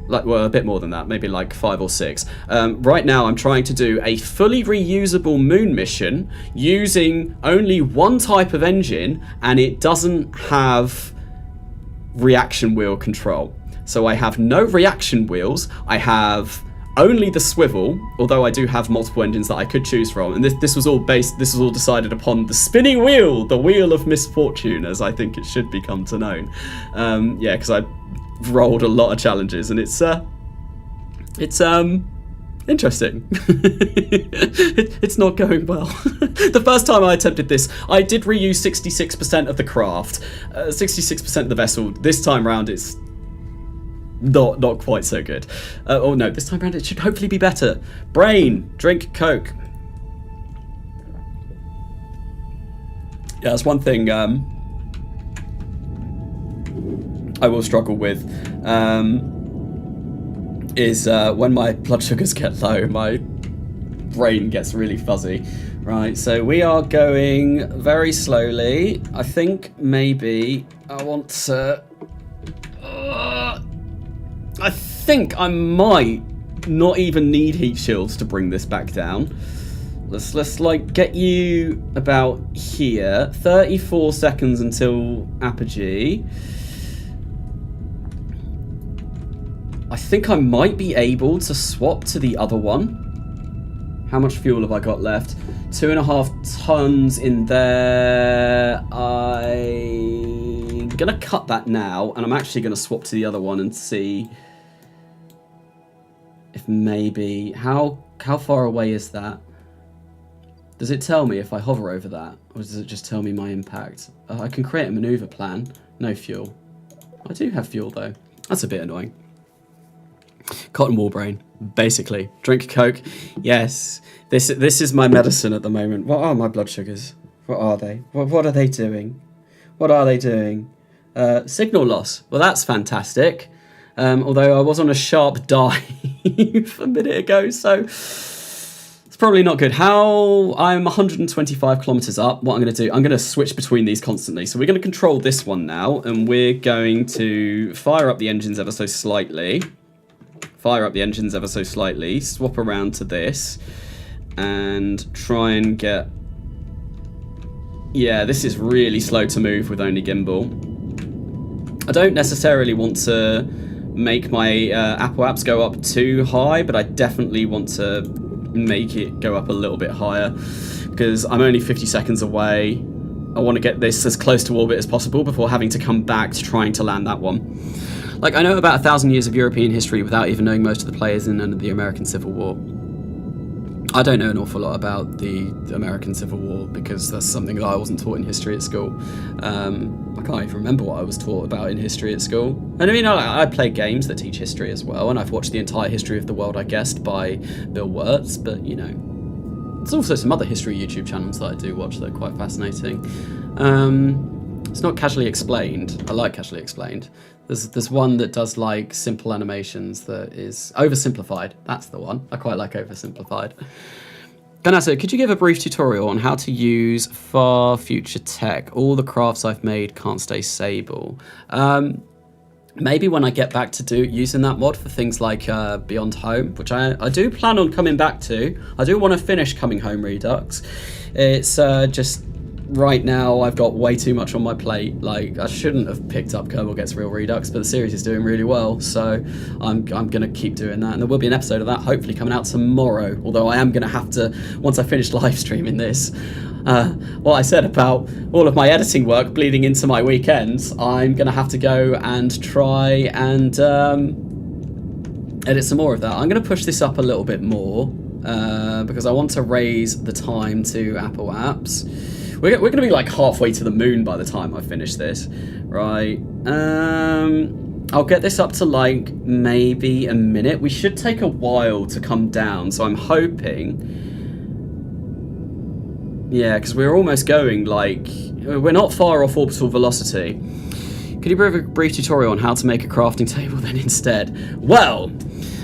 like, well, a bit more than that, maybe like 5 or 6. Right now, I'm trying to do a fully reusable moon mission using only one type of engine, and it doesn't have reaction wheel control. So I have no reaction wheels. I have only the swivel, although I do have multiple engines that I could choose from. And this was all decided upon the spinning wheel, the wheel of misfortune, as I think it should become to known. Yeah, because I rolled a lot of challenges, and it's interesting. It's not going well. The first time I attempted this, I did reuse 66% of the craft, 66% of the vessel. This time round, it's not quite so good. Oh no, this time around it should hopefully be better. Brain, drink Coke. Yeah, that's one thing I will struggle with, is when my blood sugars get low, my brain gets really fuzzy. Right, so we are going very slowly. I think maybe I want to... I think I might not even need heat shields to bring this back down. Let's like get you about here. 34 seconds until apogee. I think I might be able to swap to the other one. How much fuel have I got left? 2.5 tons in there. I'm gonna cut that now, and I'm actually gonna swap to the other one and see if maybe... How far away is that? Does it tell me if I hover over that? Or does it just tell me my impact? I can create a maneuver plan. No fuel. I do have fuel though. That's a bit annoying. Cotton wool brain, basically. Drink Coke. Yes. This is my medicine at the moment. What are my blood sugars? What are they? What are they doing? What are they doing? Signal loss. Well, that's fantastic. Although I was on a sharp dive a minute ago, so it's probably not good. How I'm 125 kilometers up. What I'm going to do, I'm going to switch between these constantly. So we're going to control this one now, and we're going to fire up the engines ever so slightly. Fire up the engines ever so slightly. Swap around to this, and try and get. Yeah, this is really slow to move with only gimbal. I don't necessarily want to make my Apple apps go up too high, but I definitely want to make it go up a little bit higher because I'm only 50 seconds away. I want to get this as close to orbit as possible before having to come back to trying to land that one. Like, I know about 1,000 years of European history without even knowing most of the players in the American Civil War. I don't know an awful lot about the American Civil War because that's something that I wasn't taught in history at school. I can't even remember what I was taught about in history at school. And I mean, I play games that teach history as well, and I've watched the entire history of the world, I guessed, by Bill Wirtz, but you know, there's also some other history YouTube channels that I do watch that are quite fascinating. It's not Casually Explained. I like Casually Explained. There's one that does like simple animations that is Oversimplified. That's the one. I quite like Oversimplified. Ganasa, could you give a brief tutorial on how to use far future tech? All the crafts I've made can't stay stable. Maybe when I get back to using that mod for things like Beyond Home, which I do plan on coming back to. I do want to finish Coming Home Redux. It's just right now I've got way too much on my plate. Like, I shouldn't have picked up Kerbal Gets Real Redux, but the series is doing really well, so I'm gonna keep doing that, and there will be an episode of that hopefully coming out tomorrow, although I am gonna have to, once I finish live streaming this, what I said about all of my editing work bleeding into my weekends, I'm gonna have to go and try and edit some more of that. I'm gonna push this up a little bit more because I want to raise the time to Apple apps. We're going to be like halfway to the moon by the time I finish this, right? I'll get this up to like maybe a minute. We should take a while to come down, so I'm hoping. Yeah, because we're almost going like, we're not far off orbital velocity. Could you give a brief tutorial on how to make a crafting table then instead? Well,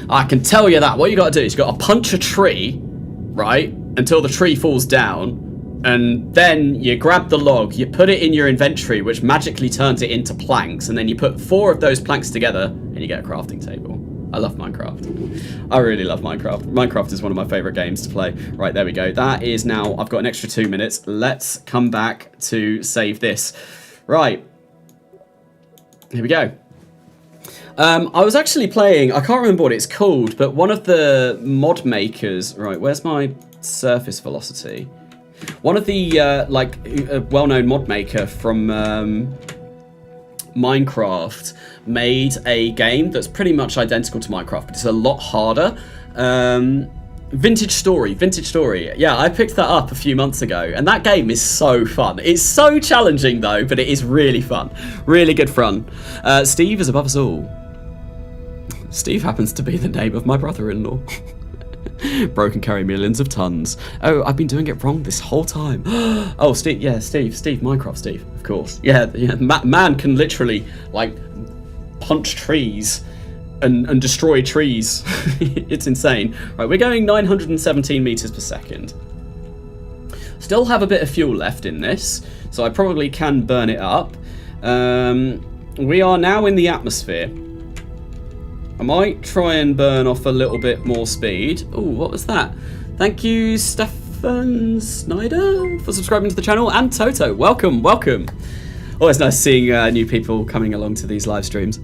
I can tell you that. What you got to do is you got to punch a tree, right, until the tree falls down. And then you grab the log, you put it in your inventory, which magically turns it into planks, and then you put 4 of those planks together, and you get a crafting table. I love Minecraft. I really love Minecraft. Minecraft is one of my favourite games to play. Right, there we go. That is now, I've got an extra 2 minutes. Let's come back to save this. Right. Here we go. I was actually playing, I can't remember what it's called, but one of the mod makers, right, where's my surface velocity? One of the well-known mod maker from Minecraft made a game that's pretty much identical to Minecraft, but it's a lot harder. Vintage Story. Yeah, I picked that up a few months ago, and that game is so fun. It's so challenging though, but it is really fun. Really good fun. Steve is above us all. Steve happens to be the name of my brother-in-law. Bro can carry millions of tons. Oh, I've been doing it wrong this whole time. Oh, Steve, yeah, Steve, Minecraft Steve, of course. Yeah, man can literally, like, punch trees and destroy trees. It's insane. Right, we're going 917 meters per second. Still have a bit of fuel left in this, so I probably can burn it up. We are now in the atmosphere. I might try and burn off a little bit more speed. Oh, what was that? Thank you, Stefan Snyder, for subscribing to the channel, and Toto. Welcome. Always nice seeing new people coming along to these live streams.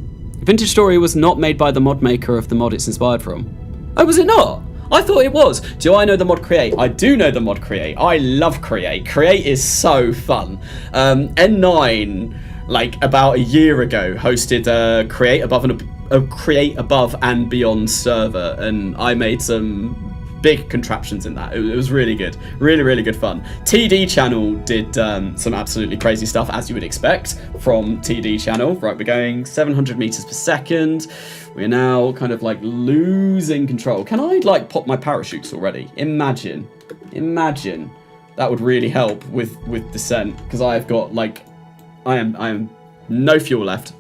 Vintage Story was not made by the mod maker of the mod it's inspired from. Oh, was it not? I thought it was. Do I know the mod Create? I do know the mod Create. I love Create. Create is so fun. N9, like about a year ago, hosted a Create Above and Beyond server, and I made some big contraptions in that. It was really good. Really good fun. TD channel did some absolutely crazy stuff, as you would expect from TD channel. Right, we're going 700 meters per second. We're now kind of like losing control. Can I like pop my parachutes already? Imagine. That would really help with descent, because I've got like, I am no fuel left.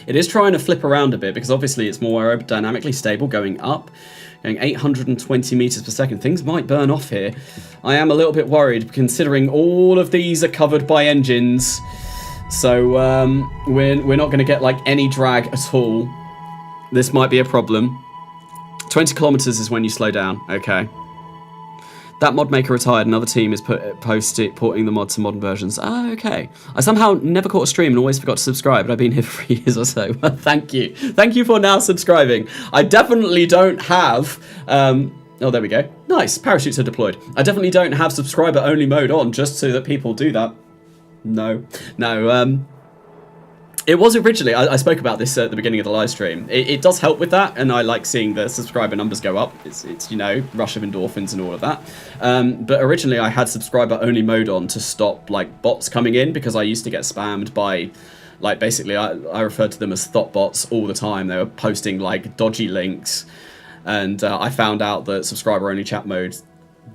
It is trying to flip around a bit because obviously it's more aerodynamically stable going up. Going 820 meters per second. Things might burn off here. I am a little bit worried considering all of these are covered by engines. So we're not going to get like any drag at all. This might be a problem. 20 kilometers is when you slow down. Okay. That mod maker retired. Another team is porting the mod to modern versions. Oh, okay. I somehow never caught a stream and always forgot to subscribe, but I've been here for 3 years or so. Thank you. Thank you for now subscribing. I definitely don't have... oh, there we go. Nice. Parachutes are deployed. I definitely don't have subscriber-only mode on just so that people do that. No. No, it was originally, I spoke about this at the beginning of the live stream. It does help with that, and I like seeing the subscriber numbers go up. It's you know, rush of endorphins and all of that. But originally I had subscriber only mode on to stop like bots coming in, because I used to get spammed by, like, basically I referred to them as thought bots all the time. They were posting like dodgy links, and I found out that subscriber only chat mode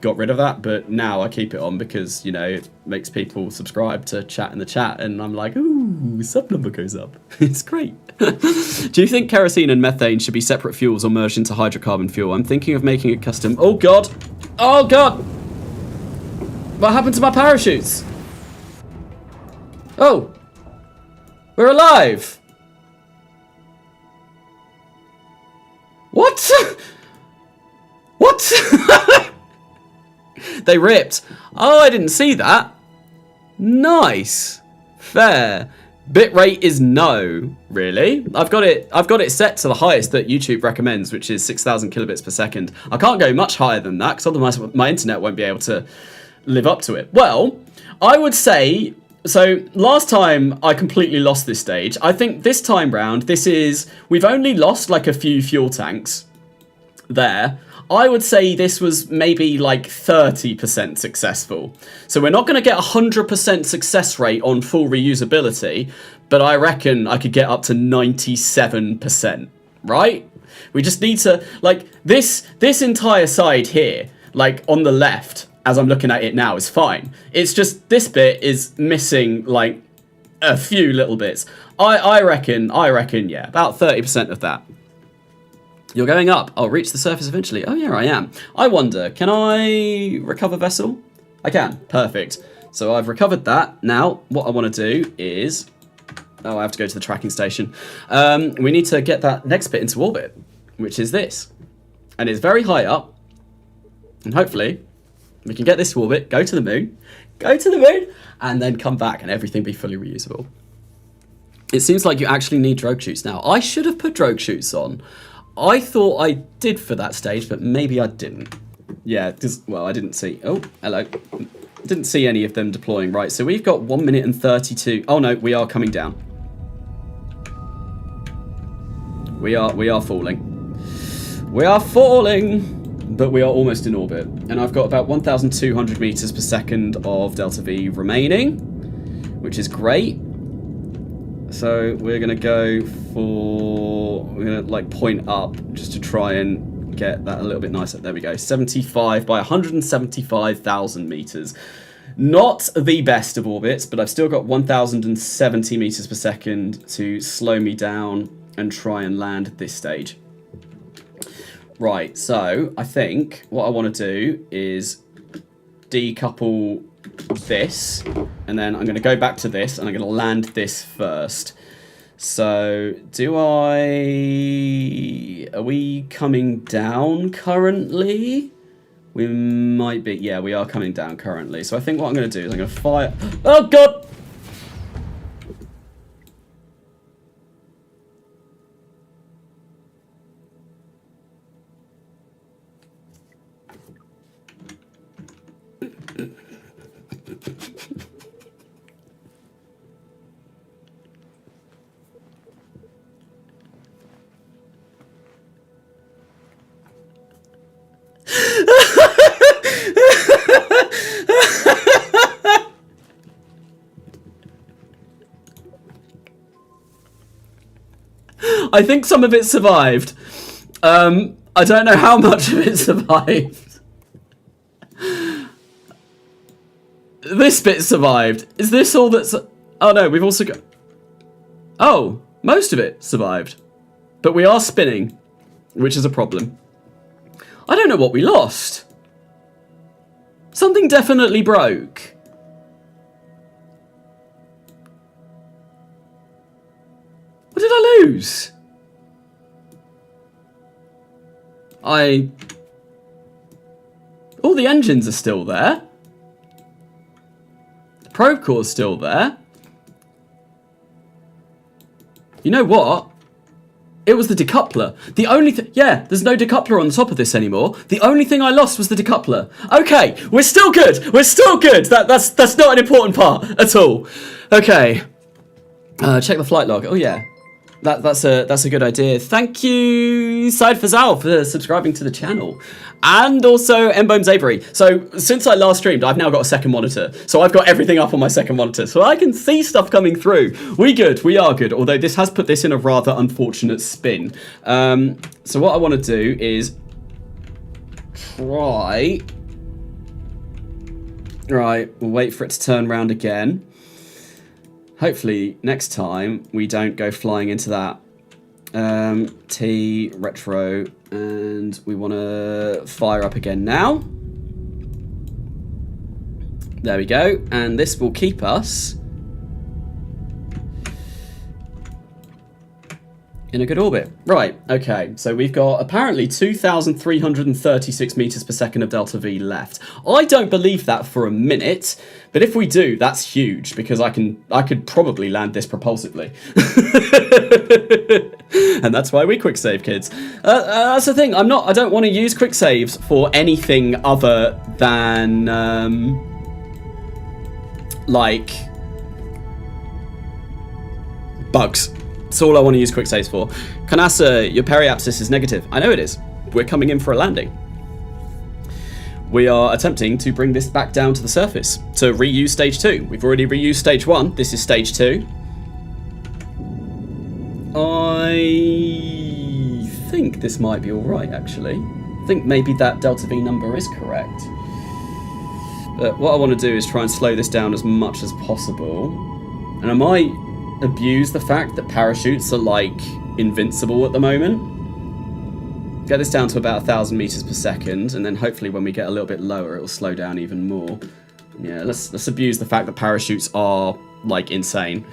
got rid of that, but now I keep it on because, you know, it makes people subscribe to chat in the chat, and I'm like, ooh, sub number goes up. It's great. Do you think kerosene and methane should be separate fuels or merged into hydrocarbon fuel? I'm thinking of making a custom... Oh god! Oh god! What happened to my parachutes? Oh! We're alive! What? What? They ripped. Oh, I didn't see that. Nice. Fair. Bitrate is no. Really? I've got it set to the highest that YouTube recommends, which is 6,000 kilobits per second. I can't go much higher than that, because otherwise my internet won't be able to live up to it. Well, I would say... So, last time I completely lost this stage. I think this time round, we've only lost like a few fuel tanks there. I would say this was maybe like 30% successful. So we're not going to get 100% success rate on full reusability, but I reckon I could get up to 97%, right? We just need to, like, this entire side here, like on the left, as I'm looking at it now, is fine. It's just this bit is missing like a few little bits. I reckon, yeah, about 30% of that. You're going up. I'll reach the surface eventually. Oh, yeah, I am. I wonder, can I recover vessel? I can. Perfect. So I've recovered that. Now, what I want to do is... Oh, I have to go to the tracking station. We need to get that next bit into orbit, which is this. And it's very high up. And hopefully, we can get this to orbit, go to the moon, and then come back and everything be fully reusable. It seems like you actually need drogue chutes now. I should have put drogue chutes on. I thought I did for that stage, but maybe I didn't. Yeah, because, well, I didn't see... Oh, hello. Didn't see any of them deploying. Right, so we've got 1 minute and 32... Oh, no, we are coming down. We are falling. We are falling, but we are almost in orbit. And I've got about 1,200 meters per second of delta V remaining, which is great. So we're going to go for, we're going to like point up just to try and get that a little bit nicer. There we go. 75 by 175,000 meters. Not the best of orbits, but I've still got 1,070 meters per second to slow me down and try and land this stage. Right, so I think what I want to do is decouple this, and then I'm going to go back to this, and I'm going to land this first. So, are we coming down currently? We might be, yeah, we are coming down currently. So I think what I'm going to do is I'm going to fire, oh god! I think some of it survived. I don't know how much of it survived. This bit survived. Is this all that's... Oh no, we've also got... Oh, most of it survived. But we are spinning, which is a problem. I don't know what we lost. Something definitely broke. What did I lose? All the engines are still there. The probe core's still there. You know what? It was the decoupler. The only thing... Yeah, there's no decoupler on the top of this anymore. The only thing I lost was the decoupler. Okay, we're still good. We're still good. That's not an important part at all. Okay. Check the flight log. Oh, yeah. That's a good idea. Thank you, Side Fazal, for subscribing to the channel. And also Mbones Avery. So since I last streamed, I've now got a second monitor. So I've got everything up on my second monitor. So I can see stuff coming through. We are good. Although this has put this in a rather unfortunate spin. So what I want to do is try... Right, we'll wait for it to turn around again. Hopefully next time we don't go flying into that. T retro, and we want to fire up again now. There we go, and this will keep us in a good orbit. Right, okay, so we've got apparently 2,336 meters per second of delta V left. I don't believe that for a minute, but if we do, that's huge, because I could probably land this propulsively. And that's why we quick save, kids. That's the thing, I don't want to use quick saves for anything other than like bugs. That's all I want to use quick saves for. Kanasa, your periapsis is negative. I know it is. We're coming in for a landing. We are attempting to bring this back down to the surface to reuse stage 2. We've already reused stage 1. This is stage 2. I think this might be alright, actually. I think maybe that delta V number is correct. But what I want to do is try and slow this down as much as possible. And I might abuse the fact that parachutes are like invincible at the moment. Get this down to about 1,000 meters per second, and then hopefully when we get a little bit lower, it'll slow down even more. Yeah, let's abuse the fact that parachutes are like insane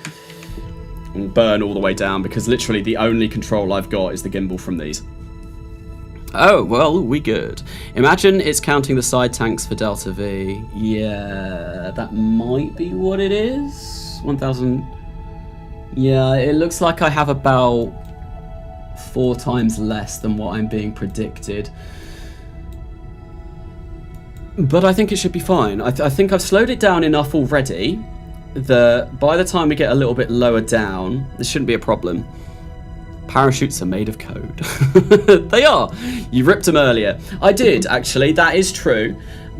and burn all the way down, because literally the only control I've got is the gimbal from these. Oh, well, we good. Imagine it's counting the side tanks for delta V. Yeah, that might be what it is. 1,000. Yeah, it looks like I have about 4 times less than what I'm being predicted. But I think it should be fine. I think I've slowed it down enough already that by the time we get a little bit lower down, this shouldn't be a problem. Parachutes are made of code. They are. You ripped them earlier. I did, actually. That is true.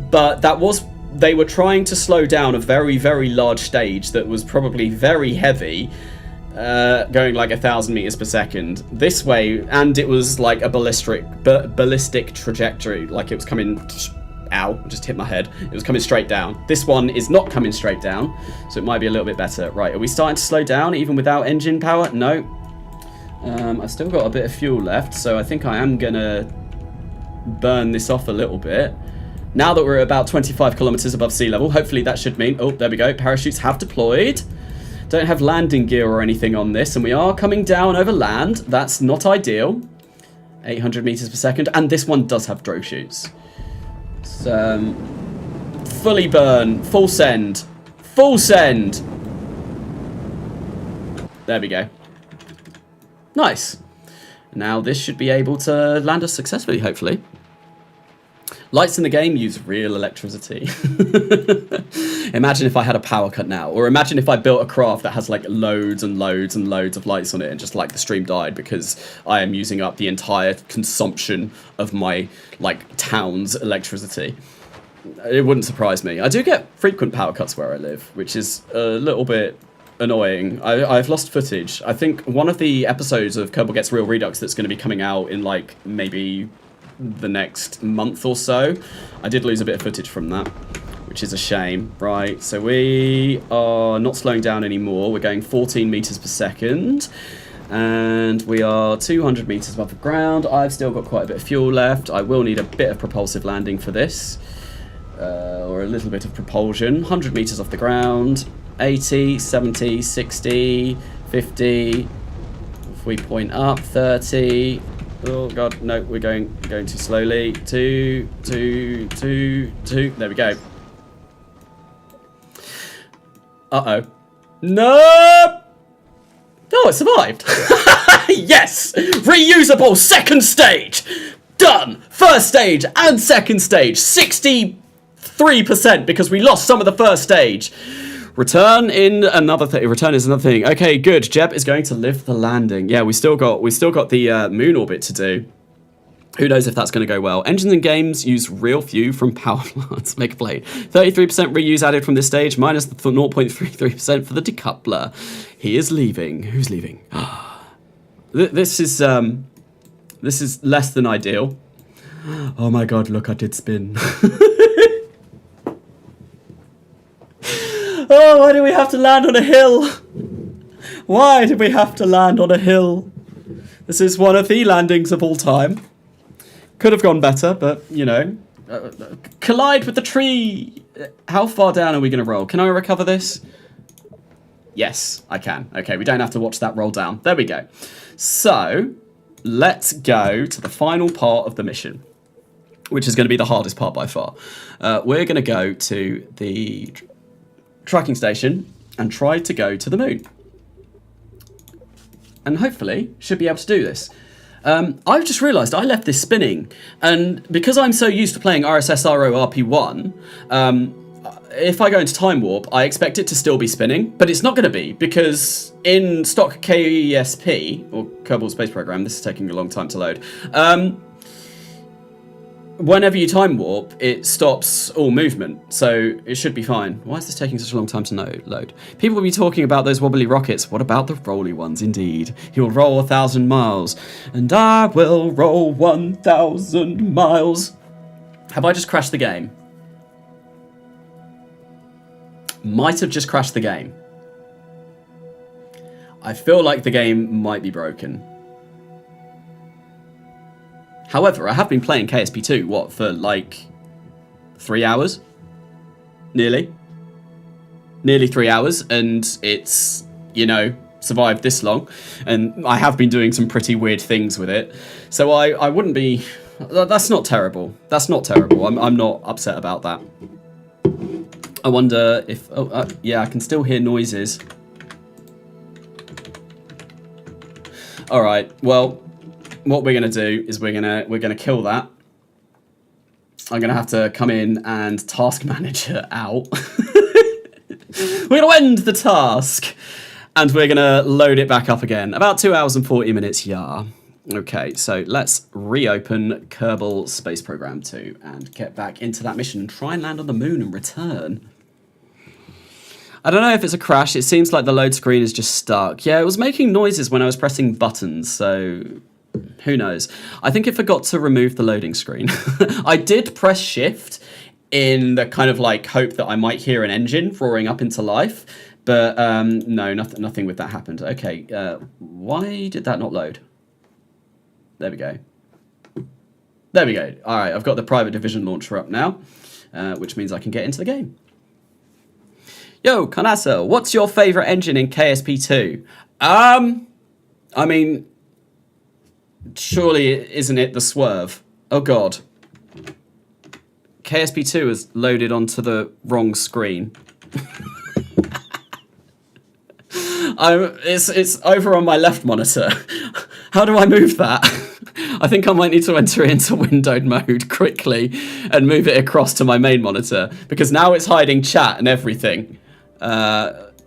But that was... They were trying to slow down a very, very large stage that was probably very heavy, going like 1,000 meters per second this way, and it was like a ballistic trajectory. Like it was coming... Ow, just hit my head. It was coming straight down. This one is not coming straight down, so it might be a little bit better. Right, are we starting to slow down even without engine power? No. I've still got a bit of fuel left, so I think I am gonna burn this off a little bit. Now that we're at about 25 kilometers above sea level, hopefully that should mean... Oh, there we go. Parachutes have deployed. Don't have landing gear or anything on this, and we are coming down over land. That's not ideal. 800 meters per second, and this one does have drogue chutes. So, fully burn, full send, full send. There we go. Nice. Now this should be able to land us successfully, hopefully. Lights in the game use real electricity. Imagine if I had a power cut now, or imagine if I built a craft that has like loads and loads and loads of lights on it, and just like the stream died because I am using up the entire consumption of my like town's electricity. It wouldn't surprise me. I do get frequent power cuts where I live, which is a little bit annoying. I've lost footage. I think one of the episodes of Kerbal Gets Real Redux that's going to be coming out in like maybe the next month or so, I did lose a bit of footage from that, which is a shame. Right, so we are not slowing down anymore. We're going 14 meters per second, And we are 200 meters above the ground. I've still got quite a bit of fuel left. I will need a bit of propulsive landing for this. Or a little bit of propulsion. 100 meters off the ground. 80, 70, 60, 50. If we point up, 30. Oh god, no, we're going too slowly. 2, 2, 2, 2. There we go. Uh-oh. No! Oh, it survived. Yes! Reusable second stage! Done! First stage and second stage. 63% because we lost some of the first stage. Return in another thing. Return is another thing. Okay, good. Jeb is going to live the landing. Yeah, we still got the moon orbit to do. Who knows if that's going to go well. Engines and games use real fuel from power plants. Make a plane. 33% reuse added from this stage, minus the 0.33% for the decoupler. He is leaving. Who's leaving? This is less than ideal. Oh my god, look, I did spin. Oh, why do we have to land on a hill? Why did we have to land on a hill? This is one of the landings of all time. Could have gone better, but, you know. Collide with the tree! How far down are we going to roll? Can I recover this? Yes, I can. Okay, we don't have to watch that roll down. There we go. So, let's go to the final part of the mission, which is going to be the hardest part by far. We're going to go to the tracking station and try to go to the moon. And hopefully, should be able to do this. I've just realised I left this spinning, and because I'm so used to playing RSSRO RP1, if I go into Time Warp, I expect it to still be spinning, but it's not going to be, because in stock KSP, or Kerbal Space Program, this is taking a long time to load, whenever you Time Warp, it stops all movement, so it should be fine. Why is this taking such a long time to load? People will be talking about those wobbly rockets. What about the rolly ones, indeed? He will roll 1,000 miles, and I will roll 1,000 miles. Have I just crashed the game? Might have just crashed the game. I feel like the game might be broken. However, I have been playing KSP2, what, for like 3 hours? Nearly 3 hours, and it's, you know, survived this long, and I have been doing some pretty weird things with it, so I wouldn't be, that's not terrible, I'm not upset about that. I wonder if, yeah, I can still hear noises. Alright, well, what we're gonna do is we're gonna kill that. I'm gonna have to come in and task manager out. We're gonna end the task, and we're gonna load it back up again. About 2 hours and 40 minutes, yeah. Okay, so let's reopen Kerbal Space Program 2 and get back into that mission and try and land on the moon and return. I don't know if it's a crash. It seems like the load screen is just stuck. Yeah, it was making noises when I was pressing buttons, so who knows. I think it forgot to remove the loading screen. I did press shift in the kind of like hope that I might hear an engine roaring up into life, but no, nothing with that happened. Okay, why did that not load? There we go. There we go. All right, I've got the private division launcher up now, which means I can get into the game. Yo, Kanasa, what's your favourite engine in KSP2? I mean, surely isn't it the Swerve? Oh god. KSP2 is loaded onto the wrong screen. It's over on my left monitor. How do I move that? I think I might need to enter it into windowed mode quickly and move it across to my main monitor, because now it's hiding chat and everything.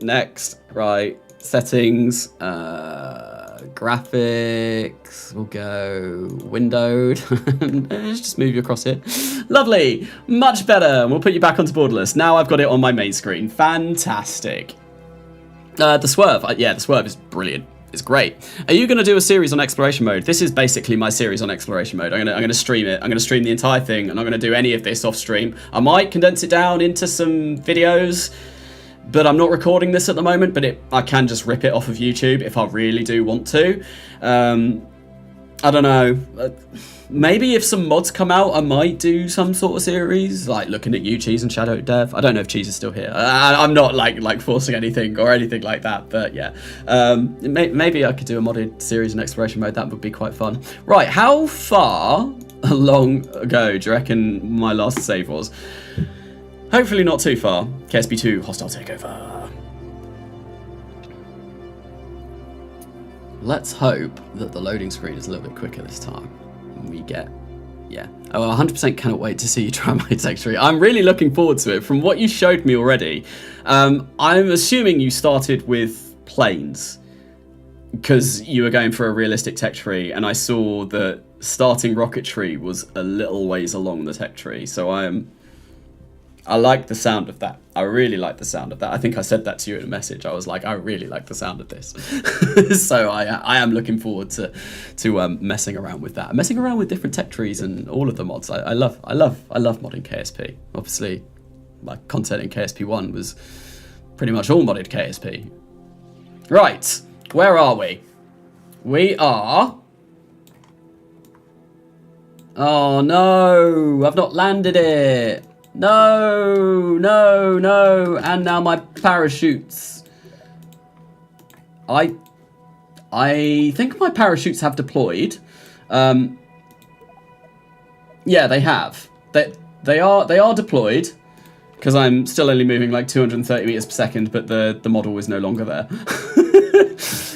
Next, right, settings, graphics, we'll go windowed. Just move you across here. Lovely, much better. We'll put you back onto borderless. Now I've got it on my main screen. Fantastic. The Swerve, yeah, the Swerve is brilliant. It's great. Are you going to do a series on exploration mode? This is basically my series on exploration mode. I'm going to stream it. I'm going to stream the entire thing. I'm not going to do any of this off stream. I might condense it down into some videos. but I'm not recording this at the moment, but I can just rip it off of YouTube if I really do want to. I don't know. Maybe if some mods come out, I might do some sort of series, like looking at you, Cheese, and Shadow Dev. I don't know if Cheese is still here. I'm not like forcing anything or anything like that, but yeah. Maybe I could do a modded series in exploration mode. That would be quite fun. Right, how far long ago do you reckon my last save was? Hopefully not too far. KSP2, hostile takeover. Let's hope that the loading screen is a little bit quicker this time. We get, yeah. Oh, 100% cannot wait to see you try my texture. I'm really looking forward to it. From what you showed me already, I'm assuming you started with planes because you were going for a realistic tech tree, and I saw that starting rocketry was a little ways along the tech tree. So I like the sound of that. I really like the sound of that. I think I said that to you in a message. I was like, I really like the sound of this. So I am looking forward to messing around with that. Messing around with different tech trees and all of the mods. I love modding KSP. Obviously, my content in KSP1 was pretty much all modded KSP. Right, where are we? We are... Oh no, I've not landed it. No, and now my parachutes. I think my parachutes have deployed. Yeah, they have. They are deployed because I'm still only moving like 230 meters per second, but the model is no longer there.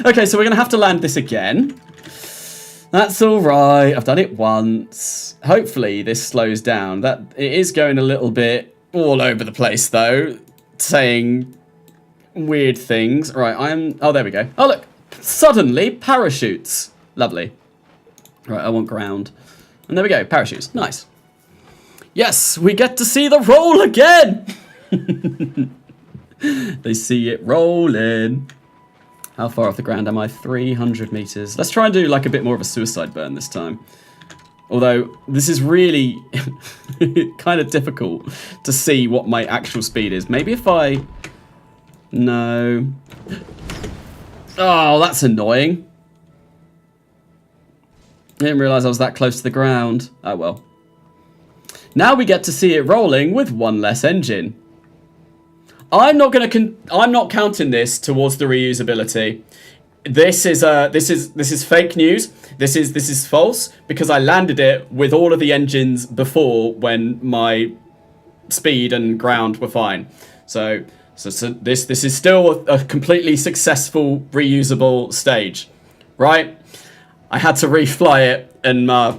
Okay, so we're gonna have to land this again. That's all right. I've done it once. Hopefully this slows down. That it is going a little bit all over the place though, saying weird things. Right, oh, there we go. Oh, look. Suddenly parachutes. Lovely. Right, I want ground. And there we go. Parachutes. Nice. Yes, we get to see the roll again. They see it rolling. How far off the ground am I? 300 meters. Let's try and do like a bit more of a suicide burn this time. Although this is really kind of difficult to see what my actual speed is. Maybe if I... No. Oh, that's annoying. I didn't realize I was that close to the ground. Oh well. Now we get to see it rolling with one less engine. I'm not counting this towards the reusability. This is fake news. This is false because I landed it with all of the engines before when my speed and ground were fine. So this is still a completely successful reusable stage, right? I had to refly it, and my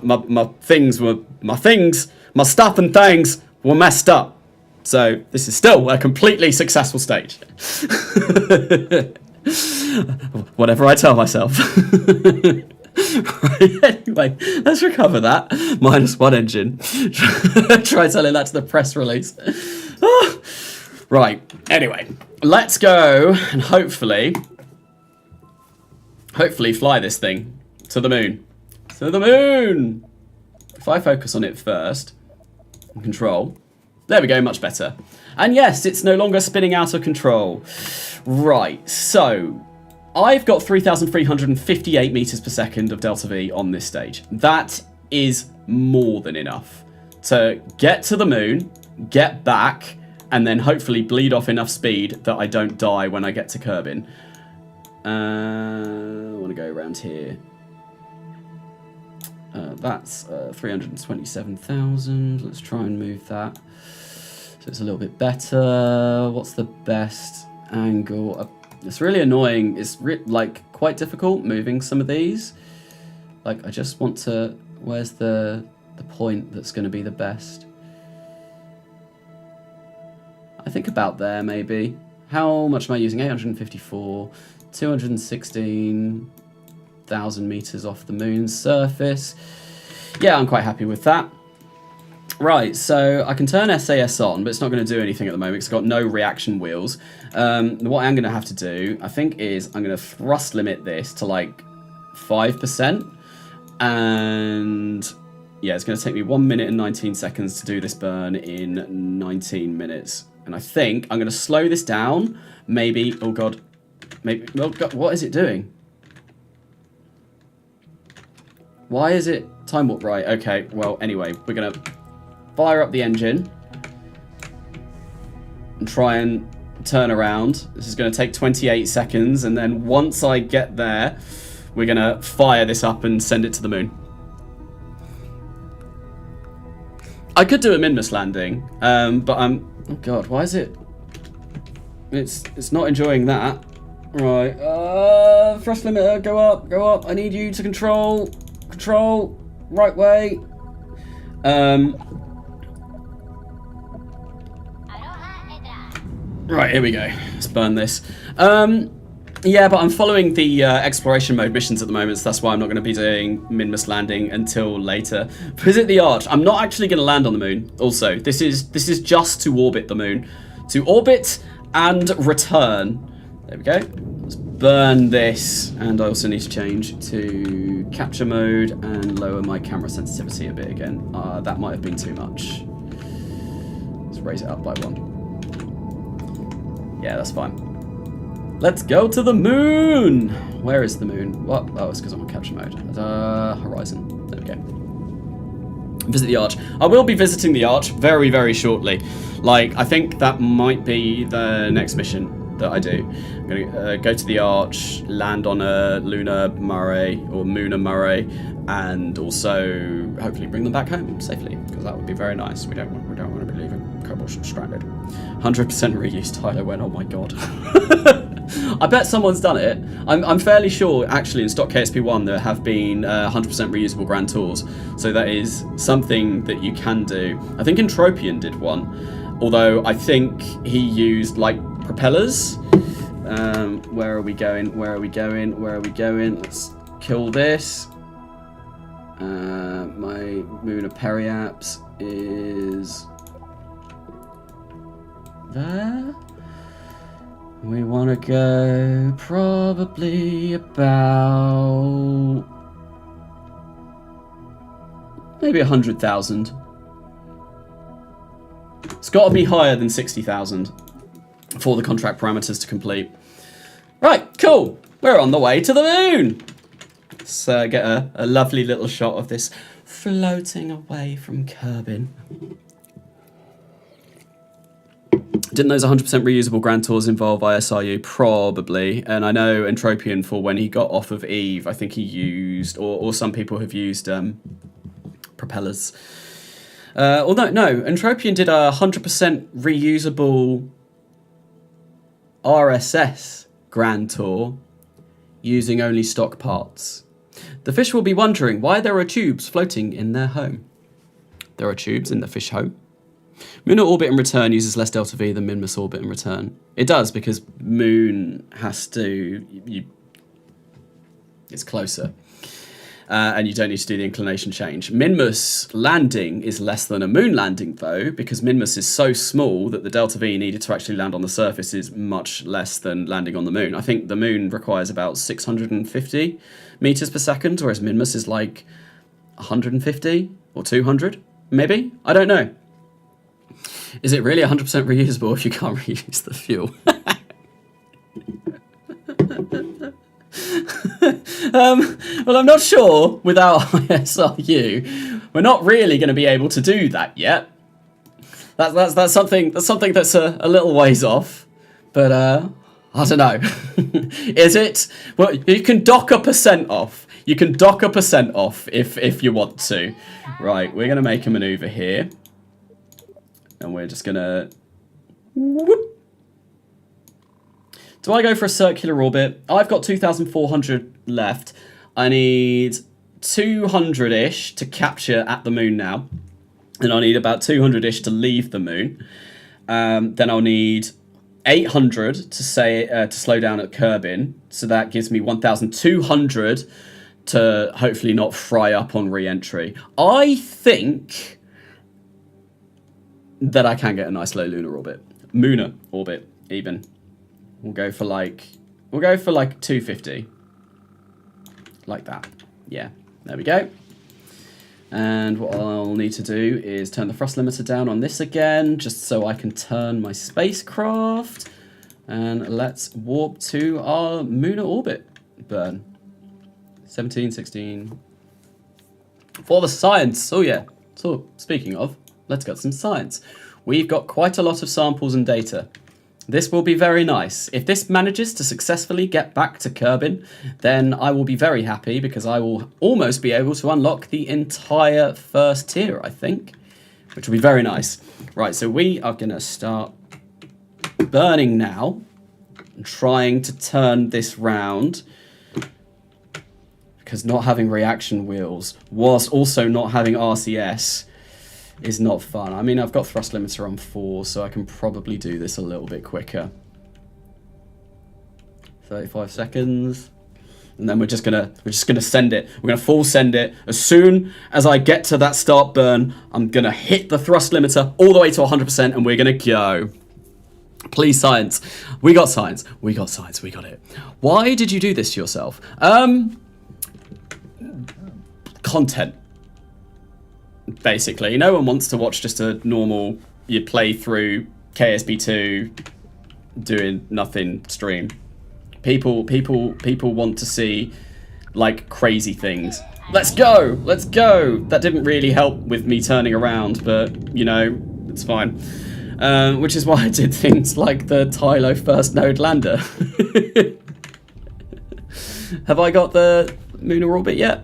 stuff and things were messed up. So this is still a completely successful stage. Whatever I tell myself. Right, anyway, let's recover that. -1 engine. Try telling that to the press release. Right, anyway, let's go and hopefully fly this thing to the moon. To the moon! If I focus on it first, and control, there we go, much better. And yes, it's no longer spinning out of control. Right, so I've got 3,358 meters per second of delta V on this stage. That is more than enough to get to the moon, get back, and then hopefully bleed off enough speed that I don't die when I get to Kerbin. I want to go around here. That's 327,000. Let's try and move that so it's a little bit better. What's the best angle? It's really annoying. It's like quite difficult moving some of these. Like I just want to. Where's the point that's going to be the best? I think about there maybe. How much am I using? 854, 216,000 meters off the moon's surface. Yeah, I'm quite happy with that. Right, so I can turn SAS on, but it's not going to do anything at the moment. It's got no reaction wheels. What I'm going to have to do, I think, is I'm going to thrust limit this to like 5%. And yeah, it's going to take me 1 minute and 19 seconds to do this burn in 19 minutes. And I think I'm going to slow this down. Maybe, oh God, maybe, oh God, what is it doing? Why is it time warp? Right, okay, well, anyway, we're going to fire up the engine and try and turn around. This is going to take 28 seconds, and then once I get there, we're going to fire this up and send it to the moon. I could do a Minmus landing, but I'm... Oh God, why is it... It's not enjoying that. Right, thrust limiter, go up. I need you to control, right way. Right, here we go. Let's burn this. Yeah, but I'm following the exploration mode missions at the moment, so that's why I'm not going to be doing Minmus landing until later. Visit the Arch. I'm not actually going to land on the moon. Also, this is just to orbit the moon. To orbit and return. There we go. Let's burn this. And I also need to change to capture mode and lower my camera sensitivity a bit again. That might have been too much. Let's raise it up by 1. Yeah, that's fine. Let's go to the moon! Where is the moon? What? Oh, it's because I'm on capture mode. Horizon. There we go. Visit the Arch. I will be visiting the Arch very, very shortly. Like, I think that might be the next mission that I do. I'm going to go to the Arch, land on a lunar Murray, or Mooner Murray, and also hopefully bring them back home safely, because that would be very nice. We don't want to be leaving Kobold stranded. 100% reuse, Tyler went, oh my God. I bet someone's done it. I'm fairly sure, actually, in stock KSP1 there have been 100% reusable Grand Tours. So that is something that you can do. I think Entropian did one, although I think he used, like, propellers. Where are we going? Let's kill this. My Mooner Periaps is there. We want to go probably about maybe 100,000. It's got to be higher than 60,000 for the contract parameters to complete. Right, cool. We're on the way to the moon. Let's get a lovely little shot of this floating away from Kerbin. Didn't those 100% reusable Grand Tours involve ISRU? Probably. And I know Entropian, for when he got off of Eve, I think he used, or some people have used propellers. Although, no, Entropian did a 100% reusable RSS Grand Tour using only stock parts. The fish will be wondering why there are tubes floating in their home. There are tubes in the fish home. Mooner Orbit and Return uses less delta V than Minmus Orbit and Return. It does, because Moon has to... it's closer. And you don't need to do the inclination change. Minmus landing is less than a Moon landing, though, because Minmus is so small that the delta V needed to actually land on the surface is much less than landing on the Moon. I think the Moon requires about 650 meters per second, whereas Minmus is like 150 or 200, maybe? I don't know. Is it really 100% reusable if you can't reuse the fuel? Well, I'm not sure without ISRU. We're not really going to be able to do that yet. That's something that's a little ways off. But I don't know. Is it? Well, you can dock a % off. You can dock a % off if you want to. Right, we're going to make a maneuver here. And we're just going to... whoop. Do I go for a circular orbit? I've got 2,400 left. I need 200-ish to capture at the moon now. And I need about 200-ish to leave the moon. Then I'll need 800 to slow down at Kerbin. So that gives me 1,200 to hopefully not fry up on re-entry. I think that I can get a nice low lunar orbit. Mooner orbit, even. We'll go for like 250. Like that. Yeah, there we go. And what I'll need to do is turn the thrust limiter down on this again, just so I can turn my spacecraft. And let's warp to our lunar orbit burn. 17, 16. For the science. Oh yeah. So speaking of, let's get some science. We've got quite a lot of samples and data. This will be very nice. If this manages to successfully get back to Kerbin, then I will be very happy because I will almost be able to unlock the entire first tier, I think, which will be very nice. Right, so we are going to start burning now and trying to turn this round because not having reaction wheels whilst also not having RCS is not fun. I mean, I've got thrust limiter on 4, so I can probably do this a little bit quicker. 35 seconds. And then we're just gonna send it. We're gonna full send it. As soon as I get to that start burn, I'm gonna hit the thrust limiter all the way to 100% and we're gonna go. Please, science. We got science. We got science. We got it. Why did you do this to yourself? Content. Basically, no one wants to watch just a normal you play through KSP2 doing nothing stream. People want to see like crazy things. Let's go, let's go. That didn't really help with me turning around, but you know, it's fine. Which is why I did things like the Tylo first node lander. Have I got the lunar orbit yet?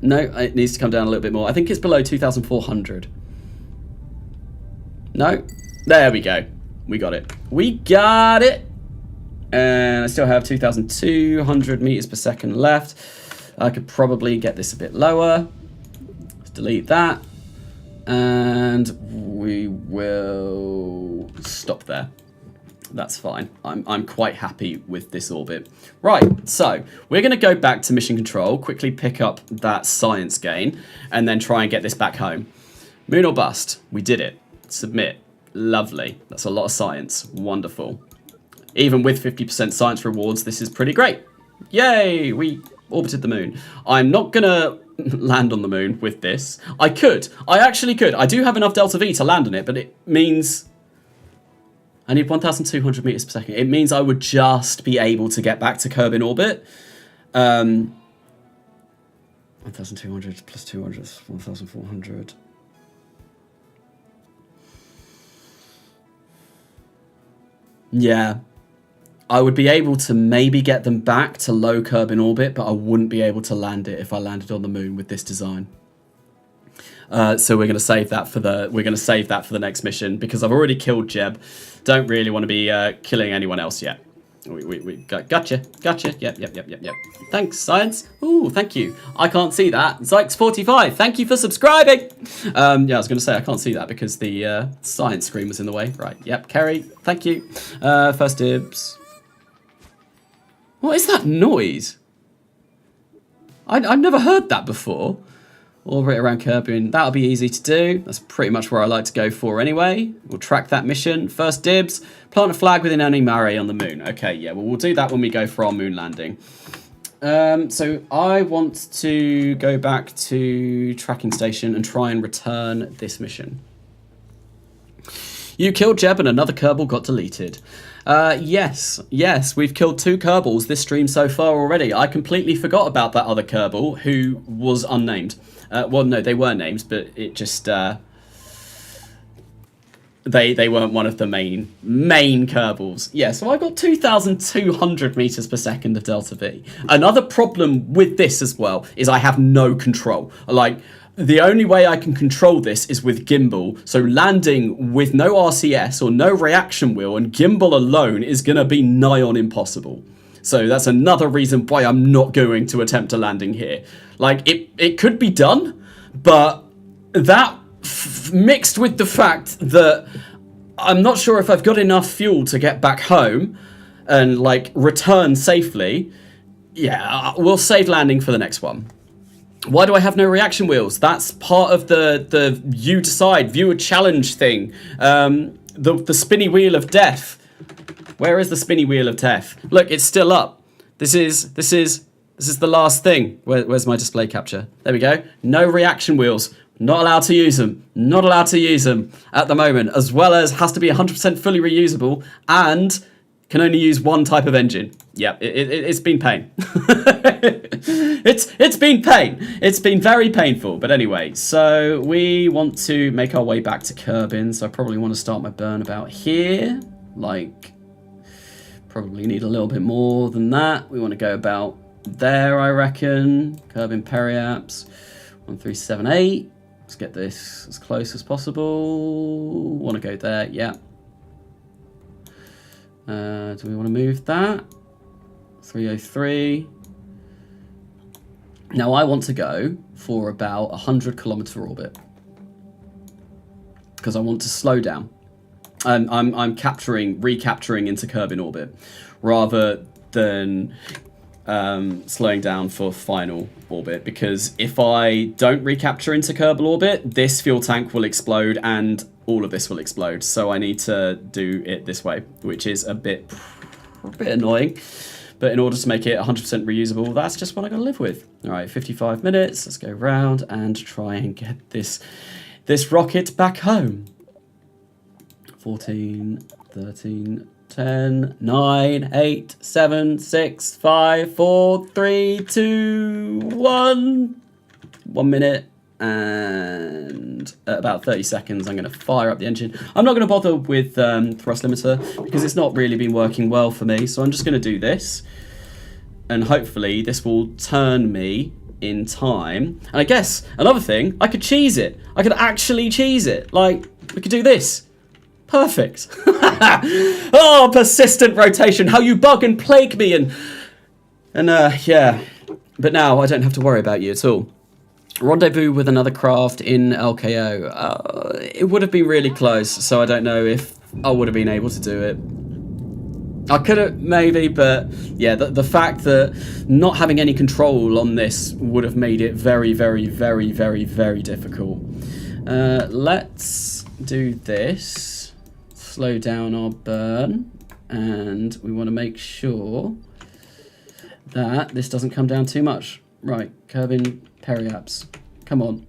No, it needs to come down a little bit more. I think it's below 2,400. No? There we go. We got it. We got it! And I still have 2,200 meters per second left. I could probably get this a bit lower. Let's delete that. And we will stop there. That's fine. I'm quite happy with this orbit. Right, so we're going to go back to mission control, quickly pick up that science gain, and then try and get this back home. Moon or bust. We did it. Submit. Lovely. That's a lot of science. Wonderful. Even with 50% science rewards, this is pretty great. Yay! We orbited the moon. I'm not going to land on the moon with this. I could. I actually could. I do have enough delta V to land on it, but it means I need 1,200 meters per second. It means I would just be able to get back to Kerbin orbit. 1,200 plus 200 is 1,400. Yeah. I would be able to maybe get them back to low Kerbin orbit, but I wouldn't be able to land it if I landed on the moon with this design. So we're going to save that for the next mission because I've already killed Jeb. Don't really want to be killing anyone else yet. We gotcha. Yep. Thanks, science. Ooh, thank you. I can't see that. Zykes45, thank you for subscribing. Yeah, I was going to say I can't see that because the science screen was in the way. Right. Yep. Kerry, thank you. First dibs. What is that noise? I've never heard that before. Orbit around Kerbin, that'll be easy to do. That's pretty much where I like to go for anyway. We'll track that mission. First dibs, plant a flag within any Mare on the moon. Okay, yeah, well, we'll do that when we go for our moon landing. So I want to go back to tracking station and try and return this mission. You killed Jeb and another Kerbal got deleted. Yes, we've killed 2 Kerbals this stream so far already. I completely forgot about that other Kerbal who was unnamed. Well, no, they were named, but it just they weren't one of the main Kerbals. Yeah, so I got 2,200 meters per second of delta V. Another problem with this as well is I have no control. Like, the only way I can control this is with gimbal, so landing with no RCS or no reaction wheel and gimbal alone is going to be nigh on impossible. So that's another reason why I'm not going to attempt a landing here. Like, it could be done, but that mixed with the fact that I'm not sure if I've got enough fuel to get back home and, like, return safely, yeah, we'll save landing for the next one. Why do I have no reaction wheels? That's part of the you decide, viewer challenge thing. The spinny wheel of death. Where is the spinny wheel of death? Look, it's still up. This is This is the last thing. Where's my display capture? There we go. No reaction wheels. Not allowed to use them. Not allowed to use them at the moment. As well as has to be 100% fully reusable and can only use one type of engine. Yeah, it's been pain. It's been pain. It's been very painful. But anyway, so we want to make our way back to Kerbin. So I probably want to start my burn about here. Like, probably need a little bit more than that. We want to go about there, I reckon. Kerbin periapps. 1378. Let's get this as close as possible. Want to go there, yeah. Do we want to move that? 303. Now I want to go for about 100-kilometer orbit because I want to slow down. I'm recapturing into Kerbin orbit rather than slowing down for final orbit, because if I don't recapture into Kerbal orbit, this fuel tank will explode and all of this will explode. So I need to do it this way, which is a bit annoying. But in order to make it 100% reusable, that's just what I gotta live with. All right, 55 minutes. Let's go round and try and get this rocket back home. 14, 13, 10, 9, 8, 7, 6, 5, 4, 3, 2, 1. 1 minute and at about 30 seconds, I'm going to fire up the engine. I'm not going to bother with thrust limiter because it's not really been working well for me. So I'm just going to do this. And hopefully this will turn me in time. And I guess another thing, I could cheese it. I could actually cheese it. Like, we could do this. Perfect. Oh, persistent rotation. How you bug and plague me. And yeah. But now I don't have to worry about you at all. Rendezvous with another craft in LKO. It would have been really close, so I don't know if I would have been able to do it. I could have, maybe, but yeah, the fact that not having any control on this would have made it very, very, very, very, very difficult. Let's do this. Slow down our burn, and we want to make sure that this doesn't come down too much. Right, Kerbin periapps. Come on.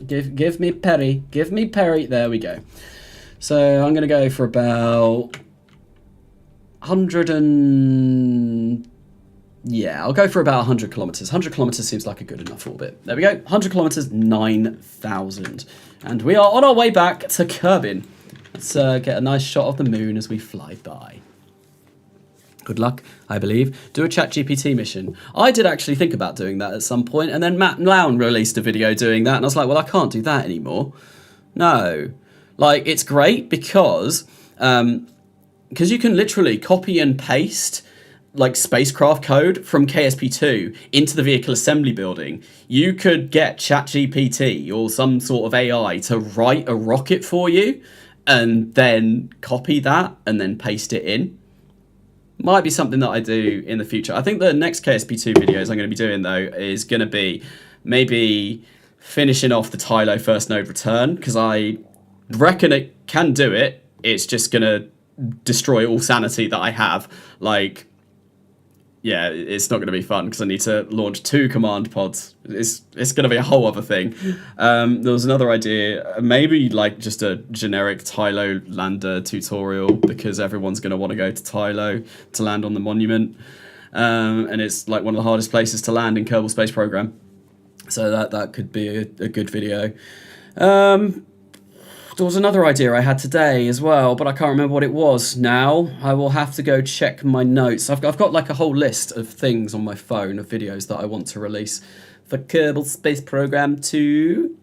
Give me Perry. Give me Perry. There we go. So I'm going to go for about 100 and... yeah, I'll go for about 100 kilometers. 100 kilometers seems like a good enough orbit. There we go. 100 kilometers, 9,000. And we are on our way back to Kerbin. Let's get a nice shot of the moon as we fly by. Good luck, I believe. Do a ChatGPT mission. I did actually think about doing that at some point, and then Matt Lown released a video doing that, and I was like, well, I can't do that anymore. No. Like, it's great because you can literally copy and paste like spacecraft code from KSP2 into the vehicle assembly building. You could get ChatGPT or some sort of AI to write a rocket for you and then copy that and then paste it in. Might be something that I do in the future. I think the next KSP2 videos I'm going to be doing, though, is going to be maybe finishing off the Tylo first node return, because I reckon it can do it. It's just going to destroy all sanity that I have. Like, yeah, it's not going to be fun because I need to launch 2 command pods. It's going to be a whole other thing. There was another idea, maybe like just a generic Tylo lander tutorial, because everyone's going to want to go to Tylo to land on the monument. And it's like one of the hardest places to land in Kerbal Space Program. So that could be a good video. There was another idea I had today as well, but I can't remember what it was now. I will have to go check my notes. I've got like a whole list of things on my phone of videos that I want to release for Kerbal Space Program 2.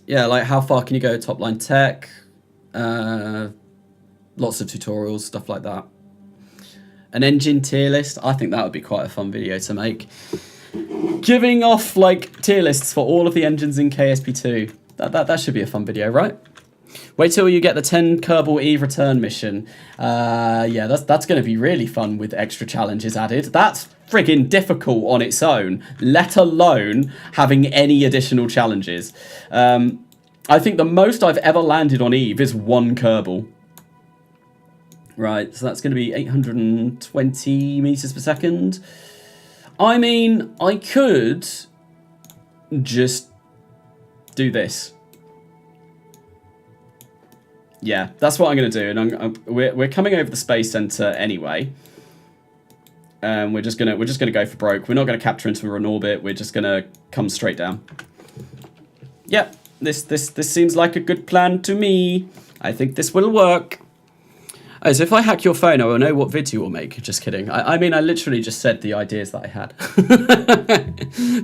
Yeah, like how far can you go top line tech? Lots of tutorials, stuff like that. An engine tier list. I think that would be quite a fun video to make. Giving off like tier lists for all of the engines in KSP2. That should be a fun video, right? Wait till you get the 10 Kerbal Eve return mission. Yeah, that's going to be really fun with extra challenges added. That's friggin' difficult on its own, let alone having any additional challenges. I think the most I've ever landed on Eve is 1 Kerbal. Right, so that's going to be 820 meters per second. I mean, I could just do this. Yeah, that's what I'm going to do, and we're coming over the space center anyway. We're just gonna go for broke. We're not going to capture into an orbit. We're just going to come straight down. Yep, this seems like a good plan to me. I think this will work. Oh, so if I hack your phone, I will know what video you will make. Just kidding. I mean, I literally just said the ideas that I had.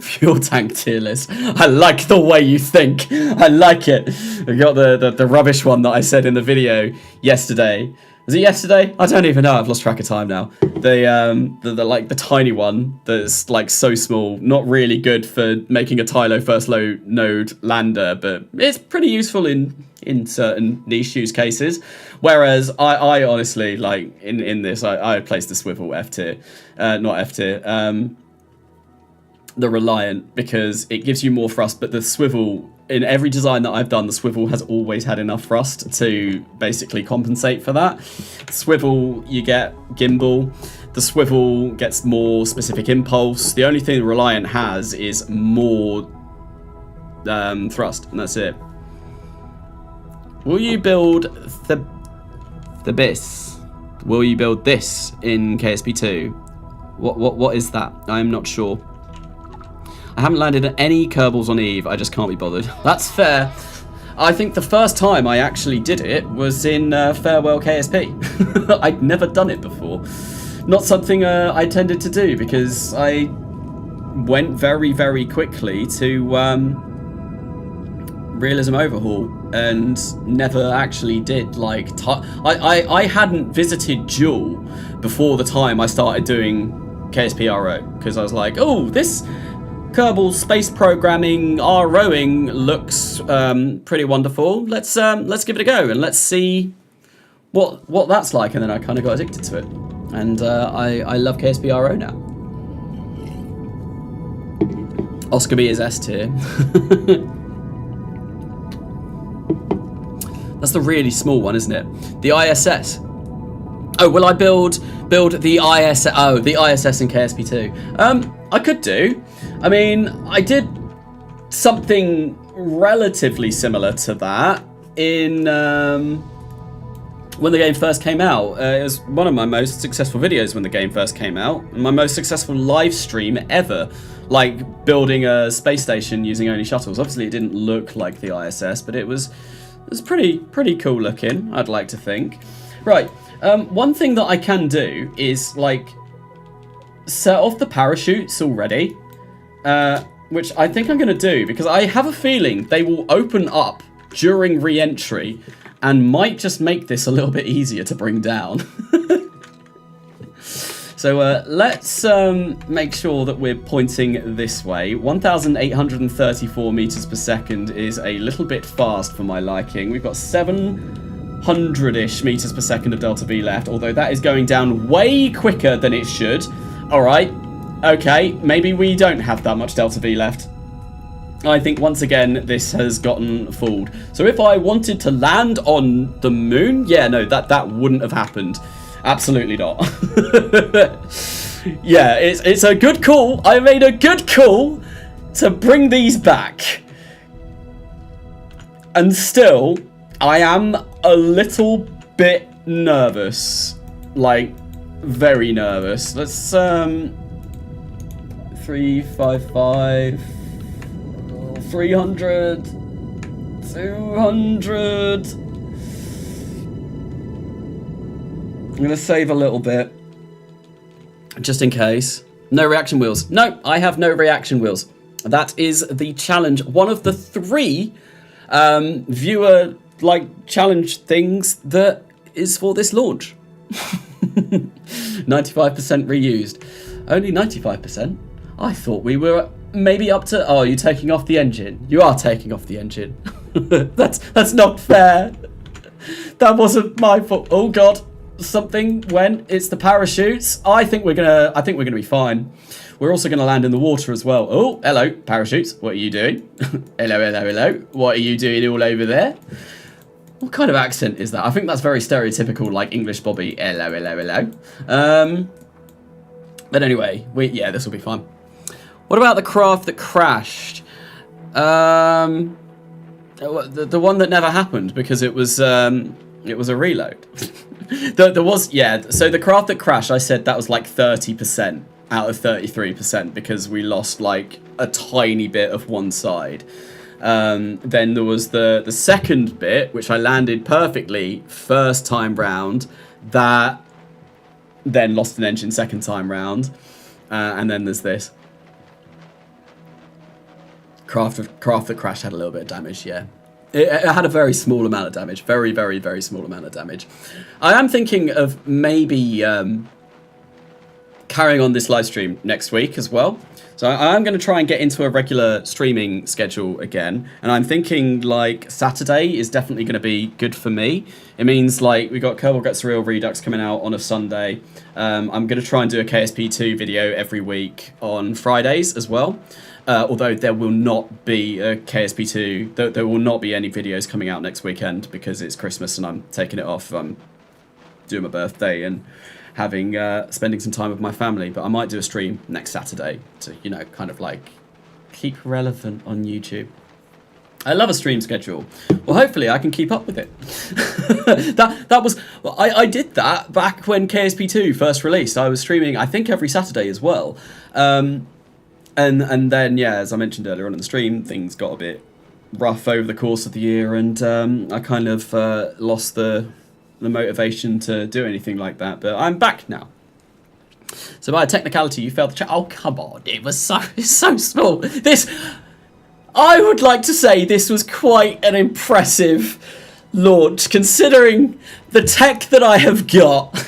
Fuel tank tier list. I like the way you think. I like it. I got the rubbish one that I said in the video yesterday. Was it yesterday? I don't even know. I've lost track of time now. The like the tiny one that's like so small, not really good for making a Tylo first low node lander, but it's pretty useful in certain niche use cases. Whereas I honestly, like in this, I placed the swivel F tier, not F tier, the Reliant, because it gives you more thrust, but the swivel, in every design that I've done, the swivel has always had enough thrust to basically compensate for that. Swivel, you get gimbal. The swivel gets more specific impulse. The only thing the Reliant has is more thrust, and that's it. Will you build the BIS? Will you build this in KSP2? What is that? I'm not sure. I haven't landed any Kerbals on Eve. I just can't be bothered. That's fair. I think the first time I actually did it was in Farewell KSP. I'd never done it before. Not something I tended to do because I went very, very quickly to Realism Overhaul and never actually did like I hadn't visited Duel before the time I started doing KSP-RO because I was like, oh, this Kerbal space programming ROing looks pretty wonderful. Let's give it a go and let's see what that's like. And then I kind of got addicted to it, and I love KSP-RO now. Oscar B is S tier. That's the really small one, isn't it? The ISS. Oh, will I build the ISS? Oh, the ISS in KSP2. I could do. I mean, I did something relatively similar to that in when the game first came out. It was one of my most successful videos when the game first came out, and my most successful live stream ever. Like building a space station using only shuttles. Obviously, it didn't look like the ISS, but it was pretty cool looking, I'd like to think. Right. One thing that I can do is like set off the parachutes already, which I think I'm going to do because I have a feeling they will open up during re-entry and might just make this a little bit easier to bring down. So let's make sure that we're pointing this way. 1,834 meters per second is a little bit fast for my liking. We've got 700-ish meters per second of delta V left, although that is going down way quicker than it should. All right, okay, maybe we don't have that much delta V left. I think once again this has gotten fooled. So if I wanted to land on the moon, yeah, no, that wouldn't have happened. Absolutely not. Yeah, it's a good call. I made a good call to bring these back. And still, I am a little bit nervous. Like, very nervous. Let's, 355, 300, 200. I'm going to save a little bit, just in case. No reaction wheels. No, I have no reaction wheels. That is the challenge. One of the 3 viewer challenge things that is for this launch. 95% reused. Only 95%? I thought we were maybe up to... Oh, you're taking off the engine. You are taking off the engine. That's not fair. That wasn't my fault. Oh God. Something when it's the parachutes. I think we're gonna be fine. We're also gonna land in the water as well. Oh, hello, parachutes. What are you doing? Hello. What are you doing all over there? What kind of accent is that? I think that's very stereotypical, like English Bobby. Hello, hello, hello. But anyway, yeah, this will be fun. What about the craft that crashed? The one that never happened because it was a reload. there was, yeah. So the craft that crashed, I said that was like 30% out of 33% because we lost like a tiny bit of one side. Then there was the second bit, which I landed perfectly first time round. That then lost an engine second time round. And then there's this. Craft that crashed had a little bit of damage, yeah. It had a very small amount of damage. Very, very, very small amount of damage. I am thinking of maybe carrying on this live stream next week as well. So I'm going to try and get into a regular streaming schedule again. And I'm thinking like Saturday is definitely going to be good for me. It means like we got Kerbal Gets Real Redux coming out on a Sunday. I'm going to try and do a KSP2 video every week on Fridays as well. Although there will not be a KSP2, there will not be any videos coming out next weekend because it's Christmas and I'm taking it off. I'm doing my birthday and having spending some time with my family. But I might do a stream next Saturday to, you know, kind of like keep relevant on YouTube. I love a stream schedule. Well, hopefully I can keep up with it. that was I did that back when KSP2 first released. I was streaming, I think, every Saturday as well. And then, yeah, as I mentioned earlier on in the stream, things got a bit rough over the course of the year, and I kind of lost the motivation to do anything like that. But I'm back now. So by a technicality, you failed the chat. Oh, come on. It was so small. I would like to say this was quite an impressive launch, considering the tech that I have got.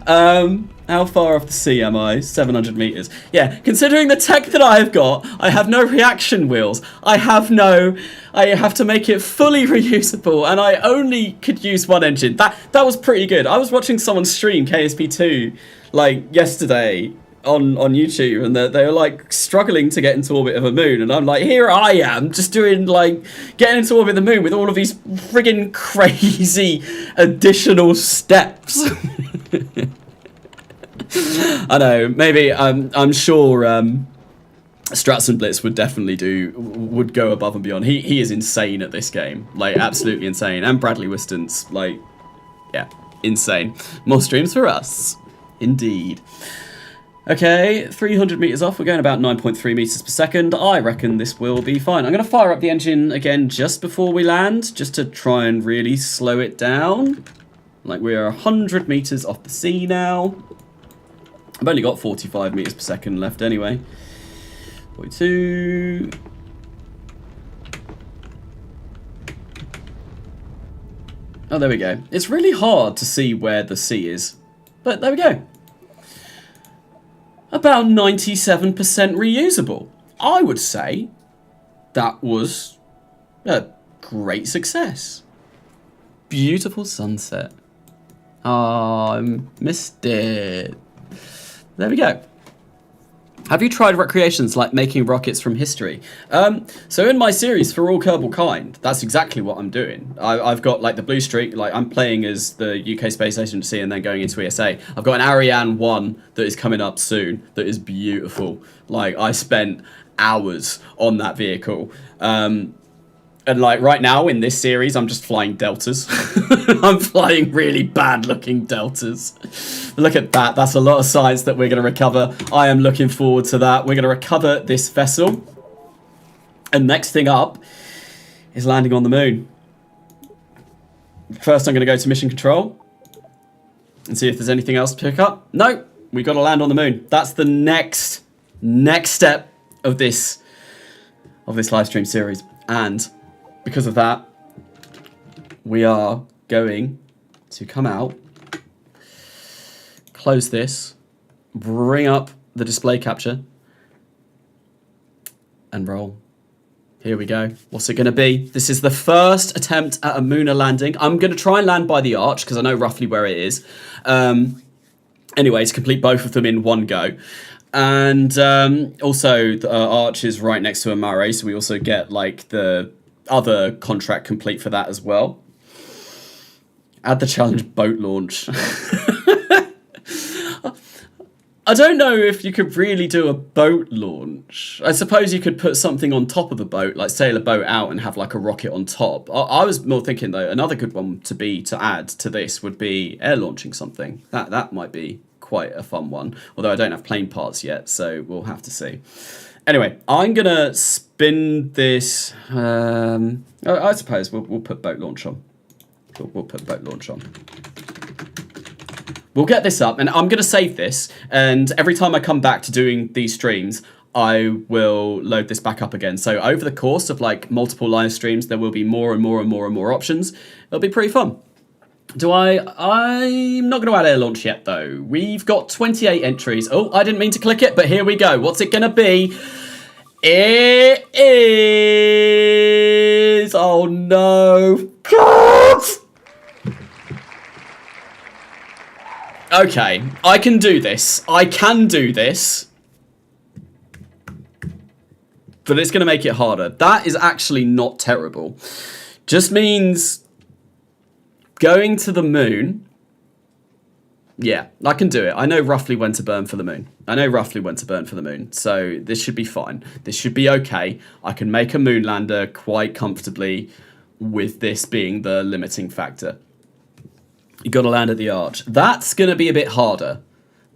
How far off the sea am I? 700 meters. Yeah, considering the tech that I have got, I have no reaction wheels. I have to make it fully reusable, and I only could use one engine. That was pretty good. I was watching someone stream KSP2 like yesterday on YouTube, and they were like struggling to get into orbit of a moon, and I'm like, here I am just doing like getting into orbit of the moon with all of these friggin' crazy additional steps. I know, maybe I'm sure Strats and Blitz would definitely would go above and beyond. He is insane at this game, like absolutely insane. And Bradley Wiston's like, yeah, insane. More streams for us, indeed. Okay, 300 meters off. We're going about 9.3 meters per second. I reckon this will be fine. I'm going to fire up the engine again just before we land, just to try and really slow it down. Like, we are 100 meters off the sea now. I've only got 45 meters per second left anyway. 42. Oh, there we go. It's really hard to see where the sea is, but there we go. About 97% reusable. I would say that was a great success. Beautiful sunset. Oh, I missed it. There we go. Have you tried recreations like making rockets from history? So in my series For All Kerbal Kind, that's exactly what I'm doing. I've got like the blue streak, like I'm playing as the UK Space Agency and then going into ESA. I've got an Ariane 1 that is coming up soon that is beautiful. Like I spent hours on that vehicle. And like right now in this series, I'm just flying deltas. I'm flying really bad looking deltas. Look at that. That's a lot of science that we're going to recover. I am looking forward to that. We're going to recover this vessel. And next thing up is landing on the moon. First, I'm going to go to mission control and see if there's anything else to pick up. No, we got to land on the moon. That's the next step of this live stream series. And because of that, we are going to come out, close this, bring up the display capture, and roll. Here we go. What's it going to be? This is the first attempt at a lunar landing. I'm going to try and land by the arch because I know roughly where it is. Anyway, to complete both of them in one go. And also, the arch is right next to a mare, so we also get like the other contract complete for that as well. Add the challenge boat launch. I don't know if you could really do a boat launch. I suppose you could put something on top of the boat, like sail a boat out and have like a rocket on top. I was more thinking though, another good one to add to this would be air launching something. That might be quite a fun one. Although I don't have plane parts yet, so we'll have to see. Anyway, I'm gonna spin this. I suppose we'll put boat launch on. We'll put boat launch on. We'll get this up, and I'm going to save this, and every time I come back to doing these streams, I will load this back up again. So over the course of like multiple live streams, there will be more and more and more and more options. It'll be pretty fun. I'm not going to add air launch yet, though. We've got 28 entries. Oh, I didn't mean to click it, but here we go. What's it going to be? It is... Oh, no. God! Okay, I can do this. I can do this. But it's going to make it harder. That is actually not terrible. Just means going to the moon. Yeah, I can do it. I know roughly when to burn for the moon. So this should be fine. This should be okay. I can make a moon lander quite comfortably with this being the limiting factor. You got to land at the arch. That's going to be a bit harder.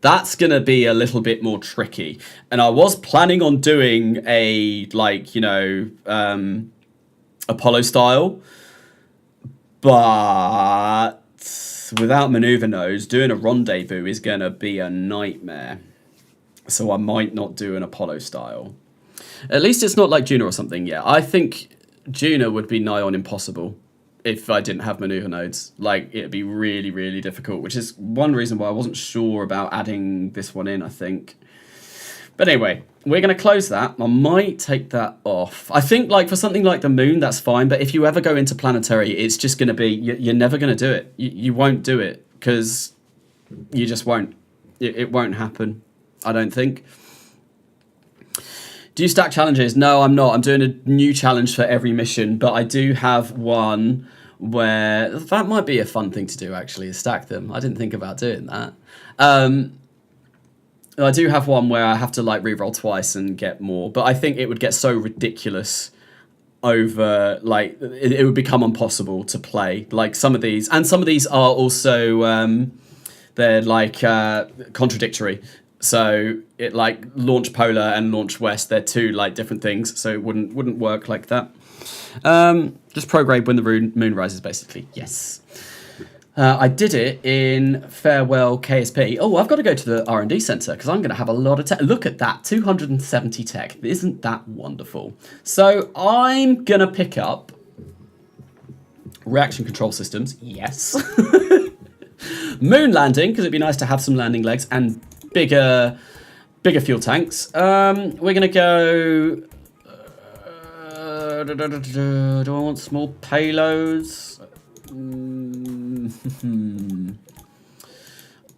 That's going to be a little bit more tricky. And I was planning on doing a, like, you know, Apollo style. But without maneuver nodes, doing a rendezvous is going to be a nightmare. So I might not do an Apollo style. At least it's not like Juno or something. Yeah, I think Juno would be nigh on impossible if I didn't have maneuver nodes. Like, it'd be really, really difficult, which is one reason why I wasn't sure about adding this one in, I think. But anyway, we're going to close that. I might take that off. I think, like, for something like the moon, that's fine. But if you ever go into planetary, it's just going to be... You're never going to do it. You won't do it, because you just won't. It won't happen, I don't think. Do you stack challenges? No, I'm not. I'm doing a new challenge for every mission, but I do have one where that might be a fun thing to do, actually, is stack them. I didn't think about doing that. I do have one where I have to like reroll twice and get more, but I think it would get so ridiculous over, like, it would become impossible to play. Like some of these, and some of these are also, they're like contradictory. So it like launch polar and launch west, they're two like different things. So it wouldn't work like that. Just prograde when the moon rises, basically. Yes. I did it in Farewell KSP. Oh, I've got to go to the R&D center because I'm going to have a lot of tech. Look at that, 270 tech. Isn't that wonderful? So I'm going to pick up reaction control systems. Yes. Moon landing, because it'd be nice to have some landing legs, and bigger fuel tanks. We're gonna go. Do I want small payloads?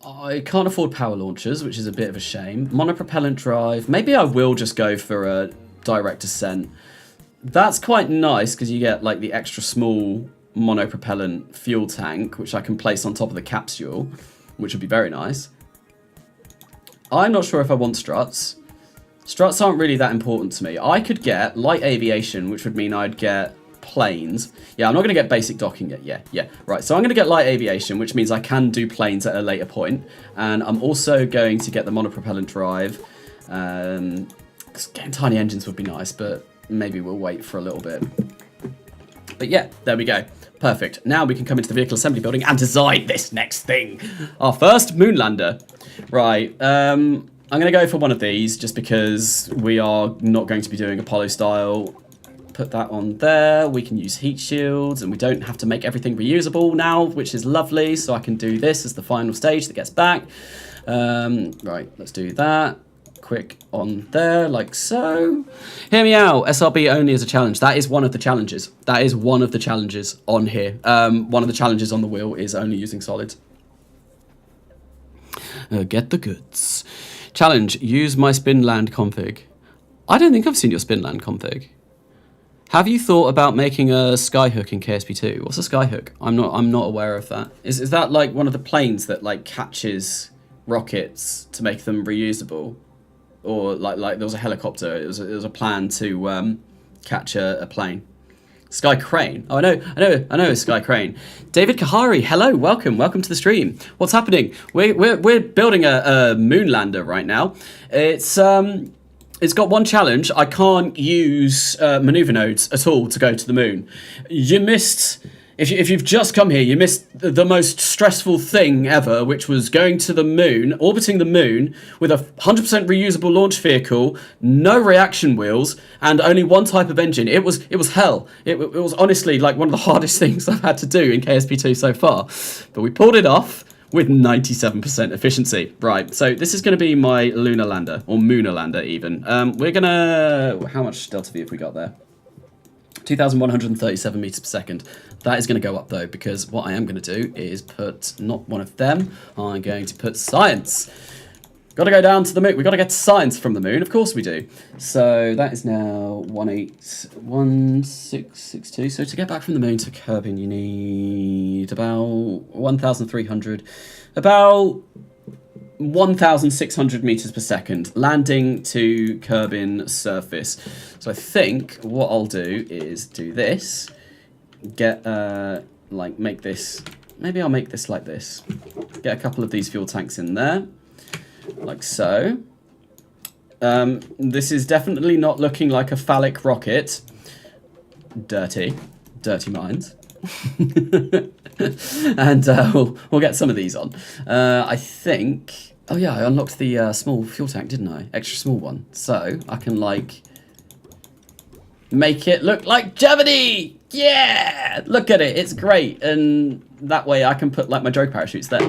I can't afford power launchers, which is a bit of a shame. Monopropellant drive. Maybe I will just go for a direct descent. That's quite nice because you get like the extra small monopropellant fuel tank, which I can place on top of the capsule, which would be very nice. I'm not sure if I want struts. Struts aren't really that important to me. I could get light aviation, which would mean I'd get planes. Yeah, I'm not going to get basic docking yet. Yeah. Right, so I'm going to get light aviation, which means I can do planes at a later point. And I'm also going to get the monopropellant drive. 'Cause getting tiny engines would be nice, but maybe we'll wait for a little bit. But yeah, there we go. Perfect. Now we can come into the vehicle assembly building and design this next thing. Our first moon lander. Right. I'm going to go for one of these just because we are not going to be doing Apollo style. Put that on there. We can use heat shields and we don't have to make everything reusable now, which is lovely. So I can do this as the final stage that gets back. Right, let's do that. Quick on there, like so. Hear me out. SRB only as a challenge. That is one of the challenges. That is one of the challenges on here. One of the challenges on the wheel is only using solids. Get the goods. Challenge, use my spin land config. I don't think I've seen your spin land config. Have you thought about making a skyhook in KSP2? What's a skyhook? I'm not aware of that. Is that like one of the planes that like catches rockets to make them reusable? Or like there was a helicopter, it was a plan to catch a plane. Sky crane. Oh, I know a sky crane. David Kahari, hello, welcome to the stream. What's happening? We're building a moon lander right now. It's got one challenge. I can't use maneuver nodes at all to go to the moon. You missed. If you've just come here, you missed the most stressful thing ever, which was going to the moon, orbiting the moon with a 100% reusable launch vehicle, no reaction wheels, and only one type of engine. It was hell. It was honestly like one of the hardest things I've had to do in KSP2 so far. But we pulled it off with 97% efficiency. Right, so this is going to be my lunar lander, or mooner lander even. We're going to... How much delta V have we got there? 2,137 meters per second. That is going to go up though, because what I am going to do is put not one of them. I'm going to put science. Got to go down to the moon. We've got to get science from the moon. Of course we do. So that is now 181662. So to get back from the moon to Kerbin, you need about 1,300, about 1,600 meters per second, landing to Kerbin surface. So I think what I'll do is do this, get, like, make this, maybe I'll make this like this. Get a couple of these fuel tanks in there, like so. This is definitely not looking like a phallic rocket. Dirty minds. And we'll get some of these on. I think... Oh yeah, I unlocked the small fuel tank, didn't I? Extra small one. So I can like make it look like Germany. Yeah, look at it. It's great. And that way I can put like my drogue parachutes there.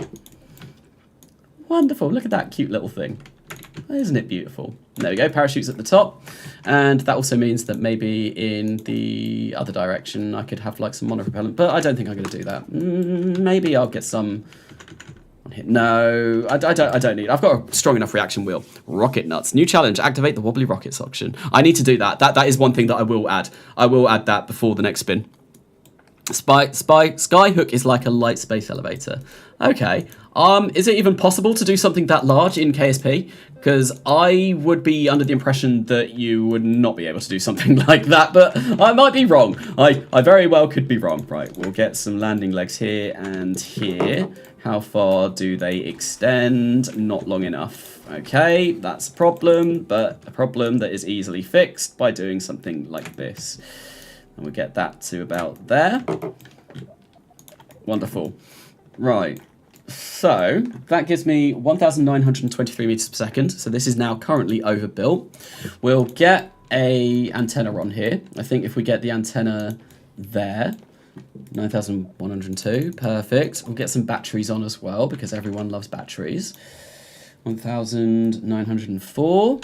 Wonderful. Look at that cute little thing. Isn't it beautiful? There we go, parachutes at the top. And that also means that maybe in the other direction I could have like some monopropellant, but I don't think I'm going to do that. Maybe I'll get some on here. No, I don't need. I've got a strong enough reaction wheel. Rocket nuts. New challenge, activate the wobbly rockets option. I need to do that. That is one thing that I will add. I will add that before the next spin. Skyhook is like a light space elevator. Okay. Is it even possible to do something that large in KSP? Because I would be under the impression that you would not be able to do something like that, but I might be wrong. I very well could be wrong. Right, we'll get some landing legs here and here. How far do they extend? Not long enough. Okay, that's a problem, but a problem that is easily fixed by doing something like this. And we'll get that to about there. Wonderful. Right. So that gives me 1,923 meters per second. So this is now currently overbuilt. We'll get a antenna on here. I think if we get the antenna there, 9,102, perfect. We'll get some batteries on as well because everyone loves batteries. 1,904.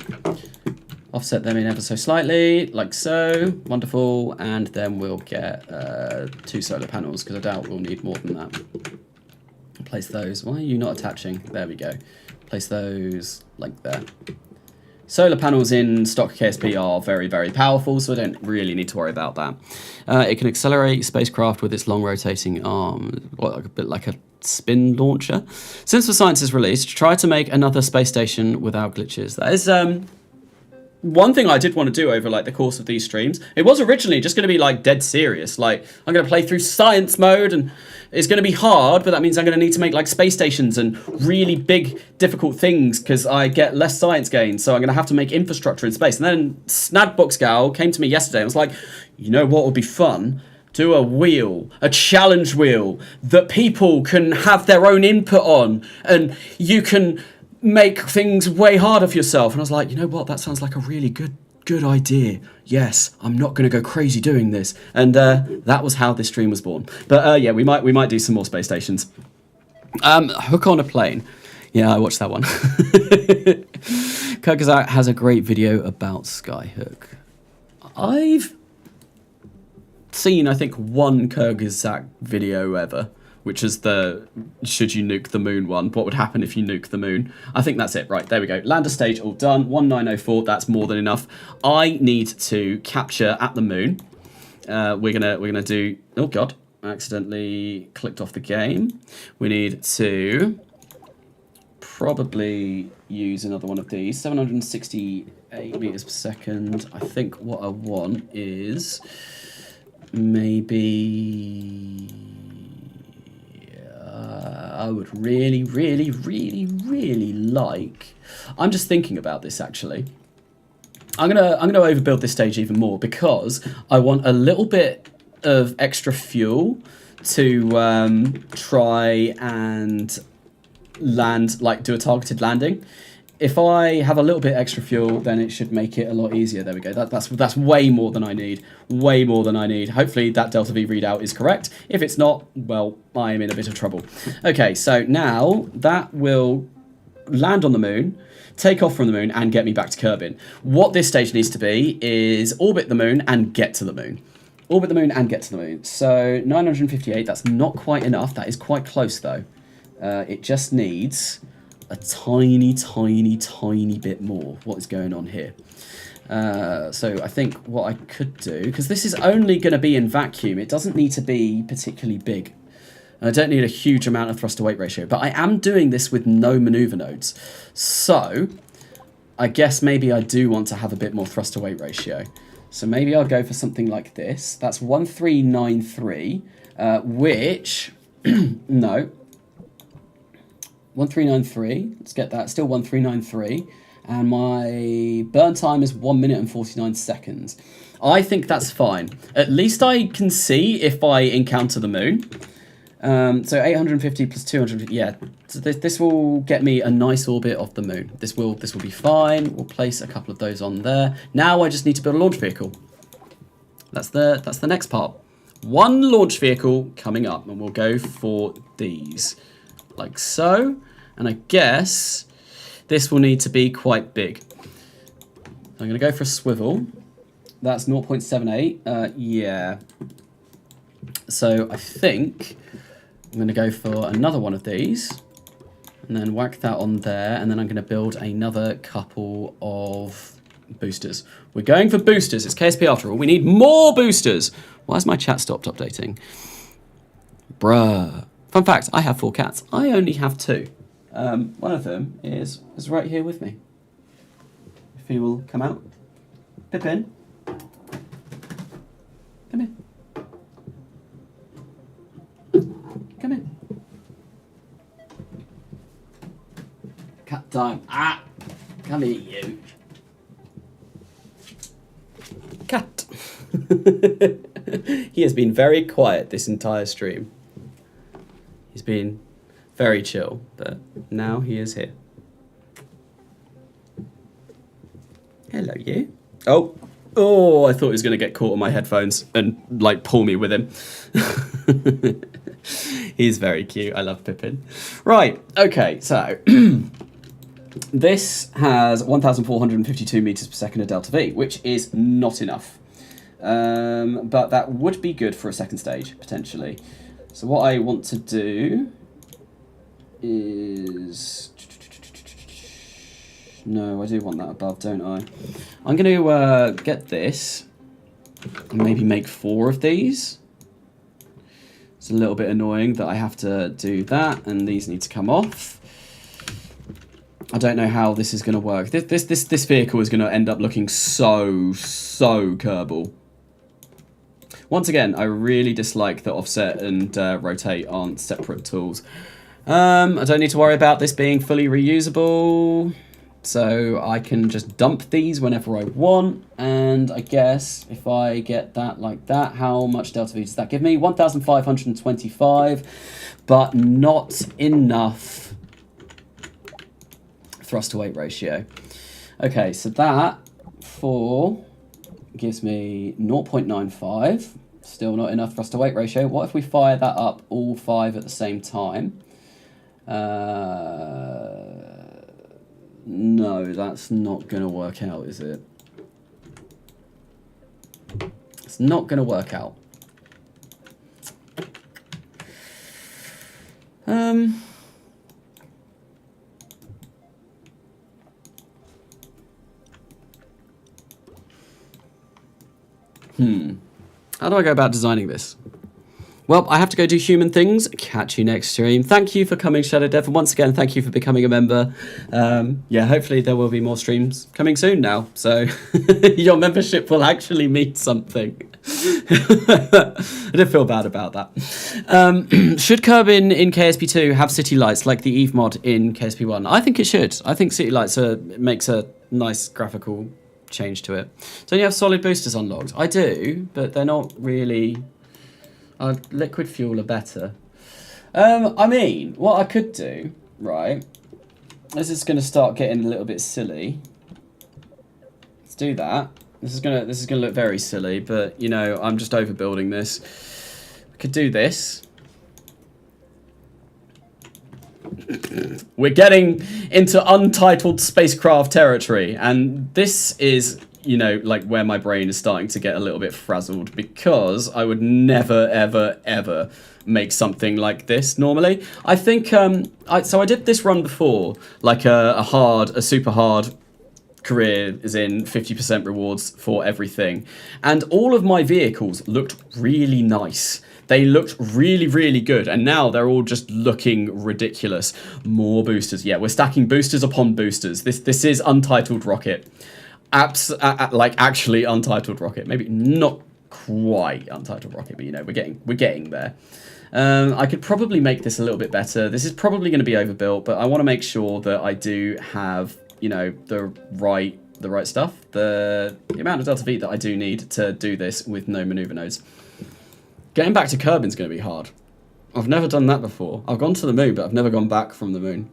Offset them in ever so slightly, like so. Wonderful. And then we'll get 2 solar panels because I doubt we'll need more than that. Place those. Why are you not attaching? There we go. Place those like there. Solar panels in stock KSP are very, very powerful, so I don't really need to worry about that. It can accelerate spacecraft with its long rotating arm, a bit like a spin launcher. Since the science is released, try to make another space station without glitches. That is one thing I did want to do over like the course of these streams. It was originally just going to be like dead serious. Like I'm going to play through science mode and it's going to be hard, but that means I'm going to need to make like space stations and really big, difficult things because I get less science gain. So I'm going to have to make infrastructure in space. And then Snadbox Gal came to me yesterday and was like, you know what would be fun? Do a wheel, a challenge wheel that people can have their own input on and you can make things way harder for yourself. And I was like, you know what? That sounds like a really good idea. Yes, I'm not going to go crazy doing this. And that was how this stream was born. But yeah, we might do some more space stations. Hook on a plane. Yeah, I watched that one. Kyrgyzstan has a great video about Skyhook. I've seen, I think, one Kyrgyzstan video ever, which is the should you nuke the moon one. What would happen if you nuke the moon? I think that's it. Right, there we go. Lander stage all done. 1904, that's more than enough. I need to capture at the moon we're gonna do. Oh God, I accidentally clicked off the game. We need to probably use another one of these. 768 meters per second. I think what I want is maybe. I would really like. I'm just thinking about this actually. I'm gonna overbuild this stage even more because I want a little bit of extra fuel to try and land, like do a targeted landing. If I have a little bit extra fuel, then it should make it a lot easier. There we go. That's way more than I need. Way more than I need. Hopefully that delta V readout is correct. If it's not, well, I am in a bit of trouble. Okay, so now that will land on the moon, take off from the moon, and get me back to Kerbin. What this stage needs to be is orbit the moon and get to the moon. Orbit the moon and get to the moon. So 958, that's not quite enough. That is quite close though. It just needs a tiny bit more. What is going on here? So I think what I could do, because this is only going to be in vacuum, it doesn't need to be particularly big. And I don't need a huge amount of thrust to weight ratio, but I am doing this with no maneuver nodes. So I guess maybe I do want to have a bit more thrust to weight ratio. So maybe I'll go for something like this. That's 1393, which, no, 1393, let's get that, still 1393, and my burn time is 1 minute and 49 seconds. I think that's fine. At least I can see if I encounter the moon. So 850 plus 250, yeah, so this will get me a nice orbit of the moon. This will be fine. We'll place a couple of those on there. Now I just need to build a launch vehicle. That's the next part. One launch vehicle coming up, and we'll go for these. Like so, and I guess this will need to be quite big. I'm going to go for a swivel. That's 0.78. Yeah. So I think I'm going to go for another one of these, and then whack that on there, and then I'm going to build another couple of boosters. We're going for boosters. It's KSP after all. We need more boosters. Why has my chat stopped updating? Bruh. Fun fact, I have 4 cats. I only have 2. One of them is right here with me. If he will come out. Pippin. Come in. Come in. Cat time. Ah! Come here, you. Cat. He has been very quiet this entire stream. He's been very chill, but now he is here. Hello, you. Oh, I thought he was going to get caught on my headphones and, like, pull me with him. He's very cute. I love Pippin. Right, okay, so this has 1,452 meters per second of delta V, which is not enough. But that would be good for a second stage, potentially. So what I want to do is... No, I do want that above, don't I? I'm going to get this and maybe make 4 of these. It's a little bit annoying that I have to do that, and these need to come off. I don't know how this is going to work. This vehicle is going to end up looking so Kerbal. Once again, I really dislike that offset and rotate aren't separate tools. I don't need to worry about this being fully reusable, so I can just dump these whenever I want. And I guess if I get that like that, how much delta V does that give me? 1,525, but not enough thrust to weight ratio. Okay, so that gives me 0.95. Still not enough thrust to weight ratio. What if we fire that up all 5 at the same time? No, that's not going to work out, is it? It's not going to work out. How do I go about designing this? Well, I have to go do human things. Catch you next stream. Thank you for coming, Shadow Dev. And once again, thank you for becoming a member. Yeah, hopefully there will be more streams coming soon now. So your membership will actually mean something. I did feel bad about that. Should Kerbin in KSP2 have city lights like the Eve mod in KSP1? I think it should. I think city lights makes a nice graphical change to it. Don't you have solid boosters unlocked? I do, but they're not really... liquid fuel are better. I mean, what I could do, right, this is going to start getting a little bit silly. Let's do that. This is gonna look very silly, but you know, I'm just overbuilding this. I could do this. We're getting into untitled spacecraft territory, and this is, you know, like where my brain is starting to get a little bit frazzled, because I would never, ever, ever make something like this normally. I think, so I did this run before, like a super hard career, is in 50% rewards for everything. And all of my vehicles looked really nice. They looked really, really good. And now they're all just looking ridiculous. More boosters. Yeah, we're stacking boosters upon boosters. This is Untitled Rocket. Like actually Untitled Rocket. Maybe not quite Untitled Rocket, but you know, we're getting there. I could probably make this a little bit better. This is probably going to be overbuilt, but I want to make sure that I do have, you know, the right stuff. The amount of Delta V that I do need to do this with no maneuver nodes. Getting back to Kerbin's going to be hard. I've never done that before. I've gone to the moon, but I've never gone back from the moon.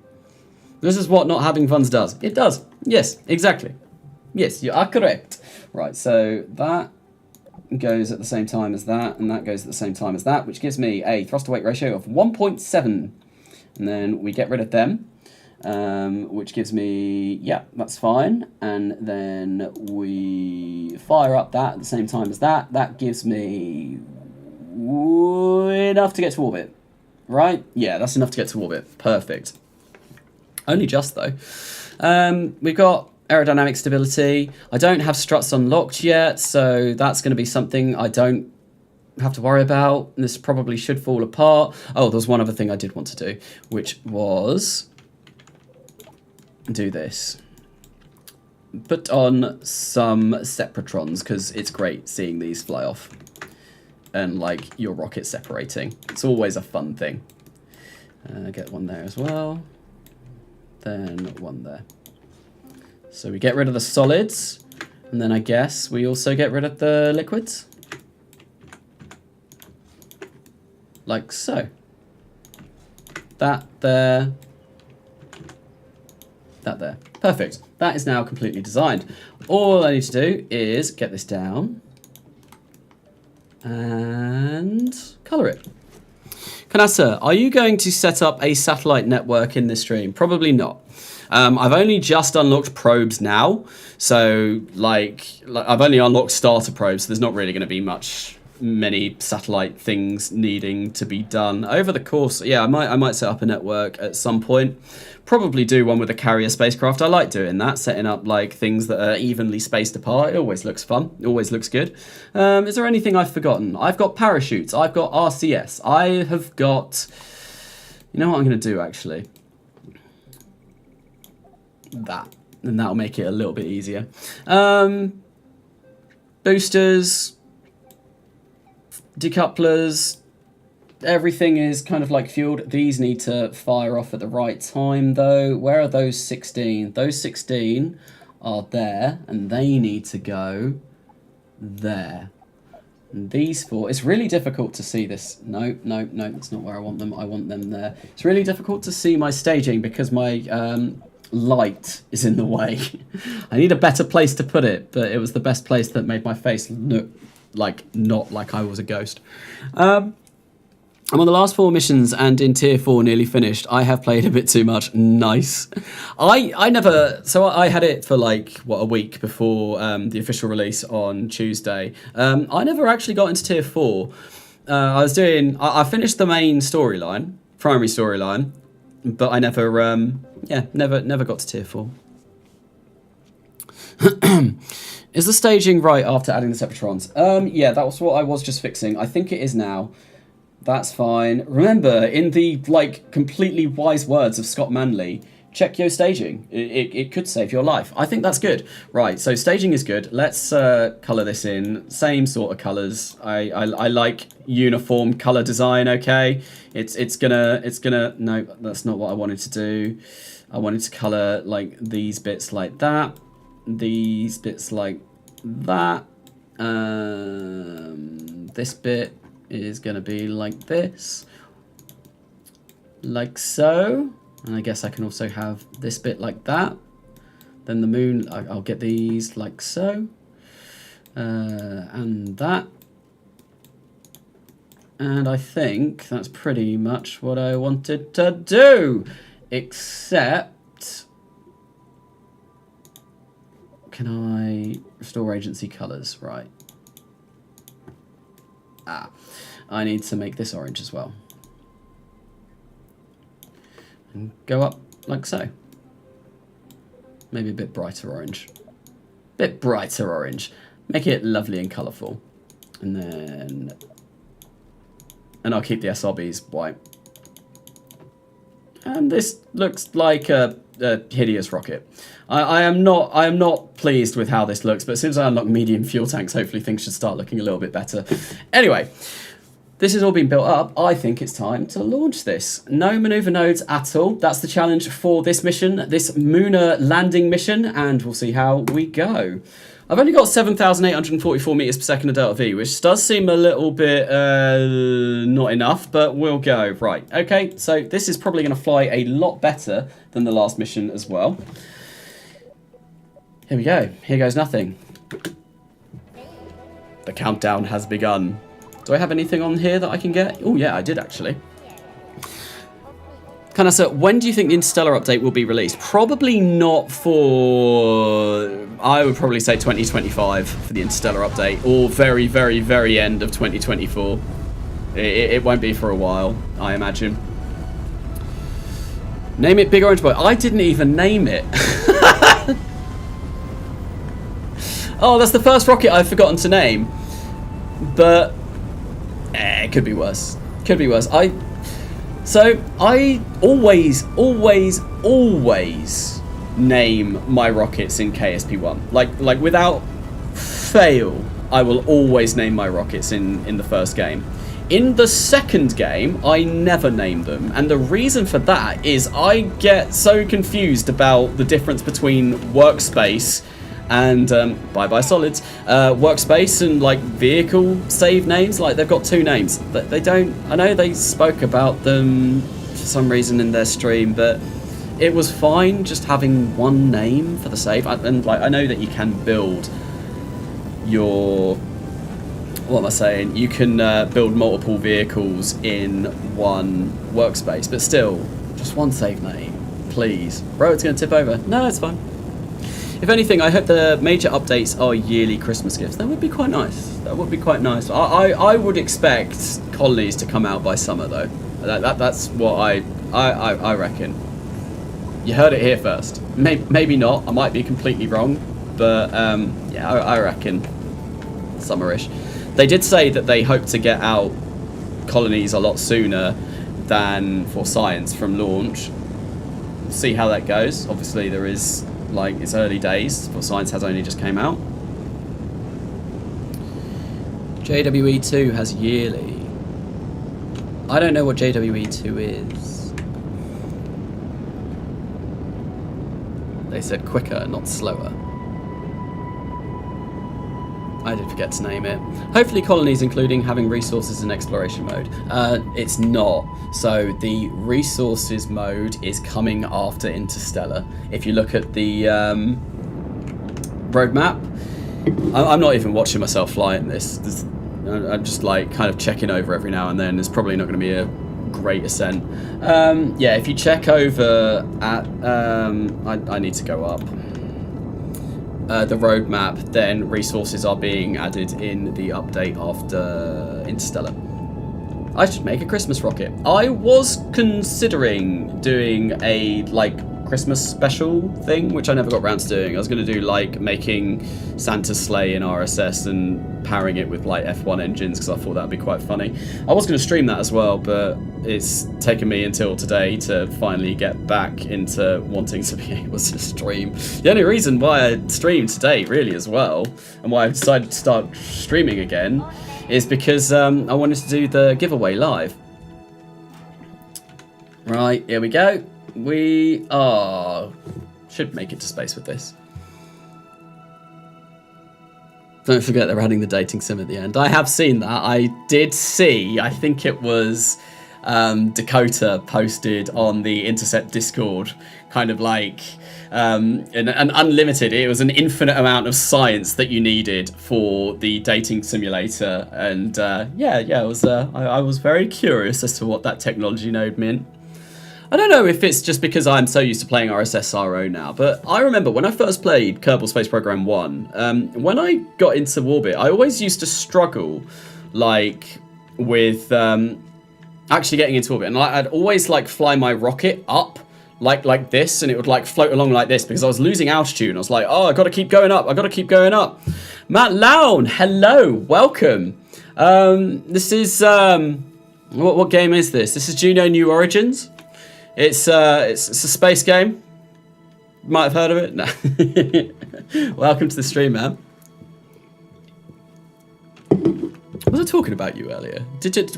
This is what not having funds does. It does. Yes, exactly. Yes, you are correct. Right, so that goes at the same time as that, and that goes at the same time as that, which gives me a thrust-to-weight ratio of 1.7. And then we get rid of them, which gives me, yeah, that's fine. And then we fire up that at the same time as that. That gives me enough to get to orbit, right? Yeah, that's enough to get to orbit. Perfect. Only just, though. We've got aerodynamic stability. I don't have struts unlocked yet, so that's going to be something I don't have to worry about. This probably should fall apart. Oh, there's one other thing I did want to do, which was do this. Put on some Separatrons, because it's great seeing these fly off. And, like, your rocket separating. It's always a fun thing. Get one there as well. Then one there. So we get rid of the solids. And then I guess we also get rid of the liquids. Like so. That there. That there. Perfect. That is now completely designed. All I need to do is get this down. And colour it. Kanasa, are you going to set up a satellite network in this stream? Probably not. I've only just unlocked probes now, so like I've only unlocked starter probes, so there's not really going to be many satellite things needing to be done over the course. Yeah, I might set up a network at some point. Probably do one with a carrier spacecraft. I like doing that, setting up like things that are evenly spaced apart. It always looks fun. It always looks good. Is there anything I've forgotten? I've got parachutes. I've got RCS. I have got... You know what I'm going to do, actually? That. And that'll make it a little bit easier. Boosters. Decouplers. Everything is kind of like fueled. These need to fire off at the right time, though. Where are those 16? Those 16 are there, and they need to go there. And these four... It's really difficult to see this. No, that's not where I want them. I want them there. It's really difficult to see my staging because my light is in the way. I need a better place to put it, but it was the best place that made my face look like not like I was a ghost. I'm on the last 4 missions and in tier 4 nearly finished. I have played a bit too much. Nice. I never... So I had it for like, what, a week before the official release on Tuesday. I never actually got into tier 4. I finished the main storyline, primary storyline, but I never, never got to tier 4. Is the staging right after adding the Separatrons? Yeah, that was what I was just fixing. I think it is now. That's fine. Remember, in the, like, completely wise words of Scott Manley, check your staging. It could save your life. I think that's good. Right, so staging is good. Let's colour this in. Same sort of colours. I like uniform colour design, okay? It's gonna... No, that's not what I wanted to do. I wanted to colour, like, these bits like that. These bits like that. This bit is going to be like this. Like so. And I guess I can also have this bit like that. Then the moon, I'll get these like so. And that. And I think that's pretty much what I wanted to do. Except... Can I restore agency colors? Right. I need to make this orange as well. And go up like so. Maybe a bit brighter orange. Bit brighter orange. Make it lovely and colourful. And then... And I'll keep the SRBs white. And this looks like a hideous rocket. I am not pleased with how this looks, but as soon as I unlock medium fuel tanks, hopefully things should start looking a little bit better. Anyway, this has all been built up. I think it's time to launch this. No maneuver nodes at all. That's the challenge for this mission, this lunar landing mission, and we'll see how we go. I've only got 7,844 meters per second of delta V, which does seem a little bit not enough, but we'll go. Right, okay, so this is probably going to fly a lot better than the last mission as well. Here we go. Here goes nothing. The countdown has begun. Do I have anything on here that I can get? Oh, yeah, I did actually. Kanasa, when do you think the Interstellar update will be released? Probably not for... I would probably say 2025 for the Interstellar update, or very, very, very end of 2024. It won't be for a while, I imagine. Name it Big Orange Boy. I didn't even name it. Oh, that's the first rocket I've forgotten to name. But it could be worse. Could be worse. So I always name my rockets in KSP1. Like without fail, I will always name my rockets in the first game. In the second game, I never name them, and the reason for that is I get so confused about the difference between workspace and bye solids, workspace and like vehicle save names. Like they've got two names, but they don't. I know they spoke about them for some reason in their stream, but it was fine just having one name for the save. And like I know that you can build your, what am I saying? You can build multiple vehicles in one workspace, but still, just one save name, please. Bro, it's gonna tip over. No, it's fine. If anything, I hope the major updates are yearly Christmas gifts. That would be quite nice. That would be quite nice. I would expect colonies to come out by summer, though. That's what I reckon. You heard it here first. Maybe not. I might be completely wrong. But, yeah, I reckon summerish. They did say that they hope to get out colonies a lot sooner than for science from launch. We'll see how that goes. Obviously, there is... like, it's early days, for science has only just came out. JWE2 has yearly. I don't know what JWE2 is. They said quicker, not slower. I did forget to name it. Hopefully colonies including having resources in exploration mode. It's not. So the resources mode is coming after Interstellar. If you look at the roadmap, I'm not even watching myself flying this. I'm just like kind of checking over every now and then. There's probably not going to be a great ascent. Yeah, if you check over at... I need to go up. The roadmap, then resources are being added in the update after Interstellar. I should make a Christmas rocket. I was considering doing a like Christmas special thing, which I never got around to doing. I was going to do like making Santa's sleigh in RSS and powering it with like F1 engines because I thought that would be quite funny. I was going to stream that as well, but it's taken me until today to finally get back into wanting to be able to stream. The only reason why I streamed today really as well, and why I decided to start streaming again, is because I wanted to do the giveaway live. Right, here we go. We should make it to space with this. Don't forget they're adding the dating sim at the end. I have seen that. I did see, I think it was Dakota posted on the Intercept Discord, kind of like an unlimited, it was an infinite amount of science that you needed for the dating simulator. And yeah, it was, I was very curious as to what that technology node meant. I don't know if it's just because I'm so used to playing RSSRO now, but I remember when I first played Kerbal Space Program 1, when I got into orbit, I always used to struggle, like, with actually getting into orbit. And I'd always, like, fly my rocket up like this, and it would, like, float along like this because I was losing altitude. And I was like, oh, I got to keep going up. I got to keep going up. Matt Lown, hello, welcome. This is, what game is this? This is Juno New Origins. It's a space game. Might have heard of it. No. Welcome to the stream, man. Was I talking about you earlier?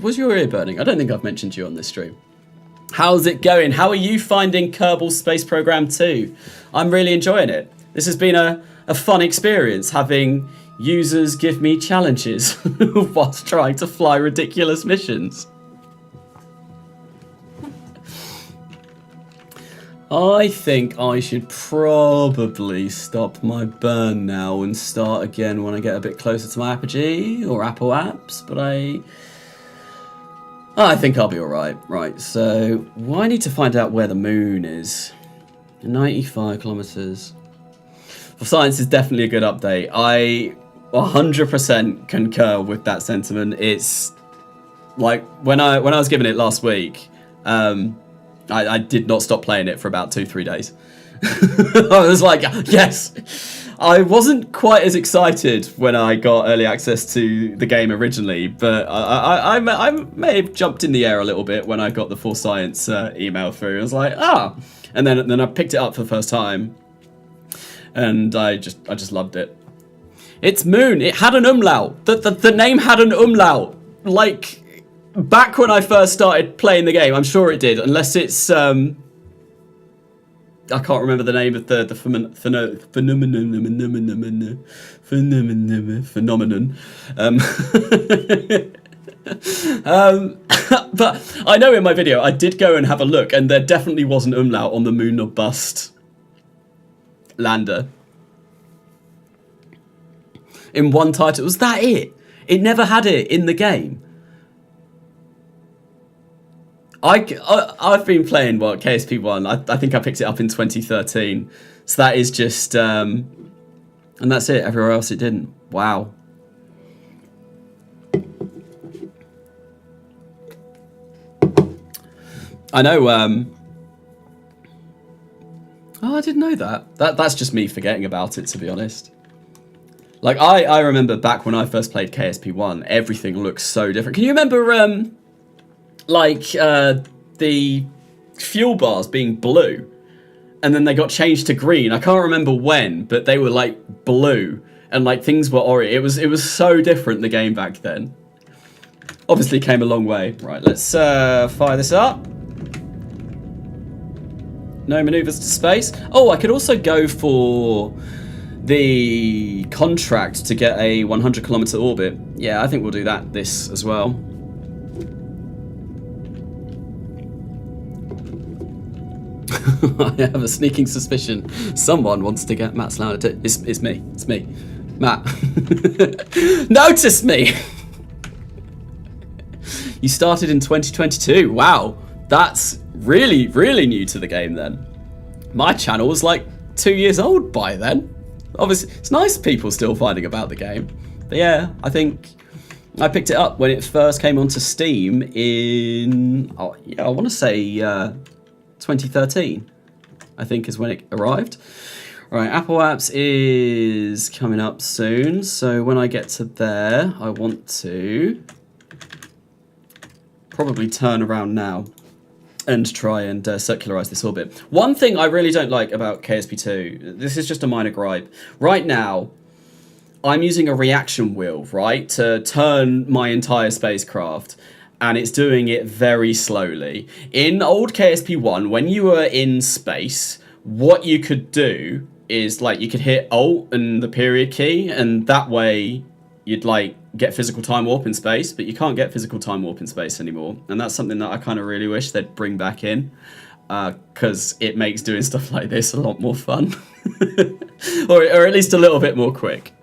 Was your ear burning? I don't think I've mentioned you on this stream. How's it going? How are you finding Kerbal Space Program 2? I'm really enjoying it. This has been a fun experience, having users give me challenges whilst trying to fly ridiculous missions. I think I should probably stop my burn now and start again when I get a bit closer to my Apogee or Apple apps, but I think I'll be alright. Right, so I need to find out where the moon is. 95 kilometers. Well, science is definitely a good update. I 100% concur with that sentiment. It's like when I was given it last week, I did not stop playing it for about 2-3 days. I was like, yes. I wasn't quite as excited when I got early access to the game originally, but I may have jumped in the air a little bit when I got the full science email through. I was like, and then I picked it up for the first time, and I just loved it. It's Moon. It had an umlaut. The name had an umlaut. Like, back when I first started playing the game, I'm sure it did, unless it's I can't remember the name of the phenomenon. But I know in my video I did go and have a look, and there definitely was an umlaut on the Moon or Bust lander. In one title, was that it? It never had it in the game. I've been playing, KSP1. I think I picked it up in 2013. So that is just, and that's it. Everywhere else it didn't. Wow. I know, oh, I didn't know that. That's just me forgetting about it, to be honest. Like, I remember back when I first played KSP1, everything looked so different. Can you remember, like the fuel bars being blue, and then they got changed to green? I can't remember when, but they were like blue, and like things were orange. It was so different, the game back then. Obviously came a long way. Right, let's fire this up. No maneuvers to space. Oh, I could also go for the contract to get a 100-kilometer orbit. Yeah, I think we'll do this as well. I have a sneaking suspicion someone wants to get Matt's louder. It's me. It's me. Matt. Notice me! You started in 2022. Wow. That's really, really new to the game then. My channel was like 2 years old by then. Obviously, it's nice people still finding about the game. But yeah, I think I picked it up when it first came onto Steam in, I want to say 2013. I think is when it arrived. Right, Apple Apps is coming up soon. So when I get to there, I want to probably turn around now and try and circularize this orbit. One thing I really don't like about KSP2, this is just a minor gripe. Right now, I'm using a reaction wheel, right, to turn my entire spacecraft, and it's doing it very slowly. In old KSP1, when you were in space, what you could do is, like, you could hit Alt and the period key, and that way you'd, like, get physical time warp in space, but you can't get physical time warp in space anymore. And that's something that I kind of really wish they'd bring back in, because it makes doing stuff like this a lot more fun. or at least a little bit more quick.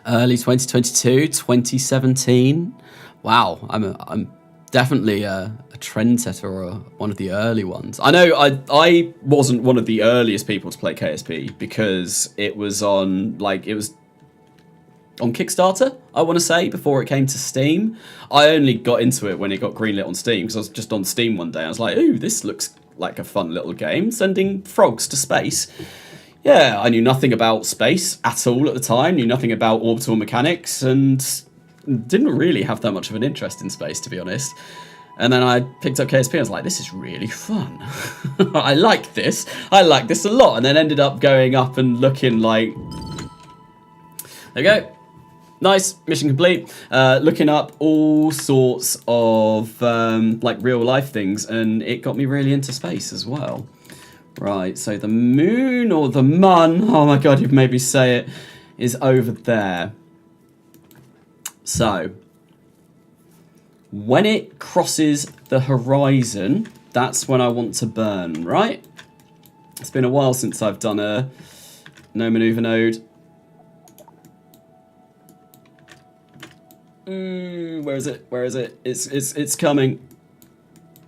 Early 2022, 2017. Wow, I'm definitely a trendsetter or one of the early ones. I know I wasn't one of the earliest people to play KSP because it was on Kickstarter, I want to say, before it came to Steam. I only got into it when it got greenlit on Steam because I was just on Steam one day. I was like, ooh, this looks like a fun little game, sending frogs to space. Yeah, I knew nothing about space at all at the time, knew nothing about orbital mechanics, and didn't really have that much of an interest in space, to be honest. And then I picked up KSP and I was like, this is really fun. I like this a lot. And then ended up going up and looking like... There we go. Nice, mission complete. Looking up all sorts of like real life things, and it got me really into space as well. Right, so the moon or the mun, oh my god, you've made me say it, is over there. So, when it crosses the horizon, that's when I want to burn, right? It's been a while since I've done a no maneuver node. Where is it? Where is it? It's coming.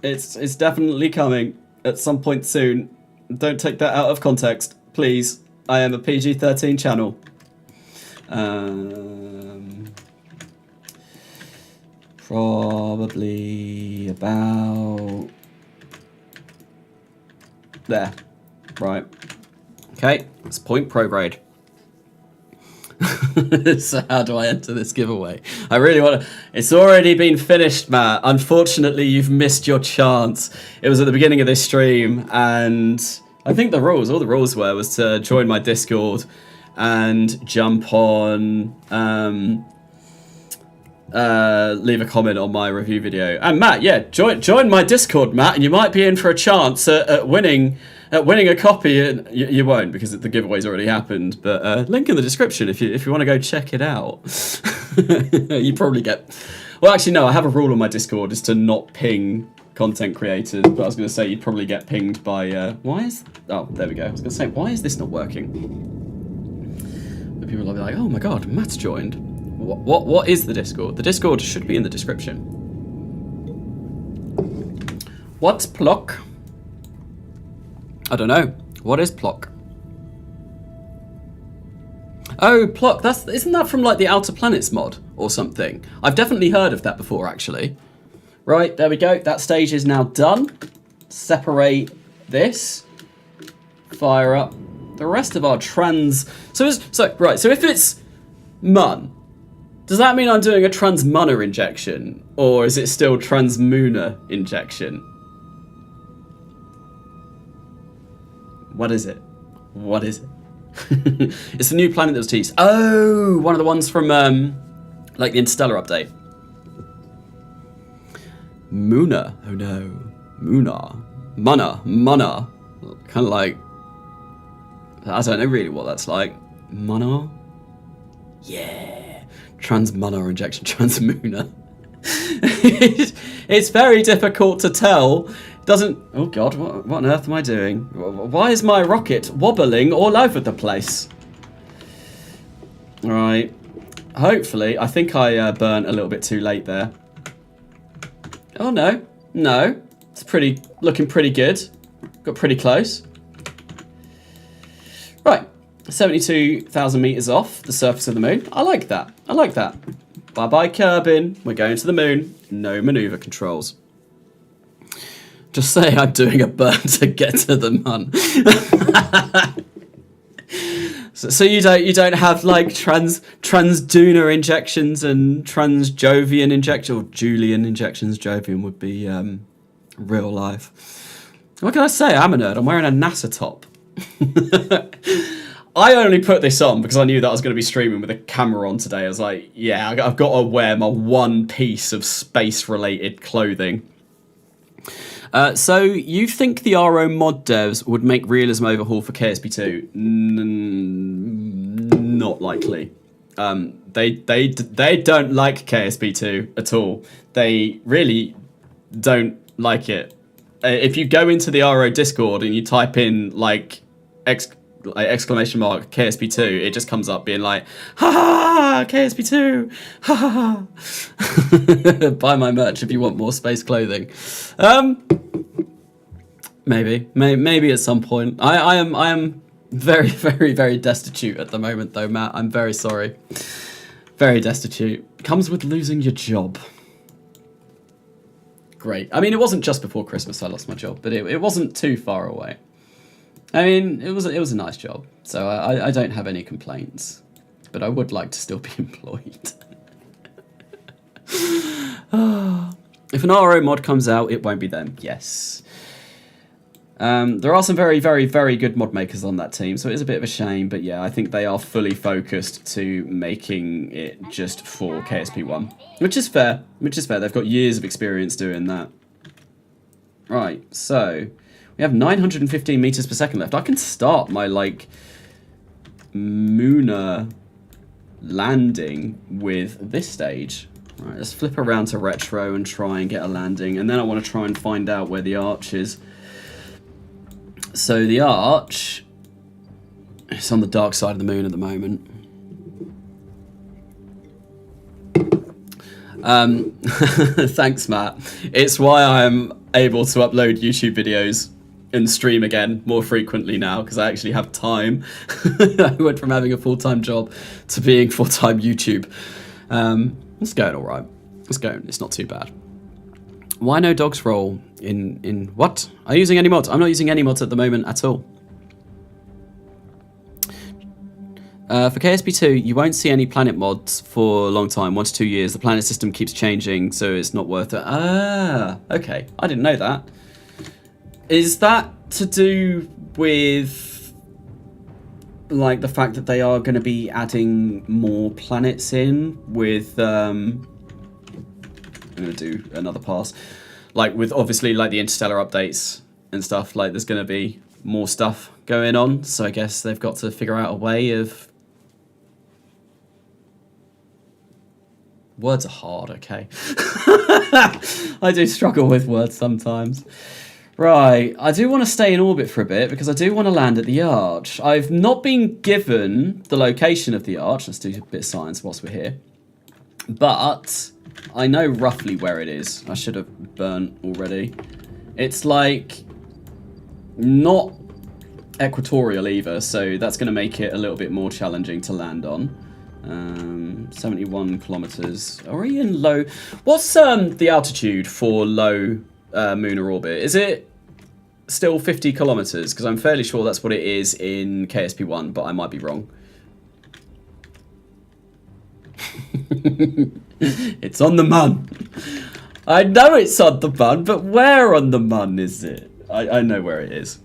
It's definitely coming at some point soon. Don't take that out of context, please. I am a PG-13 channel. Probably about there. Right. Okay, it's point prograde. So how do I enter this giveaway? I really want to... It's already been finished, Matt. Unfortunately, you've missed your chance. It was at the beginning of this stream, and I think all the rules was to join my Discord and jump on, leave a comment on my review video. And Matt, yeah, join my Discord, Matt, and you might be in for a chance at winning a copy. And you won't, because the giveaway's already happened, but link in the description if you want to go check it out. You probably get... Well, actually, no, I have a rule on my Discord is to not ping content creators, but I was going to say you'd probably get pinged by... Oh, there we go. I was going to say, why is this not working? But people will be like, oh my god, Matt's joined. What is the Discord? The Discord should be in the description. What's Plock? I don't know. What is Plock? Oh, Plock. Isn't that from like the Outer Planets mod or something? I've definitely heard of that before, actually. Right, there we go. That stage is now done. Separate this. Fire up the rest of our trans. So if it's Mun, does that mean I'm doing a transmunner injection, or is it still transmooner injection? What is it? What is it? It's a new planet that was teased. Oh, one of the ones from like the Interstellar update. Moona. Oh no. Moona. Munna. Kind of like, I don't know really what that's like. Munna? Yeah. Transmunner injection. Transmooner. It's very difficult to tell. Doesn't... Oh god, what on earth am I doing? Why is my rocket wobbling all over the place? Right. Hopefully, I think I burnt a little bit too late there. Oh no. No. It's looking pretty good. Got pretty close. Right. 72,000 meters off the surface of the moon. I like that. I like that. Bye-bye, Kerbin. We're going to the moon. No maneuver controls. Just say I'm doing a burn to get to the mun. So you don't have like transducer injections and transjovian injections, or Julian injections. Jovian would be real life. What can I say? I'm a nerd. I'm wearing a NASA top. I only put this on because I knew that I was going to be streaming with a camera on today. I was like, yeah, I've got to wear my one piece of space-related clothing. So you think the RO mod devs would make realism overhaul for KSP2? Not likely. They don't like KSP2 at all. They really don't like it. If you go into the RO Discord and you type in like exclamation mark KSP2, it just comes up being like, ha ha, KSP2, ha ha ha. Buy my merch if you want more space clothing. Maybe at some point. I am very, very, very destitute at the moment though, Matt. I'm very sorry. Very destitute. Comes with losing your job. Great. I mean, it wasn't just before Christmas I lost my job, but it wasn't too far away. I mean, it was a nice job, so I don't have any complaints, but I would like to still be employed. If an RO mod comes out, it won't be them. Yes. There are some very, very, very good mod makers on that team, so it is a bit of a shame, but yeah, I think they are fully focused to making it just for KSP1, which is fair. They've got years of experience doing that. Right, so we have 915 meters per second left. I can start my, like, Mooner landing with this stage. Right, let's flip around to retro and try and get a landing, and then I want to try and find out where the arch is. So the arch is on the dark side of the moon at the moment. Thanks, Matt. It's why I'm able to upload YouTube videos and stream again more frequently now, because I actually have time. I went from having a full-time job to being full-time YouTube. It's going all right. It's going. It's not too bad. Why no dogs roll in what? Are you using any mods? I'm not using any mods at the moment at all. For KSP2, you won't see any planet mods for a long time, 1 to 2 years. The planet system keeps changing, so it's not worth it. Ah, okay. I didn't know that. Is that to do with, like, the fact that they are going to be adding more planets in with, I'm going to do another pass. Like, with, obviously, like, the interstellar updates and stuff, like, there's going to be more stuff going on, so I guess they've got to figure out a way of... Words are hard, okay. I do struggle with words sometimes. Right, I do want to stay in orbit for a bit because I do want to land at the arch. I've not been given the location of the arch. Let's do a bit of science whilst we're here. But I know roughly where it is. I should have burnt already. It's like not equatorial either, so that's going to make it a little bit more challenging to land on. 71 kilometers. Are we in low? What's the altitude for low lunar orbit? Is it still 50 kilometers? Because I'm fairly sure that's what it is in KSP1, but I might be wrong. It's on the mun. I know it's on the mun, but where on the mun is it? I know where it is.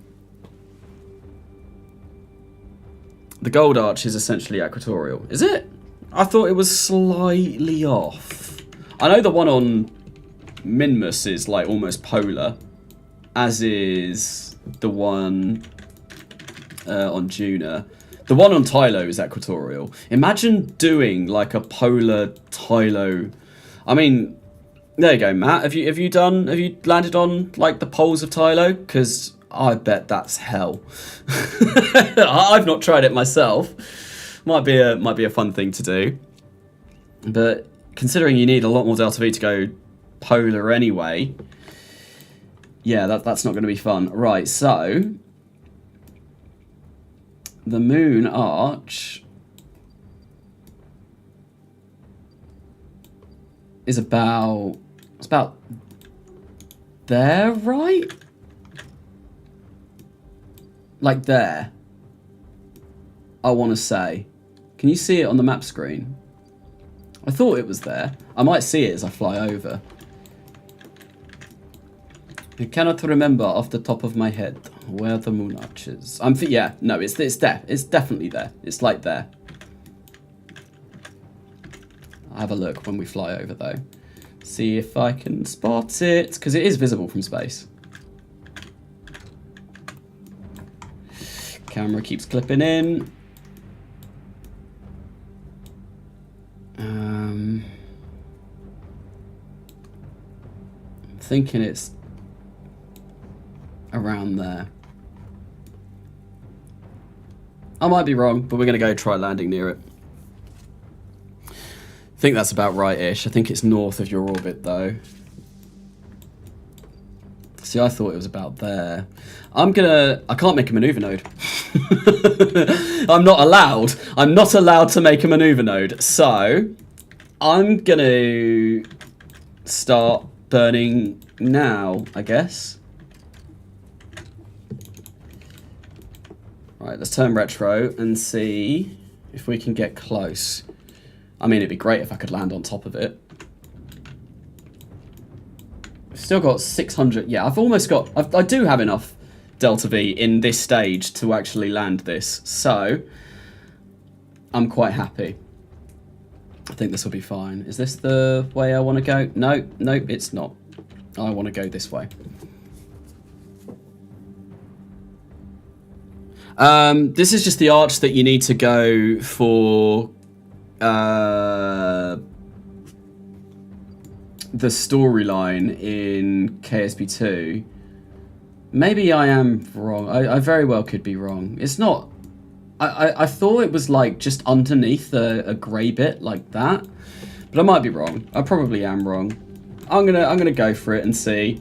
The gold arch is essentially equatorial. Is it? I thought it was slightly off. I know the one on Minmus is like almost polar, as is the one on Juno. The one on Tylo is equatorial. Imagine doing like a polar Tylo. I mean, there you go, Matt. Have you landed on like the poles of Tylo? Because I bet that's hell. I've not tried it myself. Might be a fun thing to do. But considering you need a lot more delta V to go polar anyway, yeah, that's not going to be fun. Right, so the moon arch is about there, right? Like there. I want to say. Can you see it on the map screen? I thought it was there. I might see it as I fly over. I cannot remember off the top of my head where the moon arch is. Yeah, no, it's there. It's definitely there. It's like there. I'll have a look when we fly over though. See if I can spot it, because it is visible from space. Camera keeps clipping in. I'm thinking it's around there. I might be wrong, but we're going to go try landing near it. I think that's about right-ish. I think it's north of your orbit, though. See, I thought it was about there. I can't make a maneuver node. I'm not allowed. I'm not allowed to make a maneuver node. So, I'm going to start burning now, I guess. Right, let's turn retro and see if we can get close. I mean, it'd be great if I could land on top of it. I've still got 600. Yeah, I've almost got... I do have enough Delta V in this stage to actually land this. So, I'm quite happy. I think this will be fine. Is this the way I want to go? No, nope, it's not. I want to go this way. This is just the arch that you need to go for the storyline in KSP2. Maybe I am wrong. I very well could be wrong. It's not... I thought it was like just underneath a grey bit like that, but I might be wrong. I probably am wrong. I'm gonna go for it and see.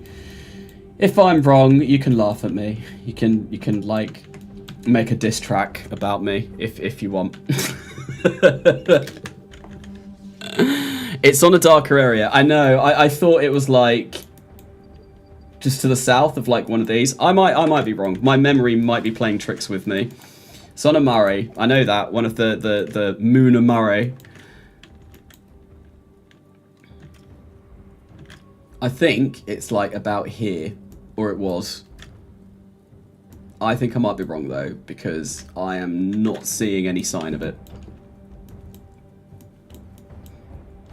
If I'm wrong, you can laugh at me. You can like make a diss track about me if you want. It's on a darker area. I know. I thought it was like just to the south of like one of these. I might be wrong. My memory might be playing tricks with me. It's on a Murray. I know that. One of the Moon of Murray. I think it's like about here, or it was. I think I might be wrong though, because I am not seeing any sign of it.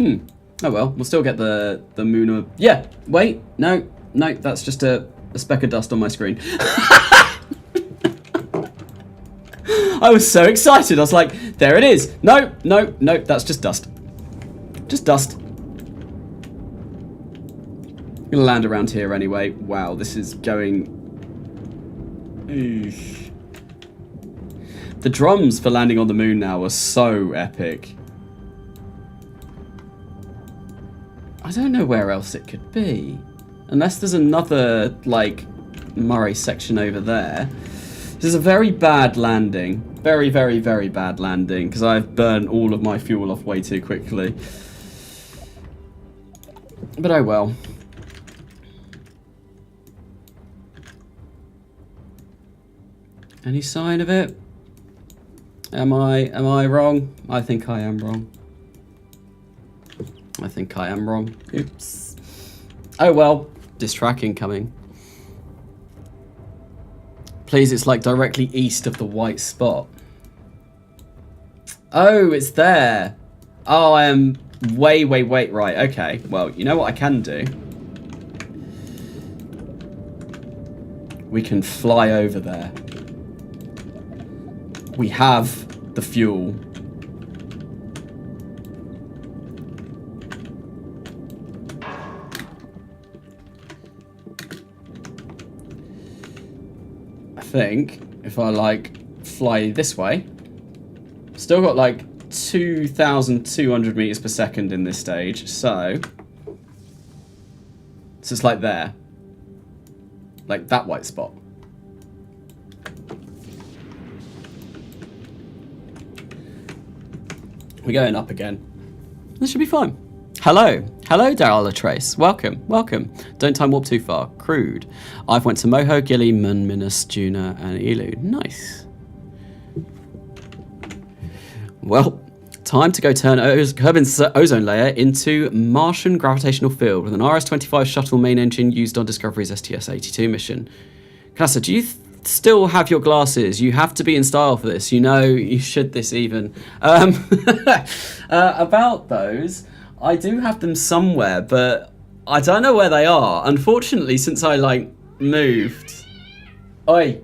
Oh well, we'll still get the moon of... Yeah, wait, no, that's just a speck of dust on my screen. I was so excited, I was like, there it is. No, that's just dust. Just dust. I'm gonna land around here anyway. Wow, this is going... Eesh. The drums for landing on the moon now are so epic. I don't know where else it could be. Unless there's another, like, Murray section over there. This is a very bad landing. Very, very, very bad landing. Because I've burnt all of my fuel off way too quickly. But oh well. Any sign of it? Am I wrong? I think I am wrong. I think I am wrong. Oops. Oh well. Distracking coming. Please, it's like directly east of the white spot. Oh, it's there. Oh, I am way, right. Okay. Well, you know what I can do? We can fly over there. We have the fuel. I think if I like fly this way, still got like 2,200 meters per second in this stage, so it's like there, like that white spot. We're going up again. This should be fine. Hello. Hello, Darla Trace. Welcome. Welcome. Don't time warp too far. Crude. I've went to Moho, Gilly, Minus, Juna, and Elu. Nice. Well, time to go turn Kerbin's ozone layer into Martian gravitational field with an RS-25 shuttle main engine used on Discovery's STS-82 mission. Knasa, do you still have your glasses? You have to be in style for this. You know you should this even. About those, I do have them somewhere, but I don't know where they are. Unfortunately, since I like moved. Oi!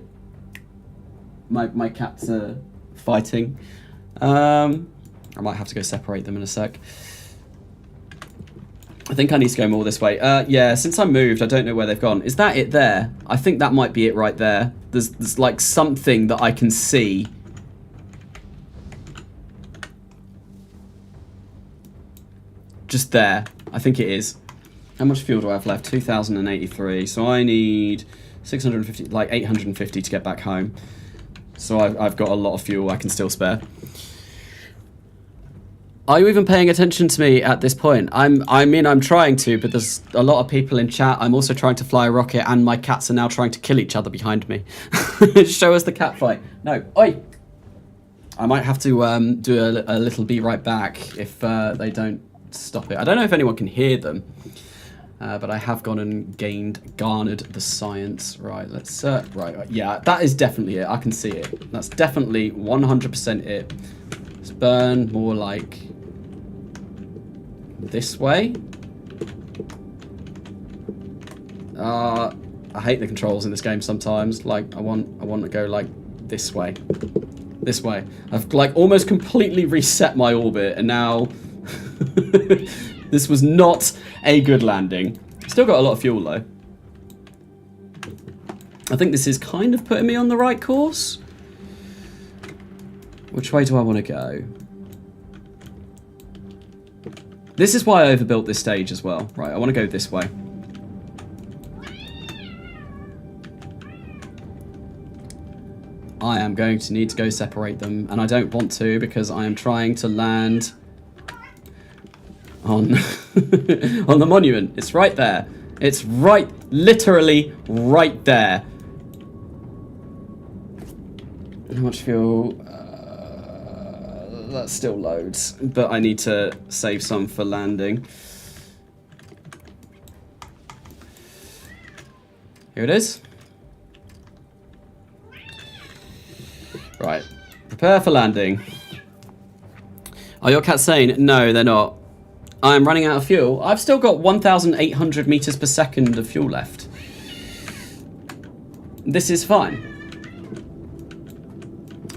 My cats are fighting. I might have to go separate them in a sec. I think I need to go more this way. Yeah, since I moved, I don't know where they've gone. Is that it there? I think that might be it right there. There's like something that I can see. Just there. I think it is. How much fuel do I have left? 2,083. So I need 650, like 850 to get back home. So I've got a lot of fuel I can still spare. Are you even paying attention to me at this point? I mean, I'm trying to, but there's a lot of people in chat. I'm also trying to fly a rocket, and my cats are now trying to kill each other behind me. Show us the cat fight. No, oi! I might have to do a little be right back if they don't stop it. I don't know if anyone can hear them, but I have gone and garnered the science. Right, let's, right, yeah, that is definitely it. I can see it. That's definitely 100% it. Let's burn more like this way. I hate the controls in this game sometimes. Like I want to go like this way. This way. I've like almost completely reset my orbit, and now this was not a good landing. Still got a lot of fuel though. I think this is kind of putting me on the right course. Which way do I want to go? This is why I overbuilt this stage as well. Right, I want to go this way. I am going to need to go separate them, and I don't want to because I am trying to land on on the monument. It's right there. It's right, literally right there. How much fuel? That still loads, but I need to save some for landing. Here it is. Right, prepare for landing. Are your cats sane? No, they're not. I'm running out of fuel. I've still got 1,800 meters per second of fuel left. This is fine.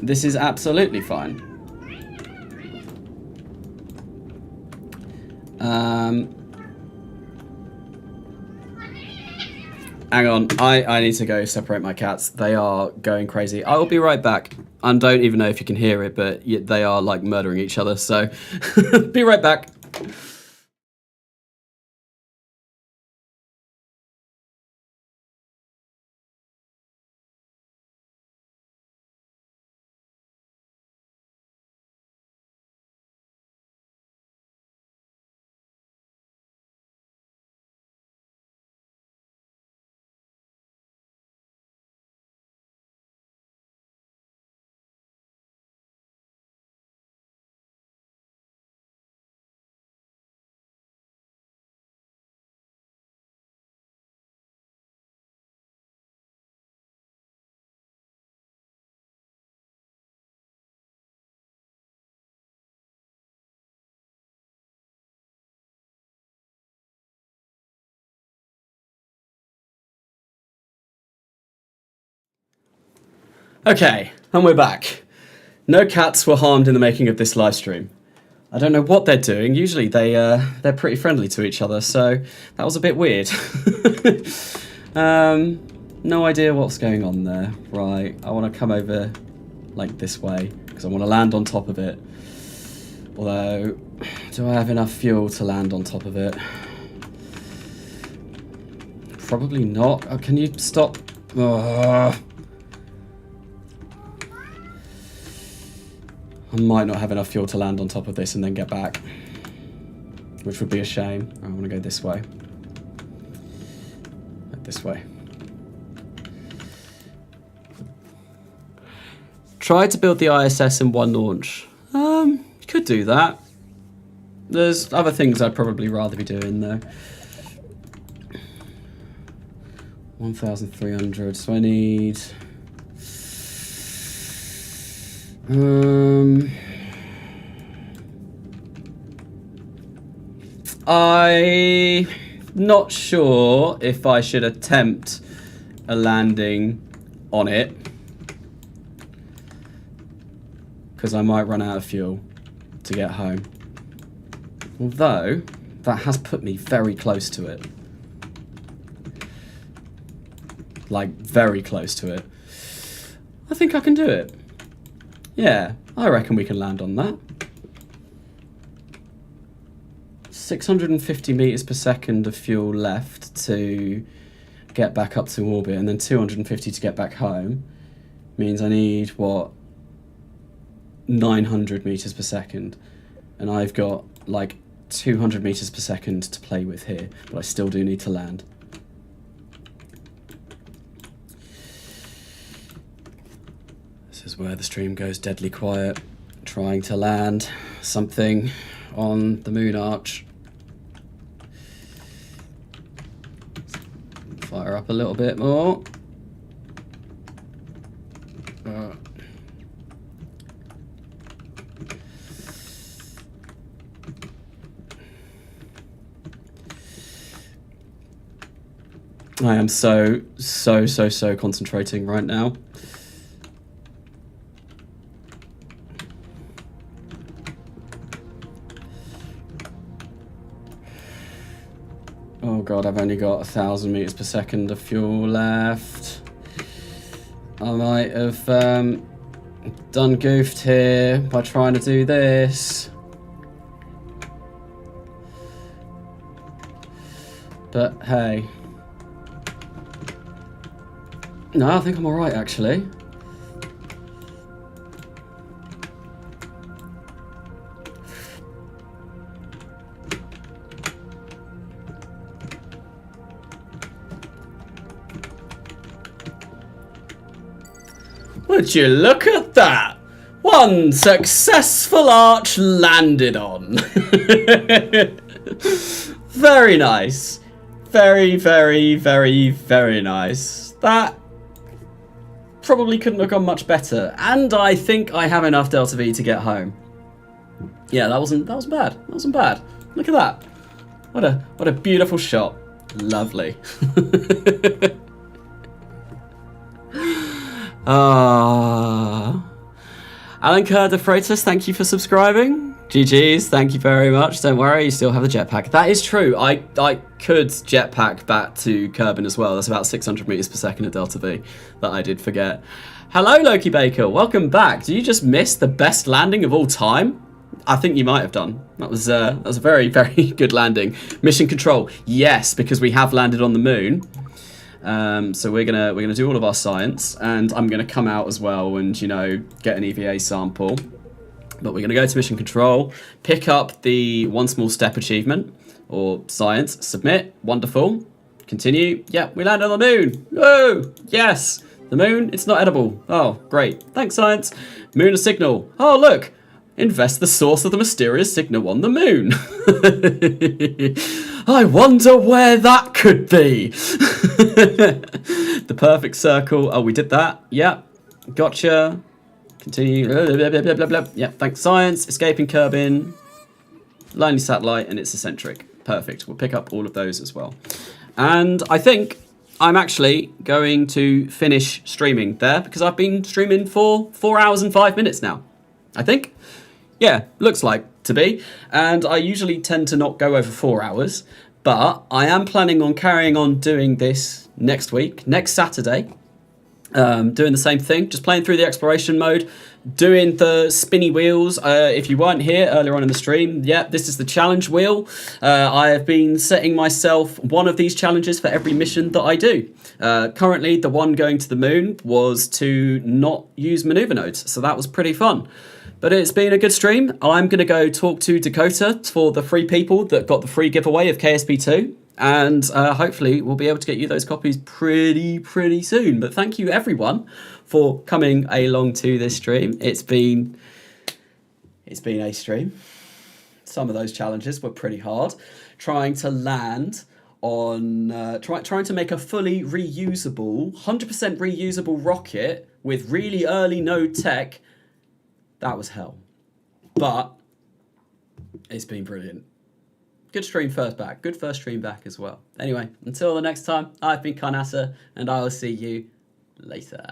This is absolutely fine. Hang on, I need to go separate my cats. They are going crazy. I will be right back. I don't even know if you can hear it, but they are like murdering each other, so be right back. Okay, and we're back. No cats were harmed in the making of this live stream. I don't know what they're doing. Usually they're pretty friendly to each other, so that was a bit weird. No idea what's going on there. Right, I want to come over like this way because I want to land on top of it. Although, do I have enough fuel to land on top of it? Probably not. Oh, can you stop? Ugh. I might not have enough fuel to land on top of this and then get back. which would be a shame. I want to go this way. This way. Try to build the ISS in one launch. Could do that. There's other things I'd probably rather be doing though. 1,300. So I need. I'm not sure if I should attempt a landing on it, because I might run out of fuel to get home. Although, that has put me very close to it. Like, very close to it. I think I can do it. Yeah, I reckon we can land on that. 650 meters per second of fuel left to get back up to orbit, and then 250 to get back home. Means I need, what, 900 meters per second. And I've got, like, 200 meters per second to play with here, but I still do need to land. This is where the stream goes deadly quiet, trying to land something on the moon arch. Fire up a little bit more. I am so concentrating right now. Oh god, I've only got 1,000 meters per second of fuel left. I might have done goofed here by trying to do this. But hey. No, I think I'm alright actually. Would you look at that? One successful arch landed on. Very nice. Very, very, very, very nice. That probably couldn't have gone much better. And I think I have enough Delta V to get home. Yeah, that wasn't bad. That wasn't bad. Look at that. What a beautiful shot. Lovely. Alan Kerr de Freitas, thank you for subscribing. GG's, thank you very much. Don't worry, you still have the jetpack. That is true. I could jetpack back to Kerbin as well. That's about 600 meters per second at Delta V that I did forget. Hello, Loki Baker. Welcome back. Did you just miss the best landing of all time? I think you might have done. That was a very, very good landing. Mission control. Yes, because we have landed on the moon. So we're gonna do all of our science, and I'm gonna come out as well and, you know, get an EVA sample. But we're gonna go to mission control, pick up the one small step achievement or science, submit, wonderful, continue. Yeah, we landed on the moon. Whoa, yes, the moon. It's not edible. Oh, great. Thanks, science. Moon a signal. Oh, look. Invest the source of the mysterious signal on the moon. I wonder where that could be. The perfect circle. Oh, we did that. Yeah. Gotcha. Continue. Blah, blah, blah, blah, blah. Yeah, thanks, science. Escaping Kerbin. Lonely satellite, and it's eccentric. Perfect. We'll pick up all of those as well. And I think I'm actually going to finish streaming there, because I've been streaming for 4 hours and 5 minutes now. I think. Yeah, looks like to be. And I usually tend to not go over 4 hours, but I am planning on carrying on doing this next week, next Saturday. Doing the same thing, just playing through the exploration mode, doing the spinny wheels. If you weren't here earlier on in the stream, yeah, this is the challenge wheel. I have been setting myself one of these challenges for every mission that I do. Currently, the one going to the moon was to not use maneuver nodes, so that was pretty fun. But it's been a good stream. I'm going to go talk to Dakota for the 3 people that got the free giveaway of KSP2. And hopefully we'll be able to get you those copies pretty soon. But thank you everyone for coming along to this stream. It's been a stream. Some of those challenges were pretty hard. Trying to land on, trying to make a fully reusable, 100% reusable rocket with really early node tech, that was hell. But it's been brilliant. Good stream first back. Good first stream back as well. Anyway, until the next time, I've been Karnasa, and I will see you later.